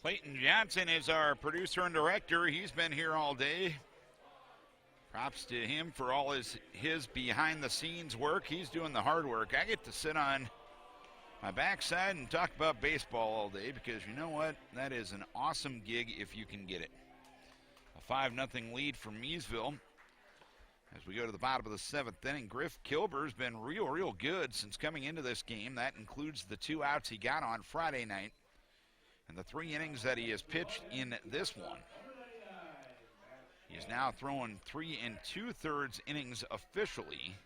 Clayton Johnson is our producer and director. He's been here all day. Props to him for all his behind-the-scenes work. He's doing the hard work. I get to sit on my backside and talk about baseball all day because you know what? That is an awesome gig if you can get it. A 5-0 lead for Miesville. As we go to the bottom of the 7th inning, Griff Kilber's been real good since coming into this game. That includes the 2 outs he got on Friday night and the 3 innings that he has pitched in this one. He is now throwing 3 2/3 innings officially.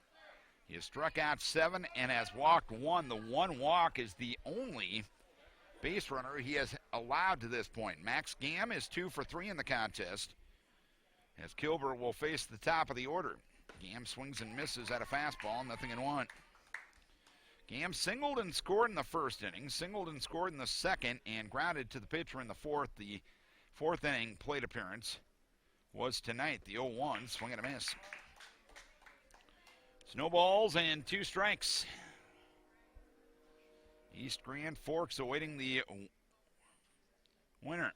He has struck out 7 and has walked 1. The 1 walk is the only base runner he has allowed to this point. Max Gamm is 2 for 3 in the contest, as Kilber will face the top of the order. Gamm swings and misses at a fastball, 0-1. Gamm singled and scored in the first inning, singled and scored in the second, and grounded to the pitcher in the fourth. The 4th inning plate appearance was tonight. The 0-1, swing and a miss. Snowballs and 2 strikes. East Grand Forks awaiting the winner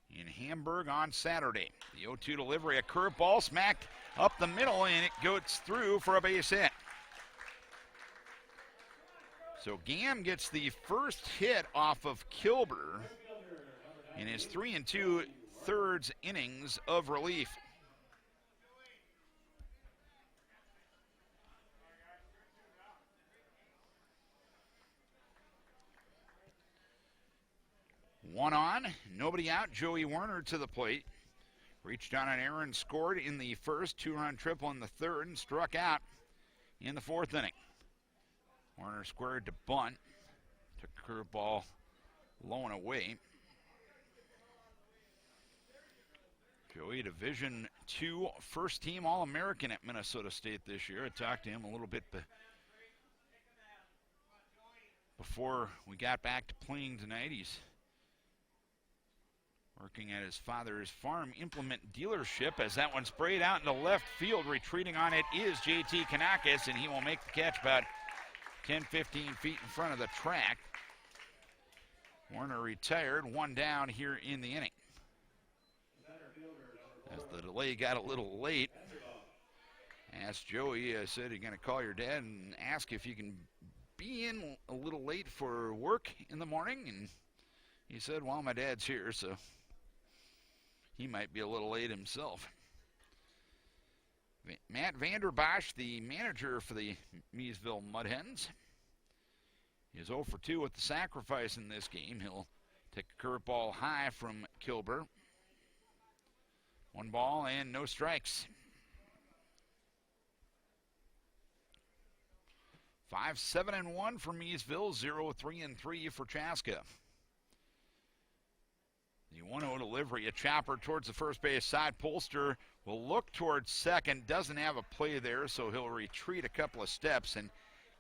in Hamburg on Saturday. The 0-2 delivery, a curveball smacked up the middle, and it goes through for a base hit. So Gamm gets the first hit off of Kilber in his 3 2/3 innings of relief. One on, nobody out. Joey Werner to the plate. Reached on an error and scored in the first, 2-run triple in the third, and struck out in the 4th inning. Werner squared to bunt. Took a curveball low and away. Joey, Division II first-team All-American at Minnesota State this year. I talked to him a little bit before we got back to playing tonight. He's working at his father's farm implement dealership as that one sprayed out into left field. Retreating on it is JT Canakis, and he will make the catch about 10-15 feet in front of the track. Warner retired, one down here in the inning. As the delay got a little late, asked Joey, I said, you're going to call your dad and ask if you can be in a little late for work in the morning? And he said, well, my dad's here, so he might be a little late himself. Matt Vanderbosch, the manager for the Miesville Mudhens, is 0 for 2 with the sacrifice in this game. He'll take a curveball high from Kilber. 1 ball and no strikes. 5-7-1 for Miesville, 0-3-3 for Chaska. The 1-0 delivery, a chopper towards the first base side. Polster will look towards second, doesn't have a play there, so he'll retreat a couple of steps and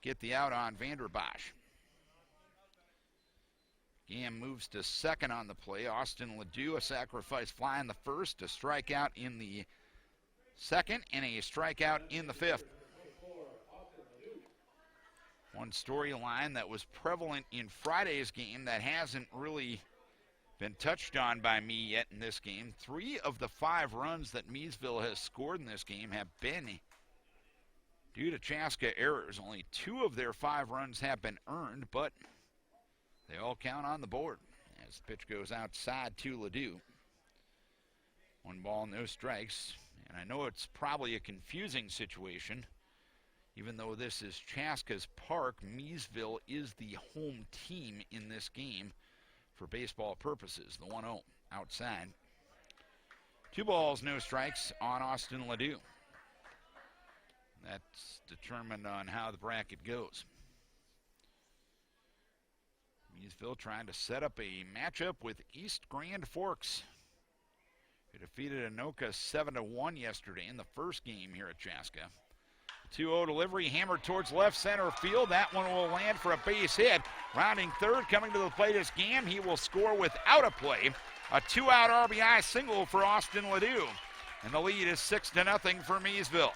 get the out on Vanderbosch. Gam moves to second on the play. Austin Ledoux, a sacrifice fly in the first, a strikeout in the second, and a strikeout in the fifth. One storyline that was prevalent in Friday's game that hasn't really been touched on by me yet in this game. 3 of the 5 runs that Miesville has scored in this game have been due to Chaska errors. Only 2 of their 5 runs have been earned, but they all count on the board as the pitch goes outside to Ledoux. 1 ball, no strikes. And I know it's probably a confusing situation. Even though this is Chaska's park, Miesville is the home team in this game for baseball purposes. The 1-0 outside. 2 balls, no strikes on Austin Ledoux. That's determined on how the bracket goes. Miesville trying to set up a matchup with East Grand Forks, who defeated Anoka 7-1 yesterday in the first game here at Chaska. 2-0 delivery hammered towards left center field. That one will land for a base hit. Rounding third, coming to the plate is Gam. He will score without a play. A 2-out RBI single for Austin Ledoux. And the lead is 6-0 for Miesville.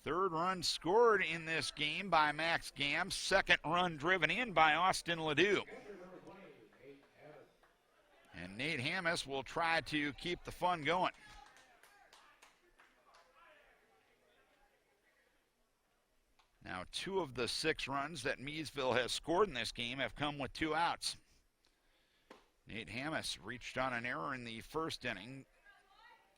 Third run scored in this game by Max Gam. Second run driven in by Austin Ledoux. And Nate Hammis will try to keep the fun going. Now 2 of the 6 runs that Miesville has scored in this game have come with 2 outs. Nate Hammis reached on an error in the first inning.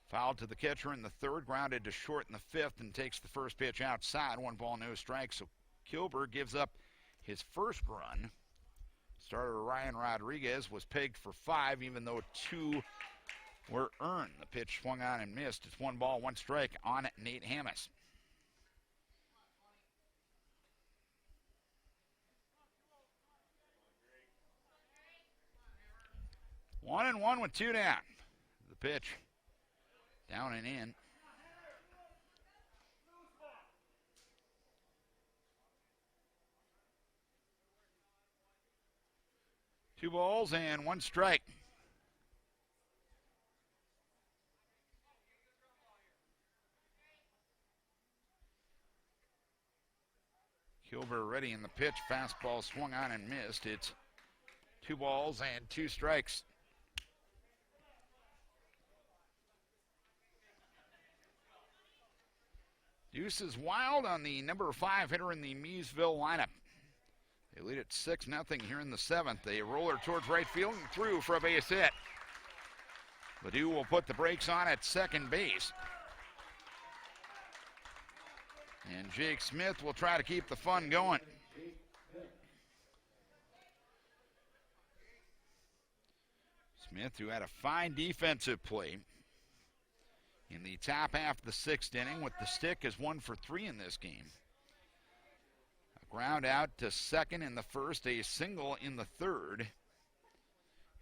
Fouled to the catcher in the third, grounded to short in the fifth, and takes the first pitch outside. 1 ball, no strike. So Kilber gives up his first run. Starter Ryan Rodriguez was pegged for 5, even though 2 were earned. The pitch swung on and missed. It's 1 ball, 1 strike on Nate Hammis. One and one with 2 down. The pitch down and in. Two balls and 1 strike. Kilber ready in the pitch. Fastball swung on and missed. It's 2 balls and 2 strikes. Deuce is wild on the number 5 hitter in the Miesville lineup. They lead at 6-0 here in the 7th. A roller towards right field and through for a base hit. Ledoux will put the brakes on at second base. And Jake Smith will try to keep the fun going. Smith, who had a fine defensive play in the top half of the 6th inning with the stick, is 1 for 3 in this game. A ground out to second in the first, a single in the third.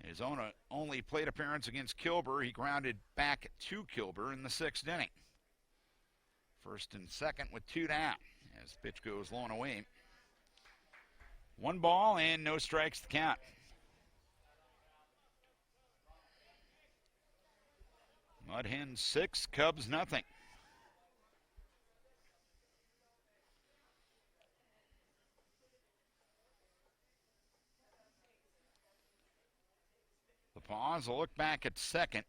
His only plate appearance against Kilber, he grounded back to Kilber in the 6th inning. First and second with 2 down as the pitch goes low and away. 1 ball and no strikes to count. Mudhens 6, Cubs nothing. The pause, a look back at second.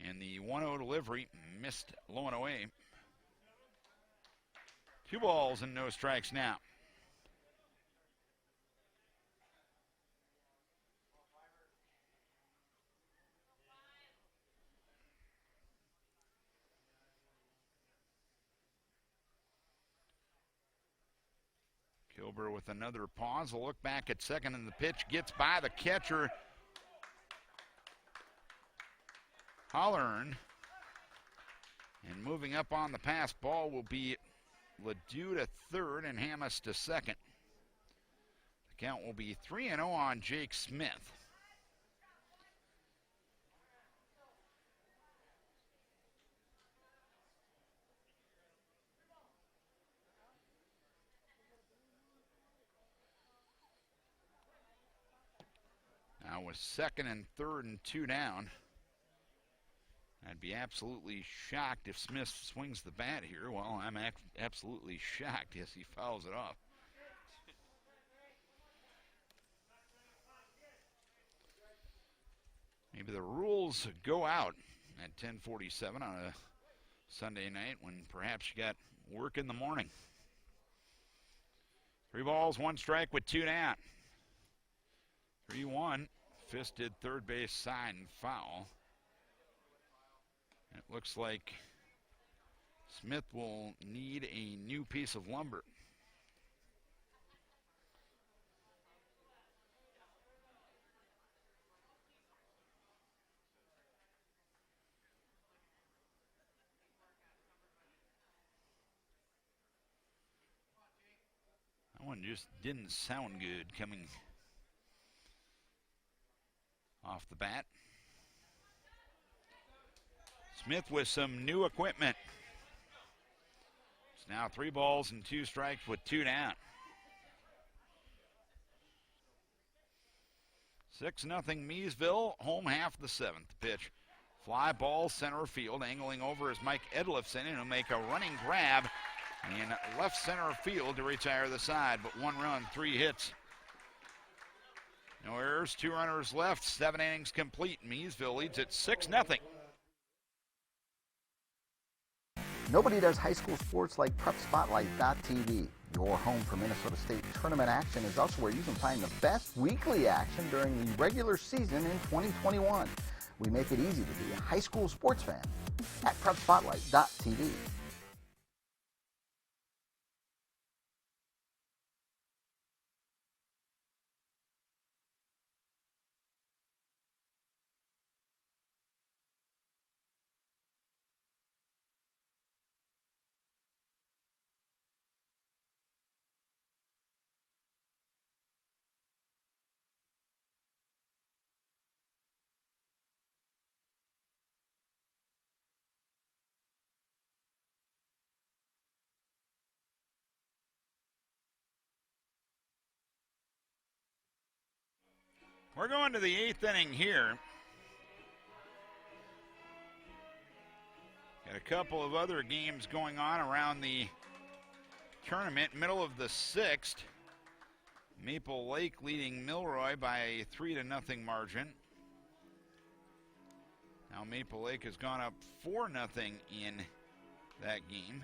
And the 1-0 delivery missed low and away. 2 balls and no strikes now. Kilber with another pause. A look back at second, and the pitch gets by the catcher, Hollern. And moving up on the pass ball will be Ledoux to third and Hamas to second. The count will be 3-0 on Jake Smith. Now with second and third and 2 down, I'd be absolutely shocked if Smith swings the bat here. Well, I'm absolutely shocked as he fouls it off. Maybe the rules go out at 10:47 on a Sunday night when perhaps you got work in the morning. 3 balls, 1 strike with 2 down. 3-1, fisted third base side and foul. It looks like Smith will need a new piece of lumber. That one just didn't sound good coming off the bat. Smith with some new equipment. It's now 3 balls and 2 strikes with 2 down. 6-0 Miesville, home half of the 7th. Pitch, fly ball center field. Angling over is Mike Edlifson, and he'll make a running grab in left center field to retire the side. But 1 run, 3 hits. No errors, 2 runners left, 7 innings complete. Miesville leads at 6-0. Nobody does high school sports like PrepSpotlight.tv. Your home for Minnesota State tournament action is also where you can find the best weekly action during the regular season in 2021. We make it easy to be a high school sports fan at PrepSpotlight.tv. We're going to the 8th inning here. Got a couple of other games going on around the tournament. Middle of the 6th. Maple Lake leading Milroy by a 3-0 margin. Now Maple Lake has gone up 4-0 in that game.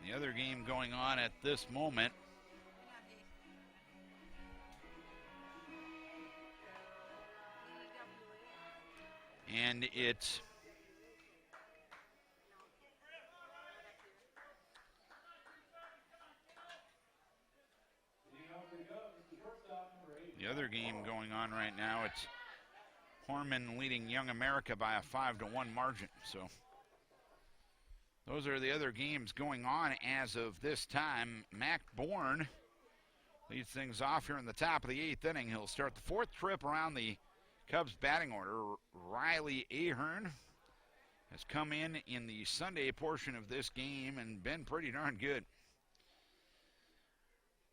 The other game going on at this moment and it's the other game going on right now. It's Horman leading Young America by a 5-1 margin. So those are the other games going on as of this time. Mac Bourne leads things off here in the top of the 8th inning. He'll start the 4th trip around the Cubs batting order, Riley Ahern has come in the Sunday portion of this game and been pretty darn good.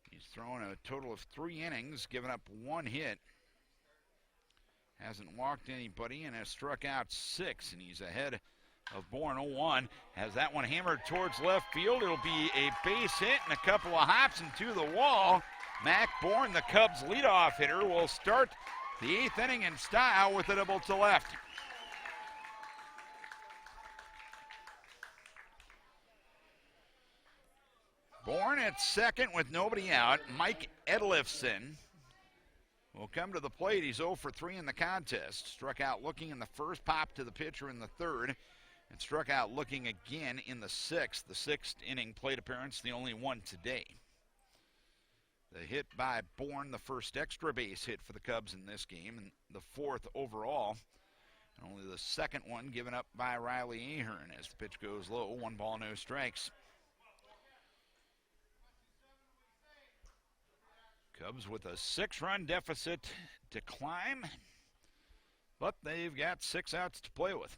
He's thrown a total of 3 innings, given up 1 hit. Hasn't walked anybody and has struck out 6, and he's ahead of Bourne 0-1. Has that one hammered towards left field. It'll be a base hit and a couple of hops into the wall. Mac Bourne, the Cubs' leadoff hitter, will start the 8th inning in style with a double to left. Bourne at second with nobody out. Mike Edlifson will come to the plate. He's 0 for 3 in the contest. Struck out looking in the first, popped to the pitcher in the third, and struck out looking again in the 6th. The 6th inning plate appearance, the only one today. The hit by Bourne, the first extra base hit for the Cubs in this game, and the 4th overall. And only the 2nd one given up by Riley Ahern as the pitch goes low. 1 ball, no strikes. Cubs with a 6-run deficit to climb, but they've got 6 outs to play with.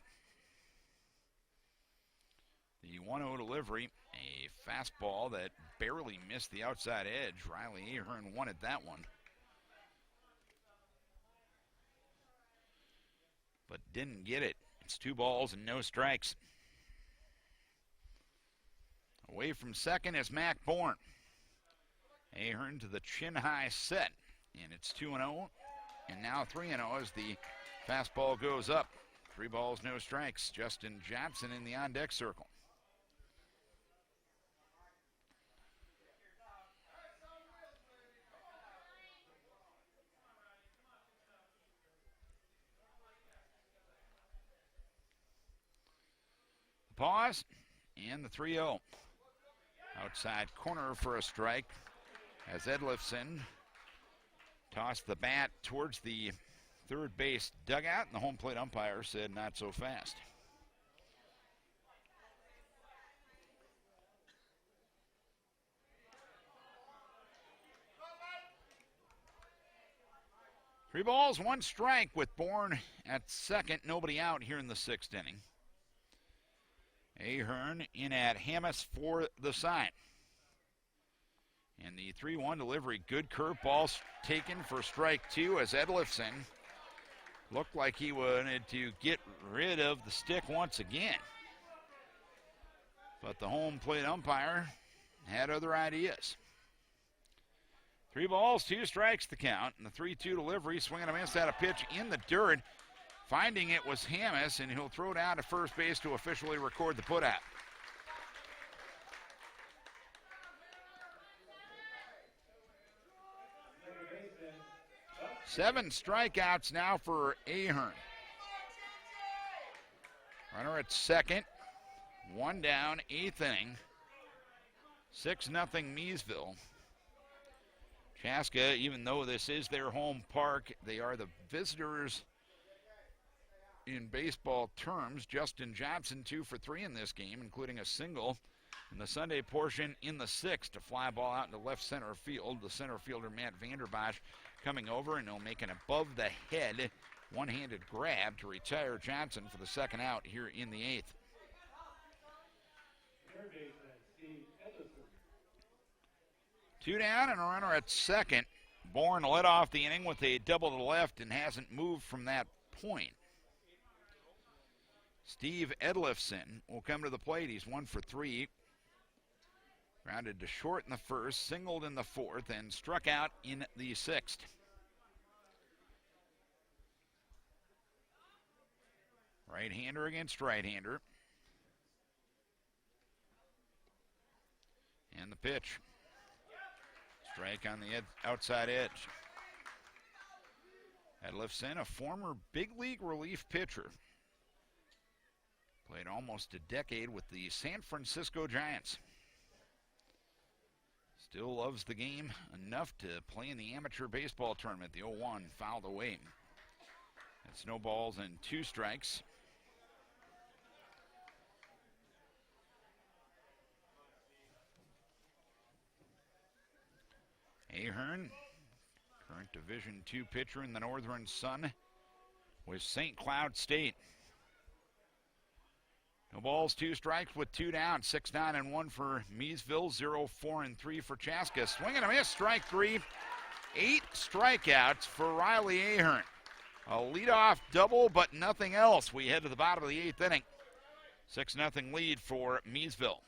The 1-0 delivery, a fastball that barely missed the outside edge. Riley Ahern wanted that one, but didn't get it. It's 2 balls and no strikes. Away from second is Mac Bourne. Ahern to the chin-high set, and it's 2-0, and now 3-0 as the fastball goes up. 3 balls, no strikes. Justin Johnson in the on-deck circle. The pause, and the 3-0. Outside corner for a strike, as Edlifson tossed the bat towards the third base dugout, and the home plate umpire said not so fast. Three balls, 1 strike with Bourne at second. Nobody out here in the 6th inning. Ahern in at Hammis for the sign. And the 3-1 delivery, good curveball taken for strike 2 as Edlifson looked like he wanted to get rid of the stick once again. But the home plate umpire had other ideas. 3 balls, 2 strikes the count, and the 3-2 delivery, swing and a miss at a pitch in the dirt. Finding it was Hammis, and he'll throw down to first base to officially record the putout. 7 strikeouts now for Ahern. Runner at second, 1 down, 8th inning. 6-0 Miesville. Chaska, even though this is their home park, they are the visitors in baseball terms. Justin Johnson 2 for 3 in this game, including a single in the Sunday portion in the 6th to fly a ball out into left center field. The center fielder Matt Vanderbosch coming over, and he'll make an above-the-head one-handed grab to retire Johnson for the 2nd out here in the 8th. 2 down and a runner at second. Bourne led off the inning with a double to left and hasn't moved from that point. Steve Edlifson will come to the plate. He's 1 for 3. Grounded to short in the 1st, singled in the 4th, and struck out in the 6th. Right-hander against right-hander. And the pitch. Strike on the outside edge. Edlifson, a former big league relief pitcher. Played almost a decade with the San Francisco Giants. Still loves the game enough to play in the amateur baseball tournament. The 0-1 fouled away. That's no balls and 2 strikes. Ahern, current Division II pitcher in the Northern Sun with St. Cloud State. No balls, 2 strikes with 2 down. 6-9-1 for Miesville. 0-4-3 for Chaska. Swing and a miss. Strike 3. 8 strikeouts for Riley Ahern. A leadoff double, but nothing else. We head to the bottom of the 8th inning. 6-0 lead for Miesville.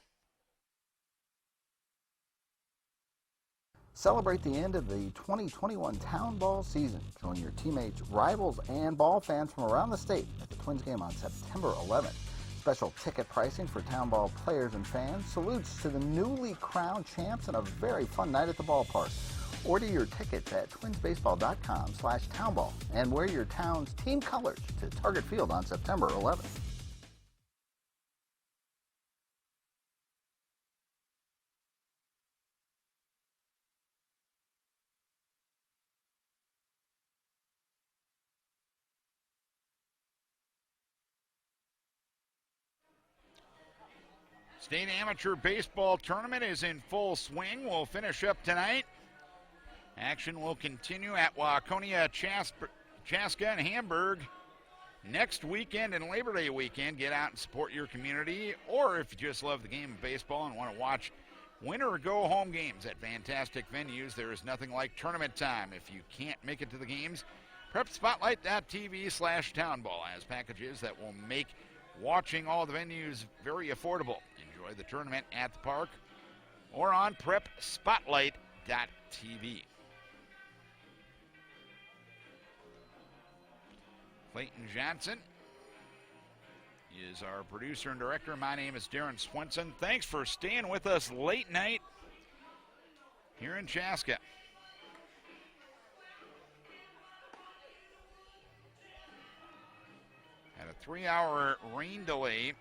Celebrate the end of the 2021 Town Ball season. Join your teammates, rivals, and ball fans from around the state at the Twins game on September 11th. Special ticket pricing for Town Ball players and fans. Salutes to the newly crowned champs and a very fun night at the ballpark. Order your tickets at twinsbaseball.com/townball and wear your town's team colors to Target Field on September 11th. State Amateur Baseball Tournament is in full swing. We'll finish up tonight. Action will continue at Waconia, Chaska, and Hamburg next weekend and Labor Day weekend. Get out and support your community, or if you just love the game of baseball and want to watch win or go home games at fantastic venues, there is nothing like tournament time. If you can't make it to the games, prepspotlight.tv/townball has packages that will make watching all the venues very affordable. Enjoy the tournament at the park or on prepspotlight.tv. Clayton Johnson is our producer and director. My name is Darren Swenson. Thanks for staying with us late night here in Chaska. Had a 3-hour rain delay.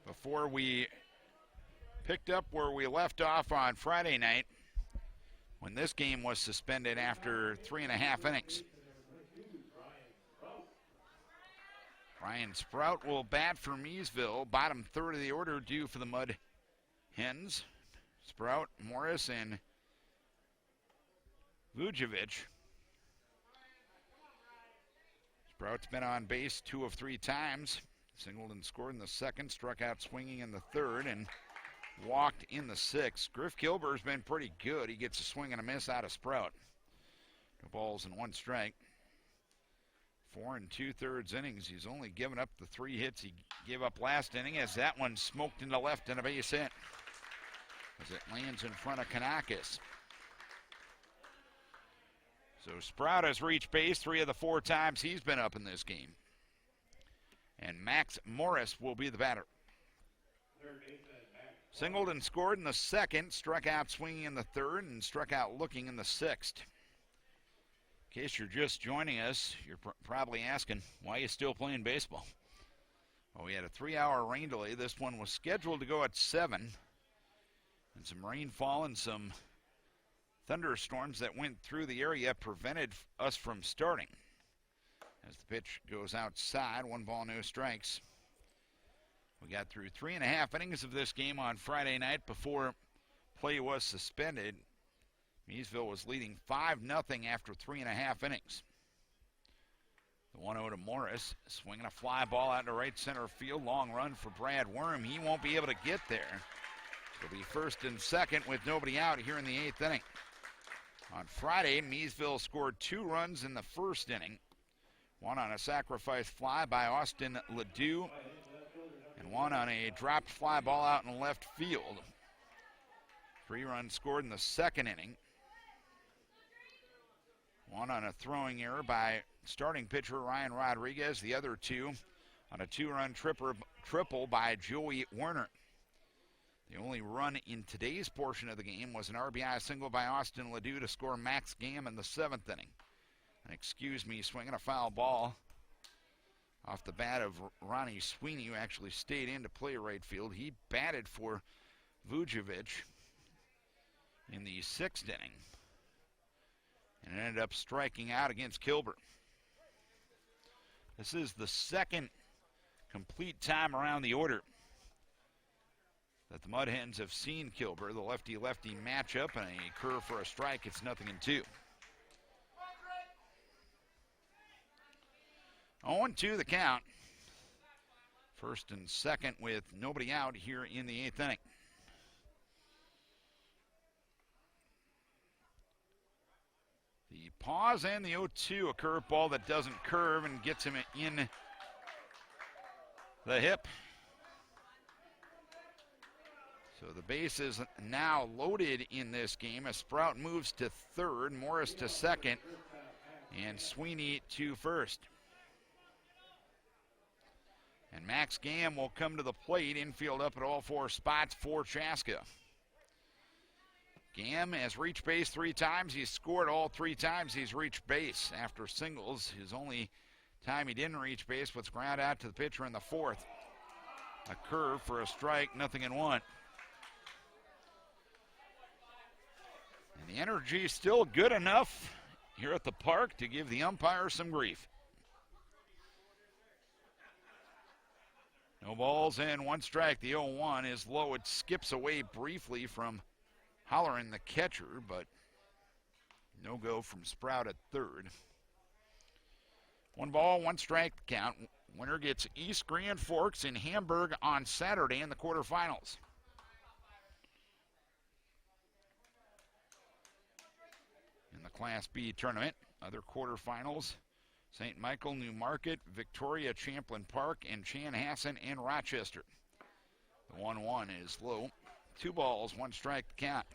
Before we picked up where we left off on Friday night, when this game was suspended after 3.5 innings. Ryan Sprout will bat for Miesville, bottom third of the order due for the Mudhens. Sprout, Morris, and Vujovic. Sprout's been on base 2 of 3 times. Singled and scored in the second, struck out swinging in the third, and walked in the 6th. Griff Kilber's been pretty good. He gets a swing and a miss out of Sprout. 2 balls and 1 strike. 4 2/3 innings. He's only given up the 3 hits he gave up last inning, as that one smoked into left and a base hit as it lands in front of Canakis. So Sprout has reached base 3 of the 4 times he's been up in this game. And Max Morris will be the batter. Singled and scored in the second, struck out swinging in the third, and struck out looking in the 6th. In case you're just joining us, you're probably asking, why are you still playing baseball? Well, we had a 3-hour rain delay. This one was scheduled to go at 7. And some rainfall and some thunderstorms that went through the area prevented us from starting. As the pitch goes outside, 1 ball, no strikes. We got through 3.5 innings of this game on Friday night before play was suspended. Miesville was leading 5-0 after 3.5 innings. The 1-0 to Morris, swinging a fly ball out to right center field. Long run for Brad Worm. He won't be able to get there. It'll be first and second with nobody out here in the 8th inning. On Friday, Miesville scored 2 runs in the first inning. 1 on a sacrifice fly by Austin Ledoux, and 1 on a dropped fly ball out in left field. 3 runs scored in the second inning. 1 on a throwing error by starting pitcher Ryan Rodriguez. The other 2 on a 2-run triple by Joey Werner. The only run in today's portion of the game was an RBI single by Austin Ledoux to score Max Gam in the 7th inning. And excuse me, swinging a foul ball off the bat of Ronnie Sweeney, who actually stayed in to play right field. He batted for Vujovic in the 6th inning and ended up striking out against Kilber. This is the second complete time around the order that the Mudhens have seen Kilber. The lefty-lefty matchup and a curve for a strike. It's 0-2. 0-2 the count. First and second with nobody out here in the 8th inning. The pause and the 0-2, a curveball that doesn't curve and gets him in the hip. So the base is now loaded in this game as Sprout moves to third, Morris to second, and Sweeney to first. And Max Gamm will come to the plate, infield up at all 4 spots for Chaska. Gamm has reached base 3 times. He's scored all 3 times he's reached base after singles. His only time he didn't reach base was ground out to the pitcher in the 4th. A curve for a strike, 0-1. And the energy is still good enough here at the park to give the umpire some grief. No balls and 1 strike. The 0-1 is low. It skips away briefly from hollering the catcher, but no go from Sprout at third. 1 ball, 1 strike count. Winner gets East Grand Forks in Hamburg on Saturday in the quarterfinals. In the Class B tournament, other quarterfinals, St. Michael, New Market, Victoria, Champlain Park, and Chanhassen and Rochester. The 1-1 is low. 2 balls, 1 strike count.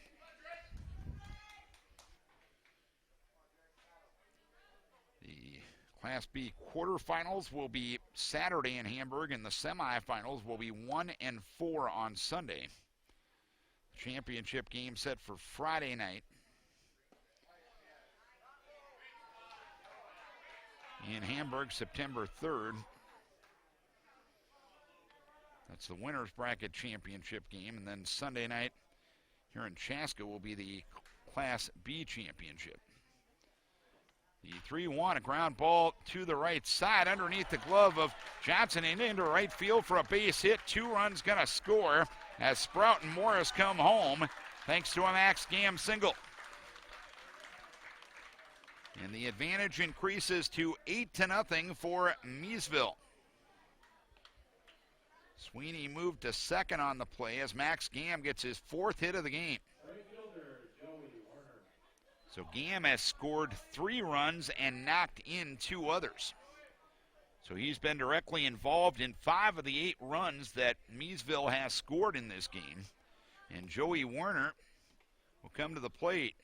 The Class B quarterfinals will be Saturday in Hamburg, and the semifinals will be 1 and 4 on Sunday. Championship game set for Friday night in Hamburg, September 3rd. That's the winner's bracket championship game. And then Sunday night here in Chaska will be the Class B championship. The 3-1, a ground ball to the right side underneath the glove of Johnson and into right field for a base hit. 2 runs gonna score as Sprout and Morris come home thanks to a Max Gamm single. And the advantage increases to 8-0 for Miesville. Sweeney moved to second on the play as Max Gamm gets his 4th hit of the game. So Gamm has scored 3 runs and knocked in 2 others. So he's been directly involved in 5 of the 8 runs that Miesville has scored in this game. And Joey Werner will come to the plate.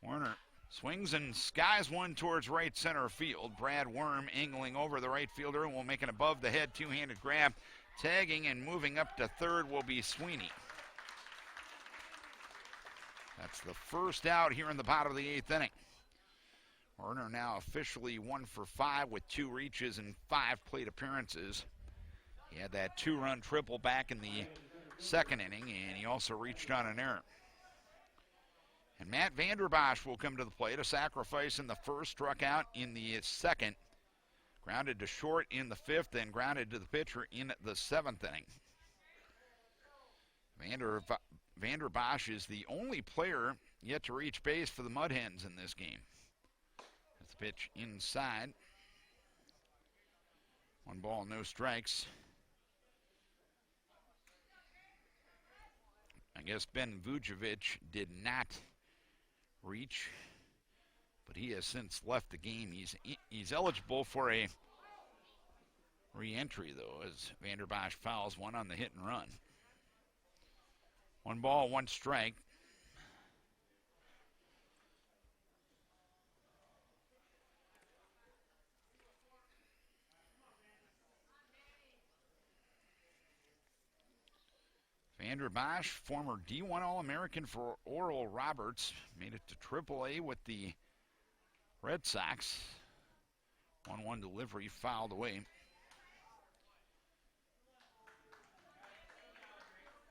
Werner swings and skies one towards right center field. Brad Worm angling over the right fielder and will make an above the head 2-handed grab. Tagging and moving up to third will be Sweeney. That's the first out here in the bottom of the 8th inning. Werner now officially 1 for 5 with 2 reaches and 5 plate appearances. He had that 2-run triple back in the 2nd inning, and he also reached on an error. And Matt Vanderbosch will come to the plate. A sacrifice in the 1st, struck out in the 2nd. Grounded to short in the 5th, and grounded to the pitcher in the 7th inning. Vanderbosch is the only player yet to reach base for the Mudhens in this game. That's the pitch inside. 1 ball, no strikes. I guess Ben Vujovic did not reach, but he has since left the game. He's eligible for a re-entry, though, as Vanderbosch fouls one on the hit and run. 1 ball, 1 strike. Vanderbosch, former D1 All-American for Oral Roberts, made it to AAA with the Red Sox. 1-1 delivery fouled away.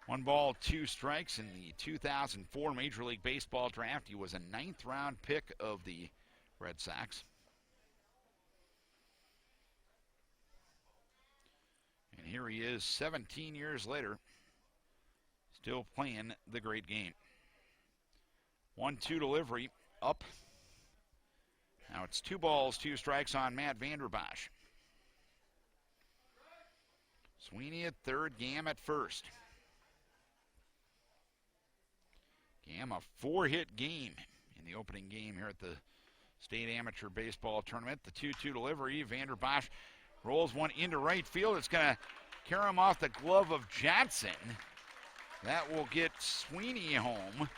1 ball, 2 strikes in the 2004 Major League Baseball draft. He was a 9th round pick of the Red Sox. And here he is 17 years later, still playing the great game. 1-2 delivery, up. Now it's 2 balls, 2 strikes on Matt Vanderbosch. Sweeney at third, Gam at first. Gam, a 4-hit game in the opening game here at the State Amateur Baseball Tournament. The 2-2 delivery, Vanderbosch rolls one into right field. It's going to carry him off the glove of Johnson. That will get Sweeney home.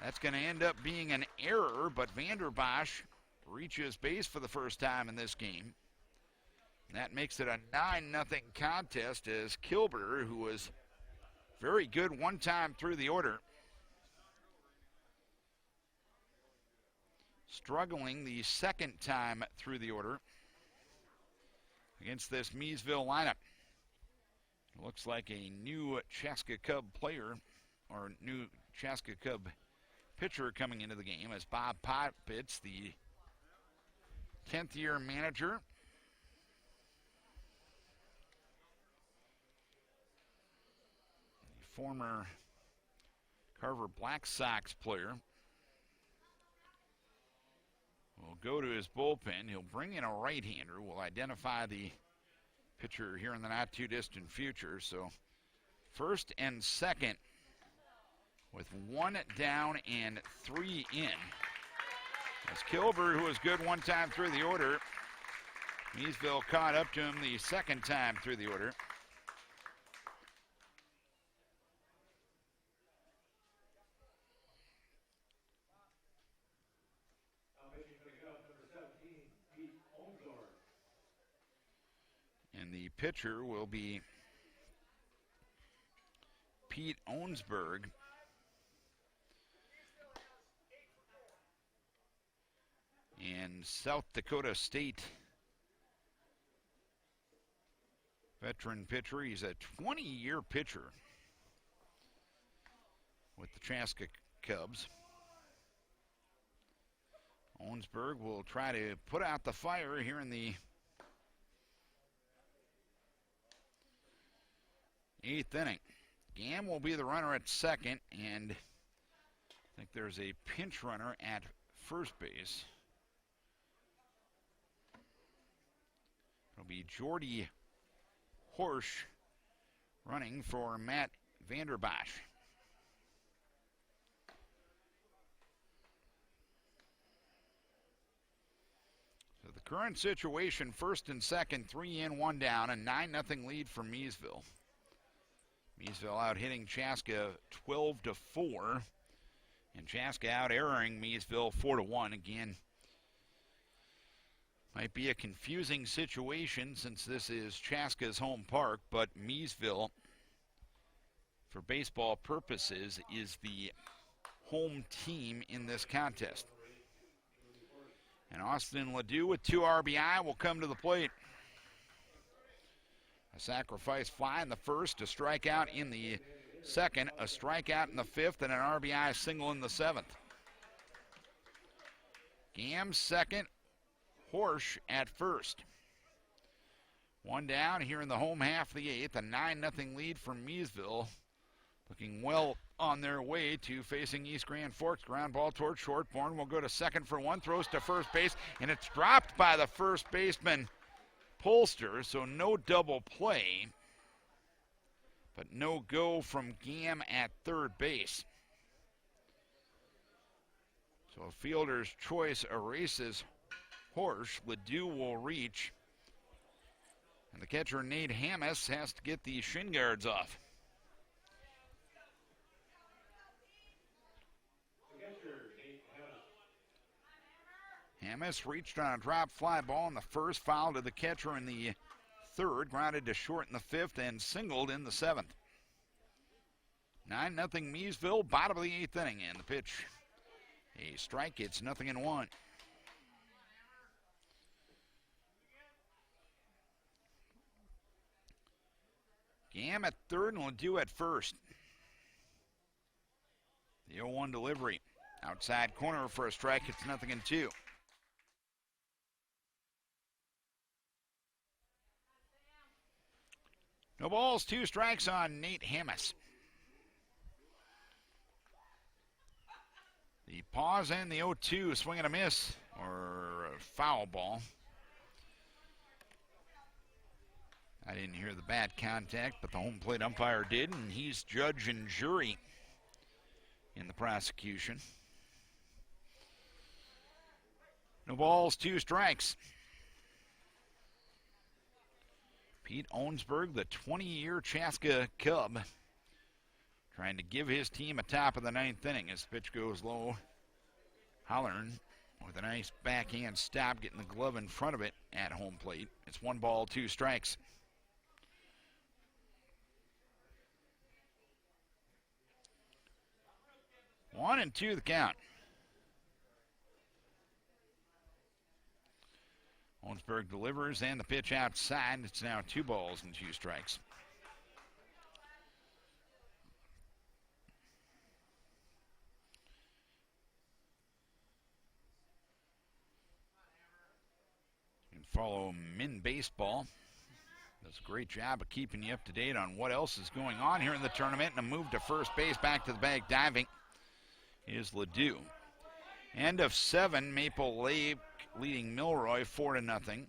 That's going to end up being an error, but Vanderbosch reaches base for the first time in this game. And that makes it a 9-0 contest as Kilber, who was very good one time through the order, struggling the second time through the order against this Miesville lineup. It looks like a new Chaska Cub player, or new Chaska Cub pitcher coming into the game as Bob Poppitz, the 10th year manager, the former Carver Black Sox player, will go to his bullpen. He'll bring in a right-hander. We'll identify the pitcher here in the not too distant future. So first and second with 1 down and 3 in. As Kilber, who was good one time through the order, Miesville caught up to him the second time through the order. And the pitcher will be Pete Owensberg. And South Dakota State veteran pitcher. He's a 20-year pitcher with the Chaska Cubs. Owensberg will try to put out the fire here in the 8th inning. Gam will be the runner at second, and I think there's a pinch runner at first base. It'll be Jordy Horsch running for Matt Vanderbosch. So the current situation, first and second, 3 in, 1 down, a 9-0 lead for Miesville. Miesville out hitting Chaska 12-4, and Chaska out erroring Miesville 4-1. Again, might be a confusing situation since this is Chaska's home park, but Miesville, for baseball purposes, is the home team in this contest. And Austin Ledoux with 2 RBI will come to the plate. A sacrifice fly in the first, a strikeout in the second, a strikeout in the 5th, and an RBI single in the 7th. Gam second, Horsch at first. 1 down here in the home half of the 8th, a 9-0 lead for Miesville. Looking well on their way to facing East Grand Forks. Ground ball towards short. Bourne will go to second for 1, throws to first base, and it's dropped by the first baseman, Polster, so no double play, but no go from Gam at third base. So a fielder's choice erases Horsch. Ledoux will reach, and the catcher Nate Hammes has to get the shin guards off. Hammes reached on a drop fly ball in the first, foul to the catcher in the 3rd, grounded to short in the 5th, and singled in the 7th. 9-0 Miesville, bottom of the 8th inning, and the pitch, a strike. It's 0-1. Gam at third and Ledoux at first. The 0-1 delivery. Outside corner for a strike. It's 0-2. No balls, 2 strikes on Nate Hammis. The pause and the 0-2, swing and a miss, or a foul ball. I didn't hear the bat contact, but the home plate umpire did, and he's judge and jury in the prosecution. No balls, 2 strikes. Pete Owensberg, the 20-year Chaska Cub, trying to give his team a top of the 9th inning as the pitch goes low. Hollern with a nice backhand stop, getting the glove in front of it at home plate. It's 1 ball, 2 strikes. One and 2 the count. Owensberg delivers and the pitch outside. It's now 2 balls and 2 strikes. You can follow Min Baseball. Does a great job of keeping you up to date on what else is going on here in the tournament. And a move to first base, back to the bag diving is Ledoux. End of 7, Maple Lake leading Milroy 4-0.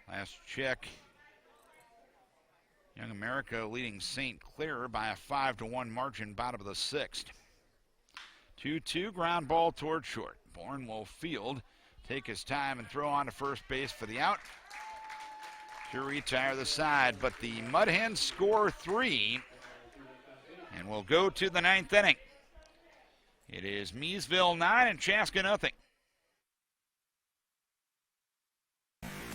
Last check, Young America leading St. Clair by a 5-1 margin, bottom of the 6th. 2-2, ground ball toward short. Bourne will field, take his time and throw on to first base for the out. To retire the side, but the Mudhens score 3 and will go to the 9th inning. It is Miesville 9 and Chaska nothing.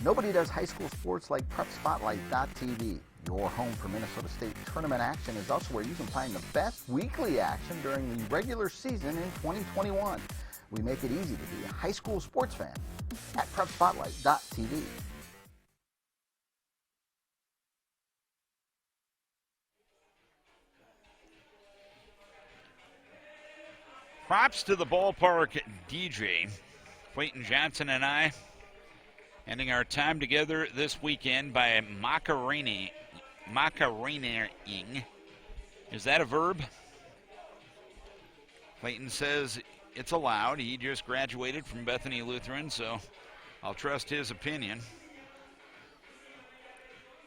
Nobody does high school sports like PrepSpotlight.tv. Your home for Minnesota State tournament action is also where you can find the best weekly action during the regular season in 2021. We make it easy to be a high school sports fan at PrepSpotlight.tv. Props to the ballpark DJ. Clayton Johnson and I ending our time together this weekend by Macarena-ing. Is that a verb? Clayton says it's allowed. He just graduated from Bethany Lutheran, so I'll trust his opinion.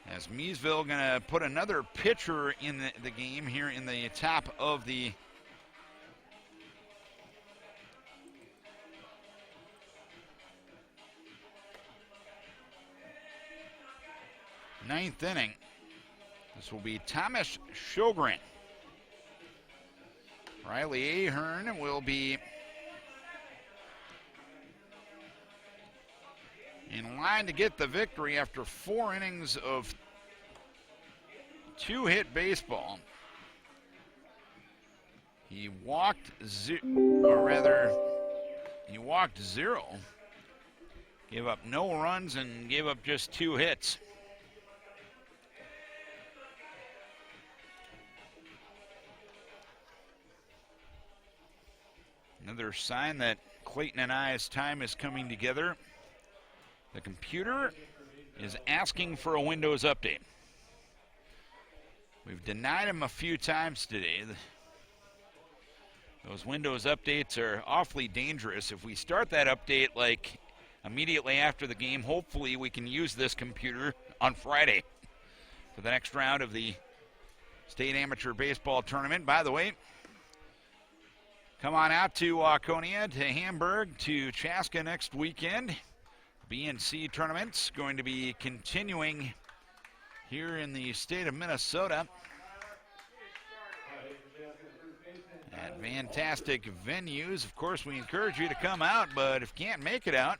As Miesville going to put another pitcher in the game here in the top of the ninth inning. This will be Thomas Sjogren. Riley Ahern will be in line to get the victory after 4 innings of 2-hit baseball. He walked he walked 0. Gave up no runs and gave up just 2 hits. Another sign that Clayton and I's time is coming together. The computer is asking for a Windows update. We've denied him a few times today. Those Windows updates are awfully dangerous. If we start that update like immediately after the game, hopefully we can use this computer on Friday for the next round of the State Amateur Baseball Tournament. By the way, come on out to Waconia, to Hamburg, to Chaska next weekend. B&C tournament's going to be continuing here in the state of Minnesota at fantastic venues. Of course, we encourage you to come out, but if you can't make it out,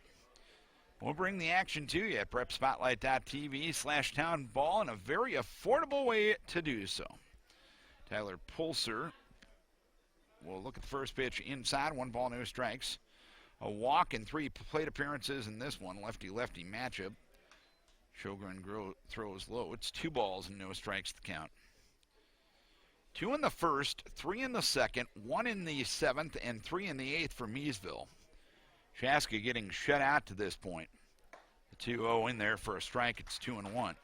we'll bring the action to you at PrepSpotlight.tv/townball in a very affordable way to do so. Tyler Pulser will look at the first pitch inside, 1 ball, no strikes. A walk and 3 plate appearances in this one, lefty-lefty matchup. Sjogren throws low. It's 2 balls and no strikes to count. 2 in the first, 3 in the second, 1 in the 7th, and 3 in the 8th for Miesville. Chaska getting shut out to this point. 2-0 in there for a strike. It's 2-1.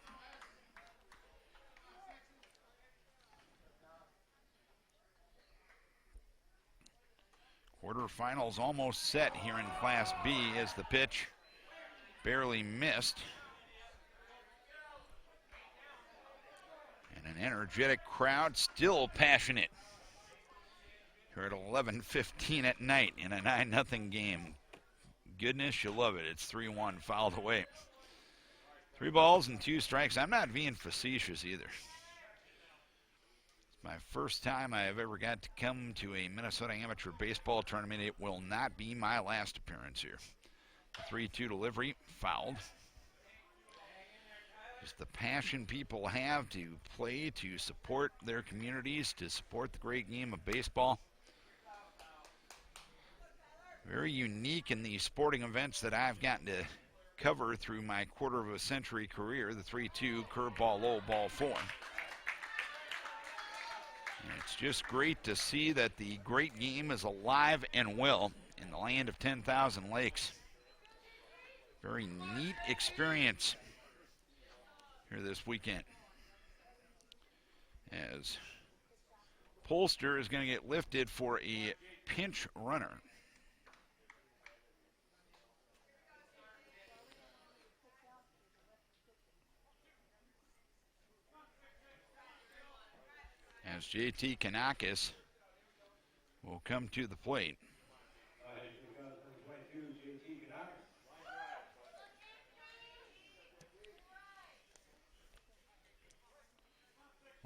Quarterfinals almost set here in Class B as the pitch barely missed. And an energetic crowd, still passionate. Here at 11:15 at night in a 9-0 game. Goodness, you love it. It's 3-1, fouled away. 3 balls and 2 strikes. I'm not being facetious either. It's my first time I have ever got to come to a Minnesota amateur baseball tournament. It will not be my last appearance here. The 3-2 delivery, fouled. Just the passion people have to play, to support their communities, to support the great game of baseball. Very unique in the sporting events that I've gotten to cover through my quarter-of-a-century career. The 3-2, curveball low, ball 4. And it's just great to see that the great game is alive and well in the land of 10,000 lakes. Very neat experience here this weekend, as Polster is going to get lifted for a pinch runner. As JT Canakis will come to the plate.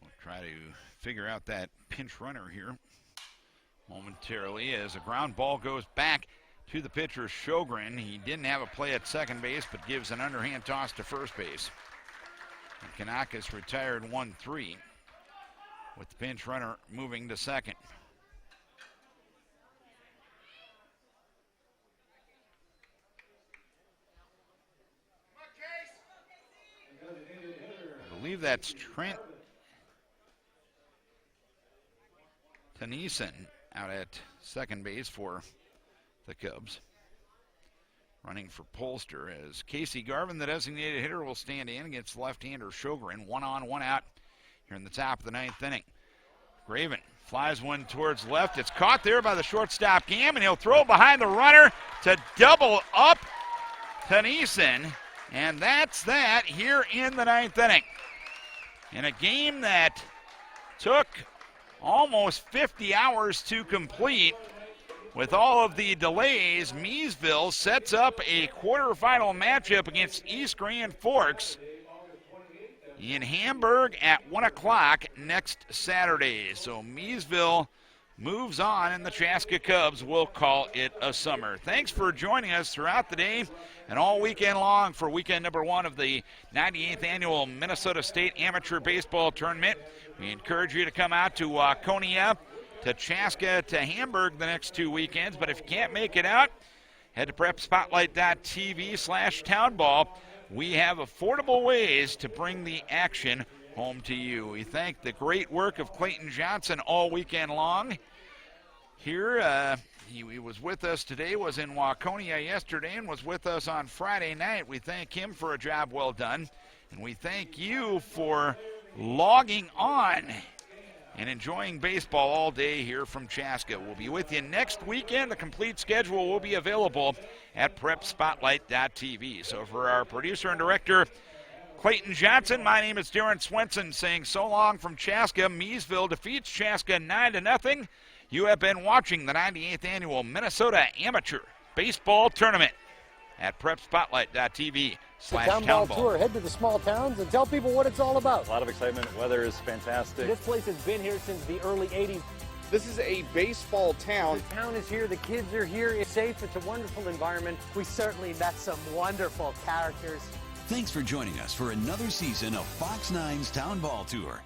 We'll try to figure out that pinch runner here momentarily as a ground ball goes back to the pitcher, Sjogren. He didn't have a play at second base, but gives an underhand toss to first base. And Canakis retired 1-3. With the pinch runner moving to second. I believe that's Trent Tennyson out at second base for the Cubs. Running for Polster as Casey Garvin, the designated hitter, will stand in against left-hander Sjogren. 1 on, 1 out. Here in the top of the 9th inning. Graven flies one towards left. It's caught there by the shortstop Gam, and he'll throw behind the runner to double up Tennyson. And that's that here in the 9th inning. In a game that took almost 50 hours to complete, with all of the delays, Miesville sets up a quarterfinal matchup against East Grand Forks in Hamburg at 1 o'clock next Saturday. So Miesville moves on, and the Chaska Cubs will call it a summer. Thanks for joining us throughout the day and all weekend long for weekend number 1 of the 98th Annual Minnesota State Amateur Baseball Tournament. We encourage you to come out to Waconia, to Chaska, to Hamburg the next 2 weekends. But if you can't make it out, head to prepspotlight.tv/townball. We have affordable ways to bring the action home to you. We thank the great work of Clayton Johnson all weekend long. Here, he was with us today, was in Waconia yesterday, and was with us on Friday night. We thank him for a job well done, and we thank you for logging on and enjoying baseball all day here from Chaska. We'll be with you next weekend. The complete schedule will be available at prepspotlight.tv. So for our producer and director, Clayton Johnson, my name is Darren Swenson saying so long from Chaska. Miesville defeats Chaska 9-0. You have been watching the 98th Annual Minnesota Amateur Baseball Tournament at prepspotlight.tv/townball. The Town Ball Tour. Head to the small towns and tell people what it's all about. A lot of excitement. Weather is fantastic. This place has been here since the early 80s. This is a baseball town. The town is here. The kids are here. It's safe. It's a wonderful environment. We certainly met some wonderful characters. Thanks for joining us for another season of Fox 9's Town Ball Tour.